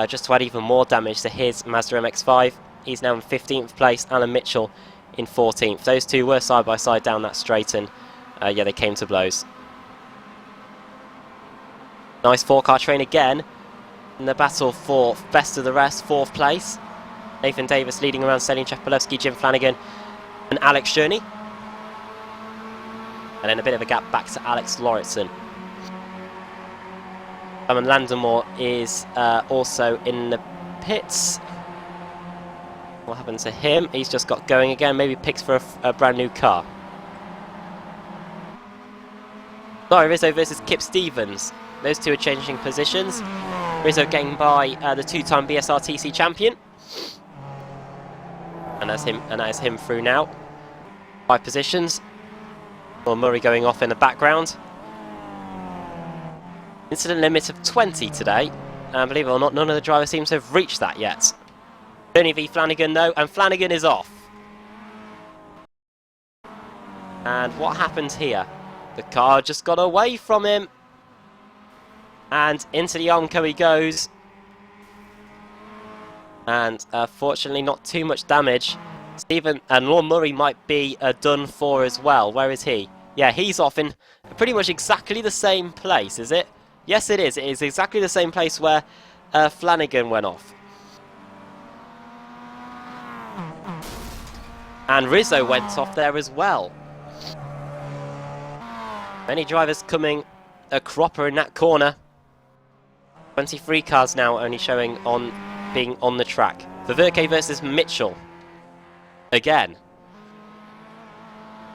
just to add even more damage to his Mazda MX-5. He's now in 15th place, Alan Mitchell in 14th. Those two were side by side down that straight, and yeah, they came to blows. Nice 4-car train again in the battle for best of the rest, 4th place. Nathan Davis leading around Stallion Chapelewski, Jim Flanagan and Alex Sherney. And then a bit of a gap back to Alex Lauritsen. Simon Landamore is also in the pits. What happened to him? He's just got going again, maybe picks for a brand new car. Sorry, Rizzo versus Kip Stevens. Those two are changing positions. Rizzo getting by the 2-time BSR TC champion. And that is him through now. 5 positions. Or Murray going off in the background. Incident limit of 20 today. And believe it or not, none of the drivers seem to have reached that yet. Bernie v Flanagan though, and Flanagan is off. And what happened here? The car just got away from him. And into the Onco he goes. And fortunately not too much damage. Stephen and Lorne Murray might be done for as well. Where is he? Yeah, he's off in pretty much exactly the same place, is it? Yes, it is. It is exactly the same place where Flanagan went off. And Rizzo went off there as well. Many drivers coming a cropper in that corner. 23 cars now only showing on being on the track. Verke versus Mitchell. Again.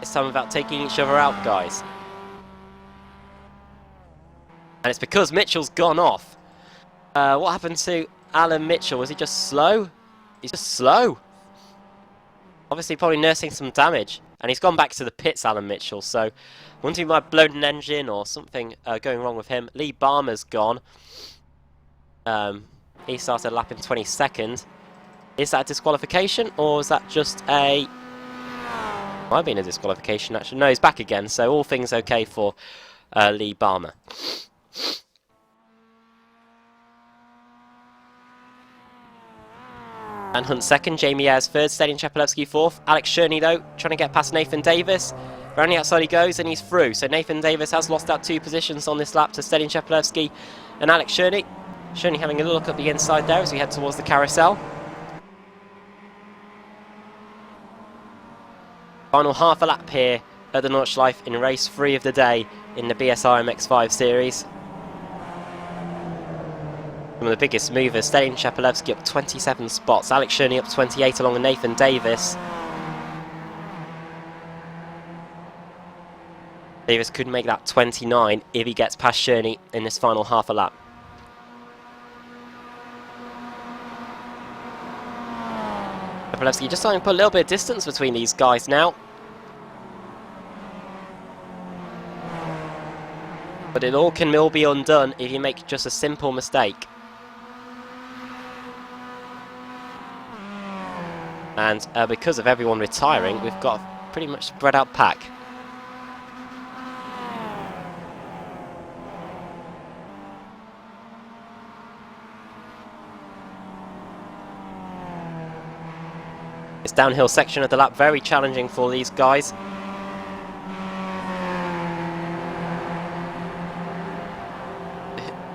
It's time about taking each other out, guys. And it's because Mitchell's gone off. What happened to Alan Mitchell? Was he just slow? He's just slow. Obviously probably nursing some damage. And he's gone back to the pits, Alan Mitchell. So, wondering if he might have blown an engine or something going wrong with him. Lee Barmer's gone. He started a lap in 22nd. Is that a disqualification, or is that just a... Might have been a disqualification, actually. No, he's back again, so all things okay for Lee Barmer. And Hunt second, Jamie Ayres third, Stadion Chepelevsky fourth. Alex Sherney, though, trying to get past Nathan Davis. Around the outside he goes, and he's through. So Nathan Davis has lost out 2 positions on this lap to Stadion Chepelevsky and Alex Sherney. Sherney having a look at the inside there as we head towards the carousel. Final half a lap here at the Nordschleife in race 3 of the day in the BSR MX-5 series. Some of the biggest movers, Stadion Chepelevsky up 27 spots, Alex Sherney up 28 along with Nathan Davis. Davis could make that 29 if he gets past Sherney in this final half a lap. Chepelevsky just starting to put a little bit of distance between these guys now. But it all can be undone if you make just a simple mistake. And because of everyone retiring, we've got a pretty much spread out pack. This downhill section of the lap very challenging for these guys.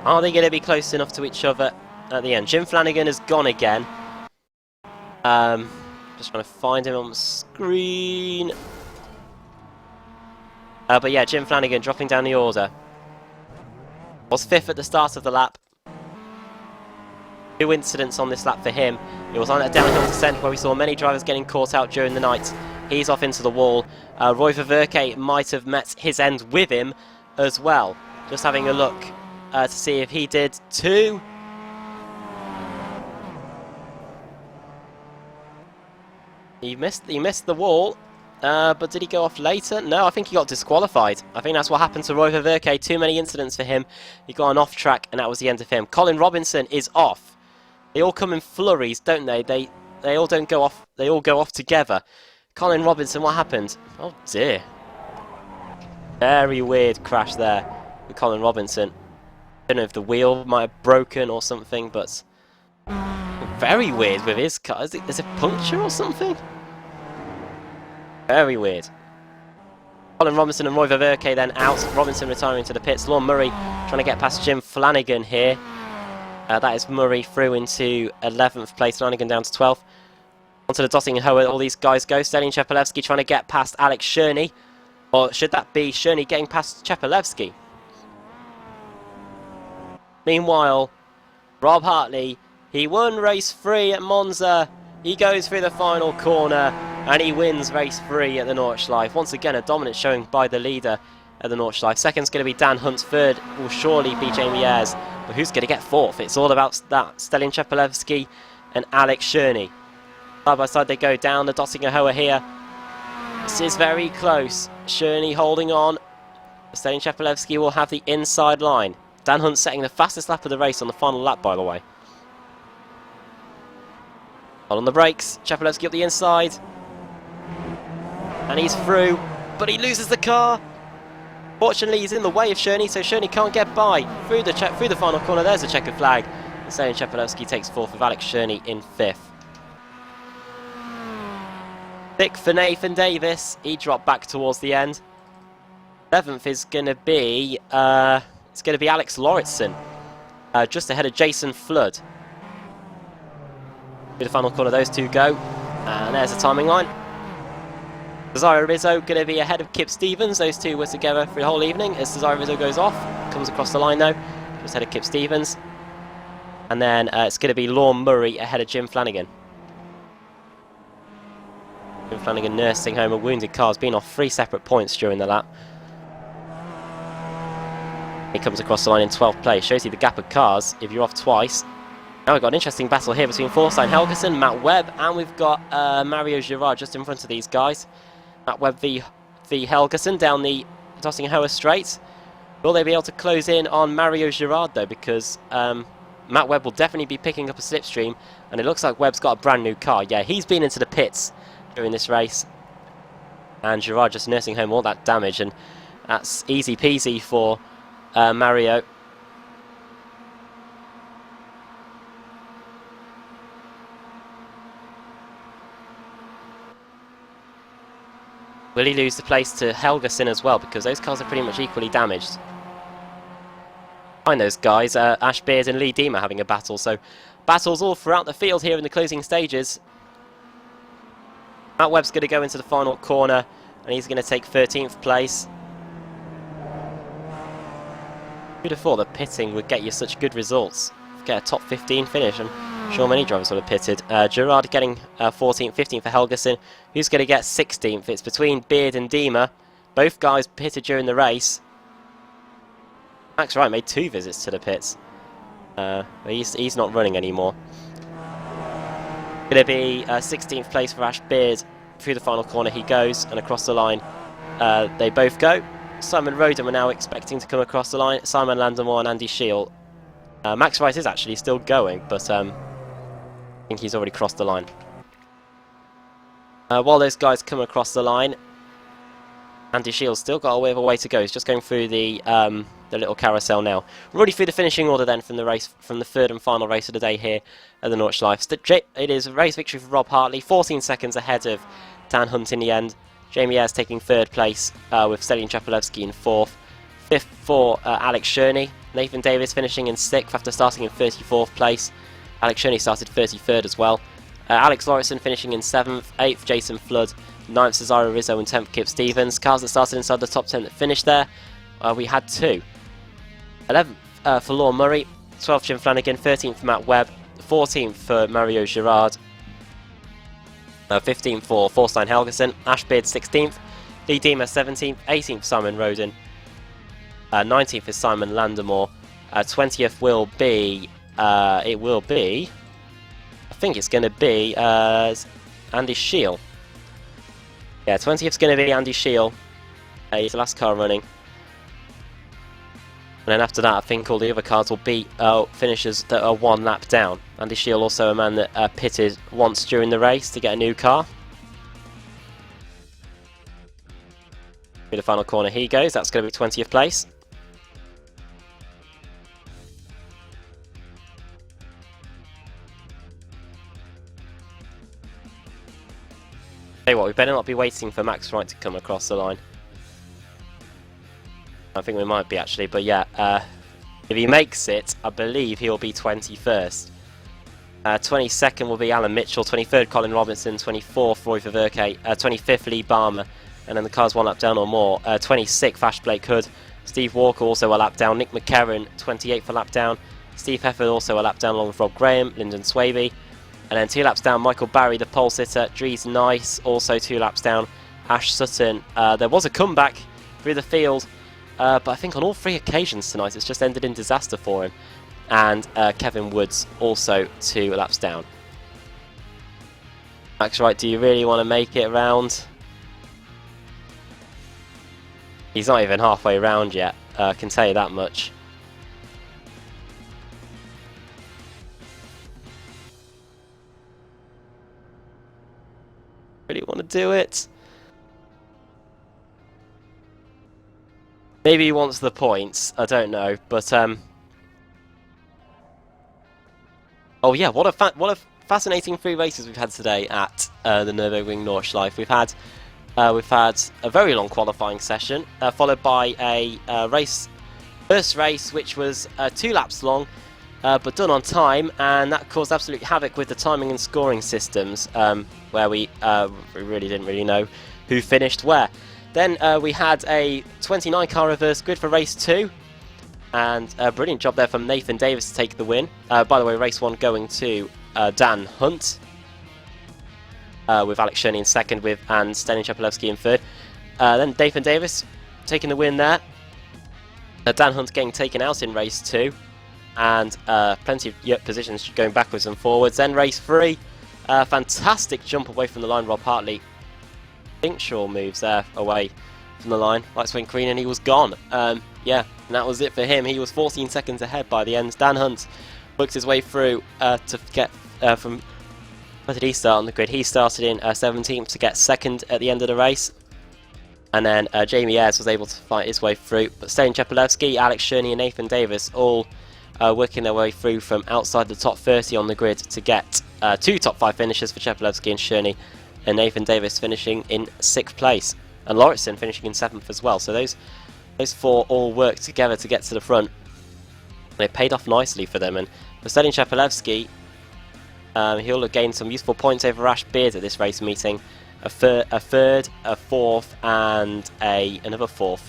Are they going to be close enough to each other at the end? Jim Flanagan has gone again. Just trying to find him on the screen. But yeah, Jim Flanagan dropping down the order. Was 5th at the start of the lap. 2 incidents on this lap for him. It was on a downhill descent where we saw many drivers getting caught out during the night. He's off into the wall. Roy Verke might have met his end with him as well. Just having a look to see if he did too. He missed the wall, but did he go off later? No, I think he got disqualified. I think that's what happened to Roy Verke. Too many incidents for him. He got an off track, and that was the end of him. Colin Robinson is off. They all come in flurries, don't they? They all don't go off. They all go off together. Colin Robinson, what happened? Oh dear. Very weird crash there with Colin Robinson. I don't know if the wheel might have broken or something, but very weird with his car. Is it puncture or something? Very weird. Colin Robinson and Roy Verke then out. Robinson retiring to the pits. Lorne Murray trying to get past Jim Flanagan here. That is Murray through into 11th place. Flanagan down to 12th. Onto the Dotting Hoe, all these guys go. Stelian Chepelevsky trying to get past Alex Sherney. Or should that be Sherney getting past Chepelevsky? Meanwhile, Rob Hartley, he won race 3 at Monza. He goes through the final corner and he wins race 3 at the Nordschleife. Once again, a dominant showing by the leader at the Nordschleife. Second's going to be Dan Hunt. Third will surely be Jamie Ayres. But who's going to get 4th? It's all about that Stelian Chepelevsky and Alex Sherney. Side by side they go down the Dottinger Hoe here. This is very close. Sherney holding on. Stelian Chepelevsky will have the inside line. Dan Hunt setting the fastest lap of the race on the final lap, by the way. On the brakes, Chapelevsky up the inside. And he's through, but he loses the car. Fortunately, he's in the way of Cherney, so Cherney can't get by. Through the final corner, there's a checkered flag. And Sejin Chapelevsky takes 4th with Alex Cherney in 5th. 6th for Nathan Davis. He dropped back towards the end. 7th is going to be Alex Lauritsen, just ahead of Jason Flood. Through the final corner, those two go, and there's the timing line. Cesaro Rizzo going to be ahead of Kip Stevens. Those two were together for the whole evening. As Cesaro Rizzo goes off, comes across the line though, just ahead of Kip Stevens. And then it's going to be Lorne Murray ahead of Jim Flanagan. Jim Flanagan nursing home a wounded car, has been off 3 separate points during the lap. He comes across the line in 12th place. Shows you the gap of cars if you're off twice. Now we've got an interesting battle here between Thorstein Helgeson, Matt Webb, and we've got Mario Girard just in front of these guys. Matt Webb v Helgeson down the Dossinghauer Straight. Will they be able to close in on Mario Girard though? Because Matt Webb will definitely be picking up a slipstream, and it looks like Webb's got a brand new car. Yeah, he's been into the pits during this race, and Girard just nursing home all that damage, and that's easy peasy for Mario. Will he lose the place to Helgeson as well, because those cars are pretty much equally damaged? Find those guys, Ash Beard and Lee Deemer having a battle, so battles all throughout the field here in the closing stages. Matt Webb's going to go into the final corner, and he's going to take 13th place. Who'd have thought that pitting would get you such good results? Get a top 15 finish, I'm sure many drivers would have pitted. Girard getting 14th, 15th for Helgeson. Who's going to get 16th? It's between Beard and Deemer. Both guys pitted during the race. Max Wright made 2 visits to the pits. He's not running anymore. Going to be 16th place for Ash Beard. Through the final corner he goes, and across the line they both go. Simon Roden we're now expecting to come across the line. Simon Landemore and Andy Shield. Max Wright is actually still going, but I think he's already crossed the line. While those guys come across the line, Andy Shield's still got a bit of a way to go. He's just going through the little carousel now. We're already through the finishing order then from the race, from the 3rd and final race of the day here at the Nordschleife. It is a race victory for Rob Hartley, 14 seconds ahead of Dan Hunt in the end. Jamie Ayres taking 3rd place with Sejin Chapelevsky in 4th. 5th for Alex Cherney. Nathan Davis finishing in 6th after starting in 34th place. Alex Cherney started 33rd as well. Alex Lauritsen finishing in 7th. 8th Jason Flood. 9th Cesaro Rizzo and 10th Kip Stevens. Cars that started inside the top 10 that finished there, we had 2. 11th for Lorne Murray. 12th Jim Flanagan. 13th for Matt Webb. 14th for Mario Girard. 15th for Thorstein Helgeson. Ash Beard 16th. Lee Deemer 17th. 18th Simon Roden. 19th is Simon Landemore. 20th will be, I think it's going to be Andy Shield. Yeah, 20th is going to be Andy Shield. He's the last car running. And then after that, I think all the other cars will be finishers that are 1 lap down. Andy Shield also a man that pitted once during the race to get a new car. Through the final corner he goes. That's going to be 20th place. Tell you what, we better not be waiting for Max Wright to come across the line. I think we might be actually, but yeah, if he makes it, I believe he'll be 21st. 22nd will be Alan Mitchell, 23rd Colin Robinson, 24th Roy Ververke, 25th Lee Barmer, and then the car's 1 lap down or more. 26th Ash Blake Hood, Steve Walker also a lap down, Nick McCarron 28th a lap down, Steve Hefford also a lap down along with Rob Graham, Lyndon Swaby. And then 2 laps down, Michael Barry, the pole sitter. Dries Nice, also 2 laps down. Ash Sutton. There was a comeback through the field, but I think on all 3 occasions tonight it's just ended in disaster for him. And Kevin Woods, also 2 laps down. Max Wright, do you really want to make it around? He's not even halfway round yet, I can tell you that much. want to do it. Maybe he wants the points. I don't know, but oh yeah, what a fascinating 3 races we've had today at the Nurburgring Nordschleife. We've had a very long qualifying session, followed by a first race which was 2 laps long, but done on time, and that caused absolute havoc with the timing and scoring systems, where we really didn't know who finished where. Then we had a 29 car reverse grid for race 2, and a brilliant job there from Nathan Davis to take the win. By the way, race 1 going to Dan Hunt, with Alex Cherney in second, and Stenin Chepelevsky in third. Then Nathan Davis taking the win there. Dan Hunt getting taken out in race 2, and plenty of positions going backwards and forwards. Then race 3, fantastic jump away from the line. Rob Hartley, Inkshaw moves there away from the line. Lights went green and he was gone. Yeah, and that was it for him. He was 14 seconds ahead by the end. Dan Hunt worked his way through to get from... Where did he start on the grid? He started in 17th to get second at the end of the race. And then Jamie Ayres was able to fight his way through. But Stein Chepelevsky, Alex Cherney and Nathan Davis all working their way through from outside the top 30 on the grid to get 2 top 5 finishes for Chepelevsky and Cherney, and Nathan Davis finishing in 6th place, and Lauritsen finishing in 7th as well. So those 4 all worked together to get to the front, and it paid off nicely for them. And for Stein Chepelevsky, he'll have gained some useful points over Ash Beard at this race meeting. A third, a 4th, and another 4th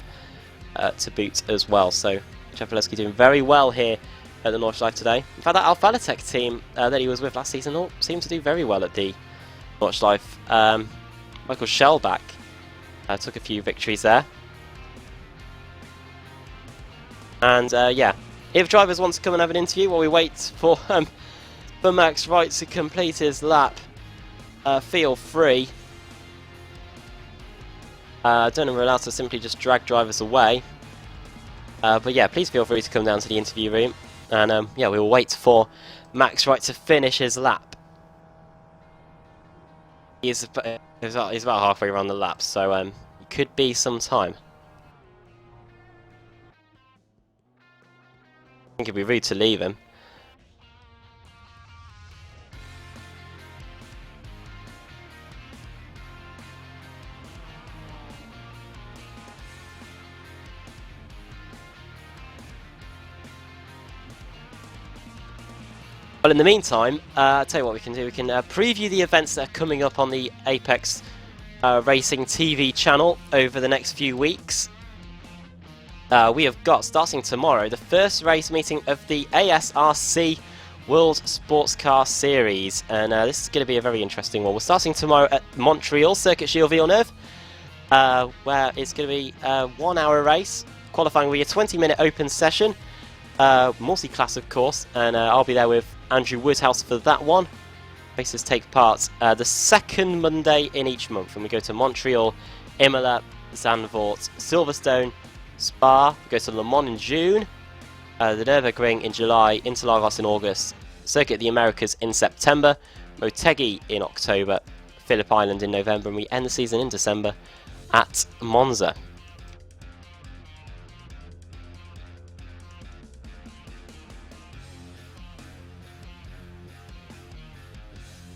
to boot as well. So Chepelevsky doing very well here at the Nordschleife today. In fact, that Alpha Tech team that he was with last season all seemed to do very well at the Nordschleife. Michael Shellback took a few victories there. And yeah, if drivers want to come and have an interview while we wait for Max Wright to complete his lap, feel free. I don't know if we're allowed to simply just drag drivers away. But yeah, please feel free to come down to the interview room. And yeah, we will wait for Max Wright to finish his lap. He's about halfway around the lap, so it could be some time. I think it'd be rude to leave him. Well, in the meantime, I'll tell you what we can do. We can preview the events that are coming up on the Apex Racing TV channel over the next few weeks. We have got, starting tomorrow, the first race meeting of the ASRC World Sports Car Series. And this is going to be a very interesting one. We're starting tomorrow at Montreal, Circuit Gilles Villeneuve, where it's going to be a 1-hour race. Qualifying will be a 20-minute open session. Multi-class, of course, and I'll be there with Andrew Woodhouse for that one. Races take part the second Monday in each month, and we go to Montreal, Imola, Zandvoort, Silverstone, Spa. We go to Le Mans in June, the Nurburgring in July, Interlagos in August, Circuit of the Americas in September, Motegi in October, Phillip Island in November, and we end the season in December at Monza.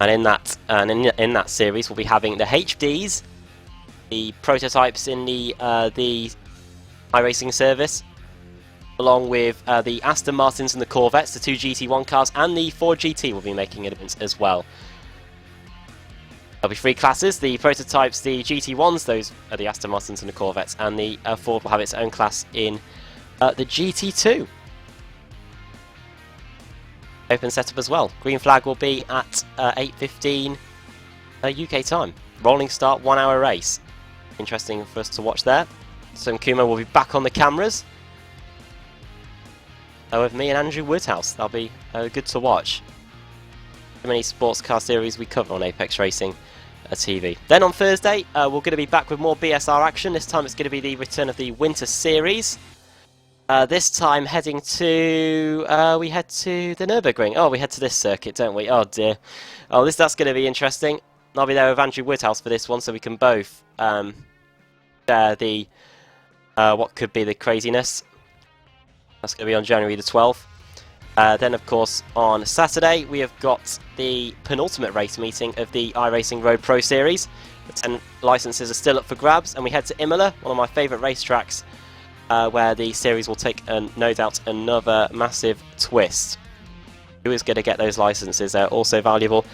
And in that series, we'll be having the HDs, the prototypes in the iRacing service, along with the Aston Martins and the Corvettes, the 2 GT1 cars, and the Ford GT will be making an event as well. There'll be 3 classes: the prototypes, the GT1s, those are the Aston Martins and the Corvettes, and the Ford will have its own class in the GT2. Open setup as well. Green flag will be at 8:15 UK time. Rolling start, 1-hour race. Interesting for us to watch there. So Kumo will be back on the cameras with me and Andrew Woodhouse. That'll be good to watch. How many sports car series we cover on Apex Racing TV. Then on Thursday, we're going to be back with more BSR action. This time it's going to be the return of the Winter Series. This time heading to, we head to the Nurburgring. Oh, we head to this circuit, don't we? Oh dear. Oh, that's going to be interesting. I'll be there with Andrew Woodhouse for this one, so we can both share the what could be the craziness. That's going to be on January the 12th. Then, of course, on Saturday, we have got the penultimate race meeting of the iRacing Road Pro Series. The 10 licenses are still up for grabs, and we head to Imola, one of my favourite racetracks, where the series will take, no doubt, another massive twist. Who is going to get those licenses? They're also valuable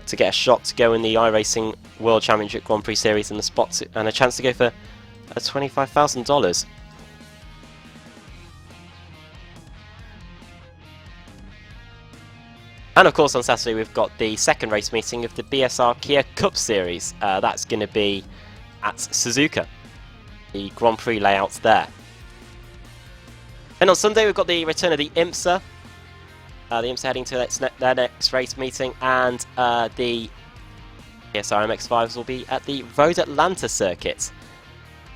to get a shot to go in the iRacing World Championship Grand Prix Series and the spot and a chance to go for $25,000. And of course on Saturday we've got the second race meeting of the BSR Kia Cup Series. That's going to be at Suzuka, the Grand Prix layout there. And on Sunday we've got the return of the IMSA. The IMSA heading to their next race meeting, and the BSR MX-5s will be at the Road Atlanta circuit.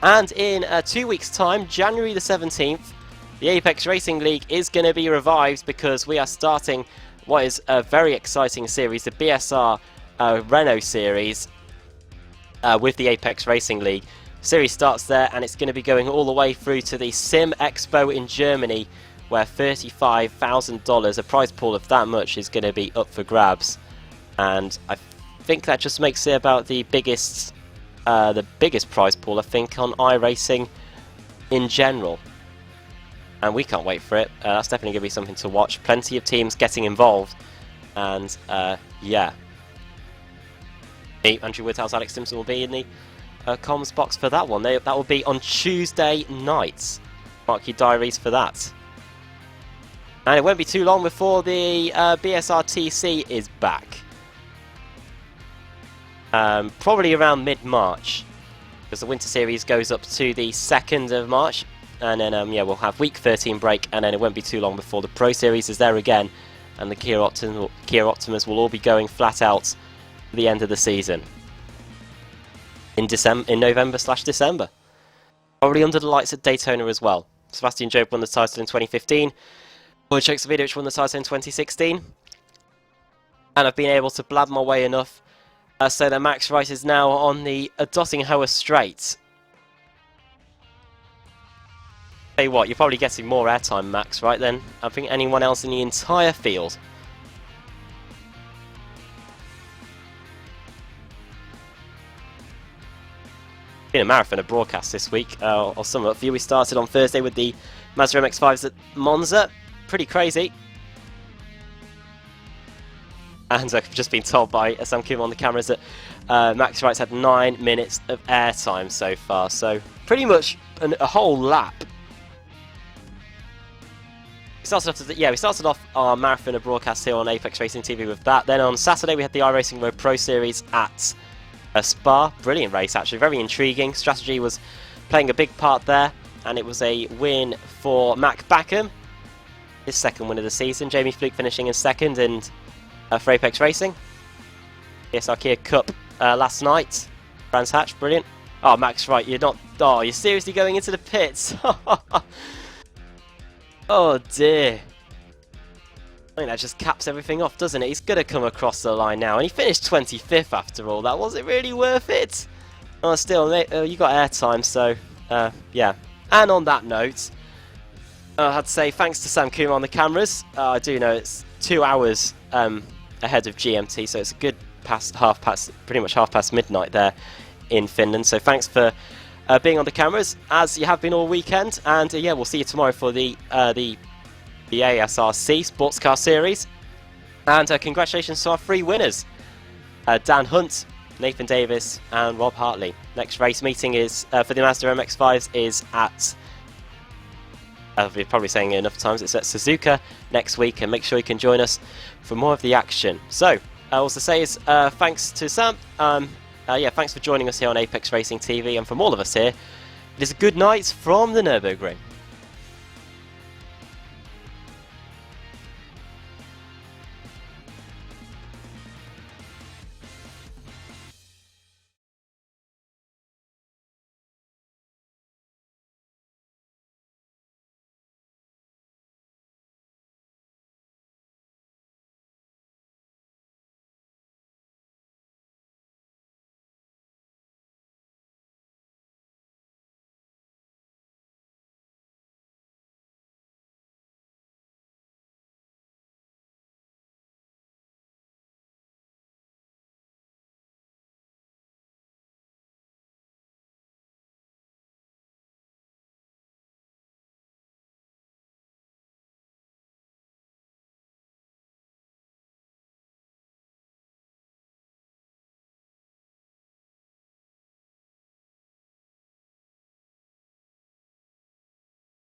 And in 2 weeks' time, January the 17th, the Apex Racing League is going to be revived because we are starting what is a very exciting series, the BSR Renault series with the Apex Racing League. Series starts there and it's going to be going all the way through to the Sim Expo in Germany, where $35,000, a prize pool of that much, is going to be up for grabs. And I think that just makes it about the biggest prize pool, I think, on iRacing in general. And we can't wait for it. That's definitely going to be something to watch. Plenty of teams getting involved. And, yeah. Me, Andrew Woodhouse, Alex Simpson will be in the comms box for that one. That will be on Tuesday night. Mark your diaries for that. And it won't be too long before the BSR TC is back. Probably around mid-March. Because the Winter Series goes up to the 2nd of March. And then, yeah, we'll have week 13 break, and then it won't be too long before the Pro Series is there again, and the Kia Optimas will all be going flat out at the end of the season. In November/December. Probably under the lights at Daytona as well. Sebastian Job won the title in 2015. Lloyd Shakespeare won the title in 2016. And I've been able to blab my way enough so that Max Wright is now on the Dottinghoe Straight. Tell you what, you're probably getting more airtime, Max, right, than I think anyone else in the entire field. Been a marathon of broadcasts this week. I'll sum it up for you. We started on Thursday with the Mazda MX-5s at Monza. Pretty crazy. And I've just been told by Sam Kumo on the cameras that Max Wright's had 9 minutes of airtime so far. So pretty much a whole lap. We started off our marathon of broadcasts here on Apex Racing TV with that. Then on Saturday we had the iRacing Road Pro Series at Spa. Brilliant race, actually, very intriguing. Strategy was playing a big part there, and it was a win for Mac Backham, his second win of the season. Jamie Fluke finishing in second, and for Apex Racing, BSR Kia Cup last night. Brands Hatch, brilliant. Oh, Max, right, you're not. Oh, you're seriously going into the pits. Oh dear. I think that just caps everything off, doesn't it? He's going to come across the line now. And he finished 25th after all. That was it really worth it? Oh, still, you got airtime, so yeah. And on that note, I had to say thanks to Sam Kumo on the cameras. I do know it's 2 hours ahead of GMT, so it's a good pretty much half past midnight there in Finland. So thanks for being on the cameras, as you have been all weekend, and yeah, we'll see you tomorrow for the ASRC Sports Car Series. And congratulations to our 3 winners, Dan Hunt, Nathan Davis, and Rob Hartley. Next race meeting is for the Mazda MX-5s is at, we're probably saying it enough times, it's at Suzuka next week, and make sure you can join us for more of the action. So, all to say is thanks to Sam. Yeah, thanks for joining us here on Apex Racing TV, and from all of us here, it is a good night from the Nurburgring.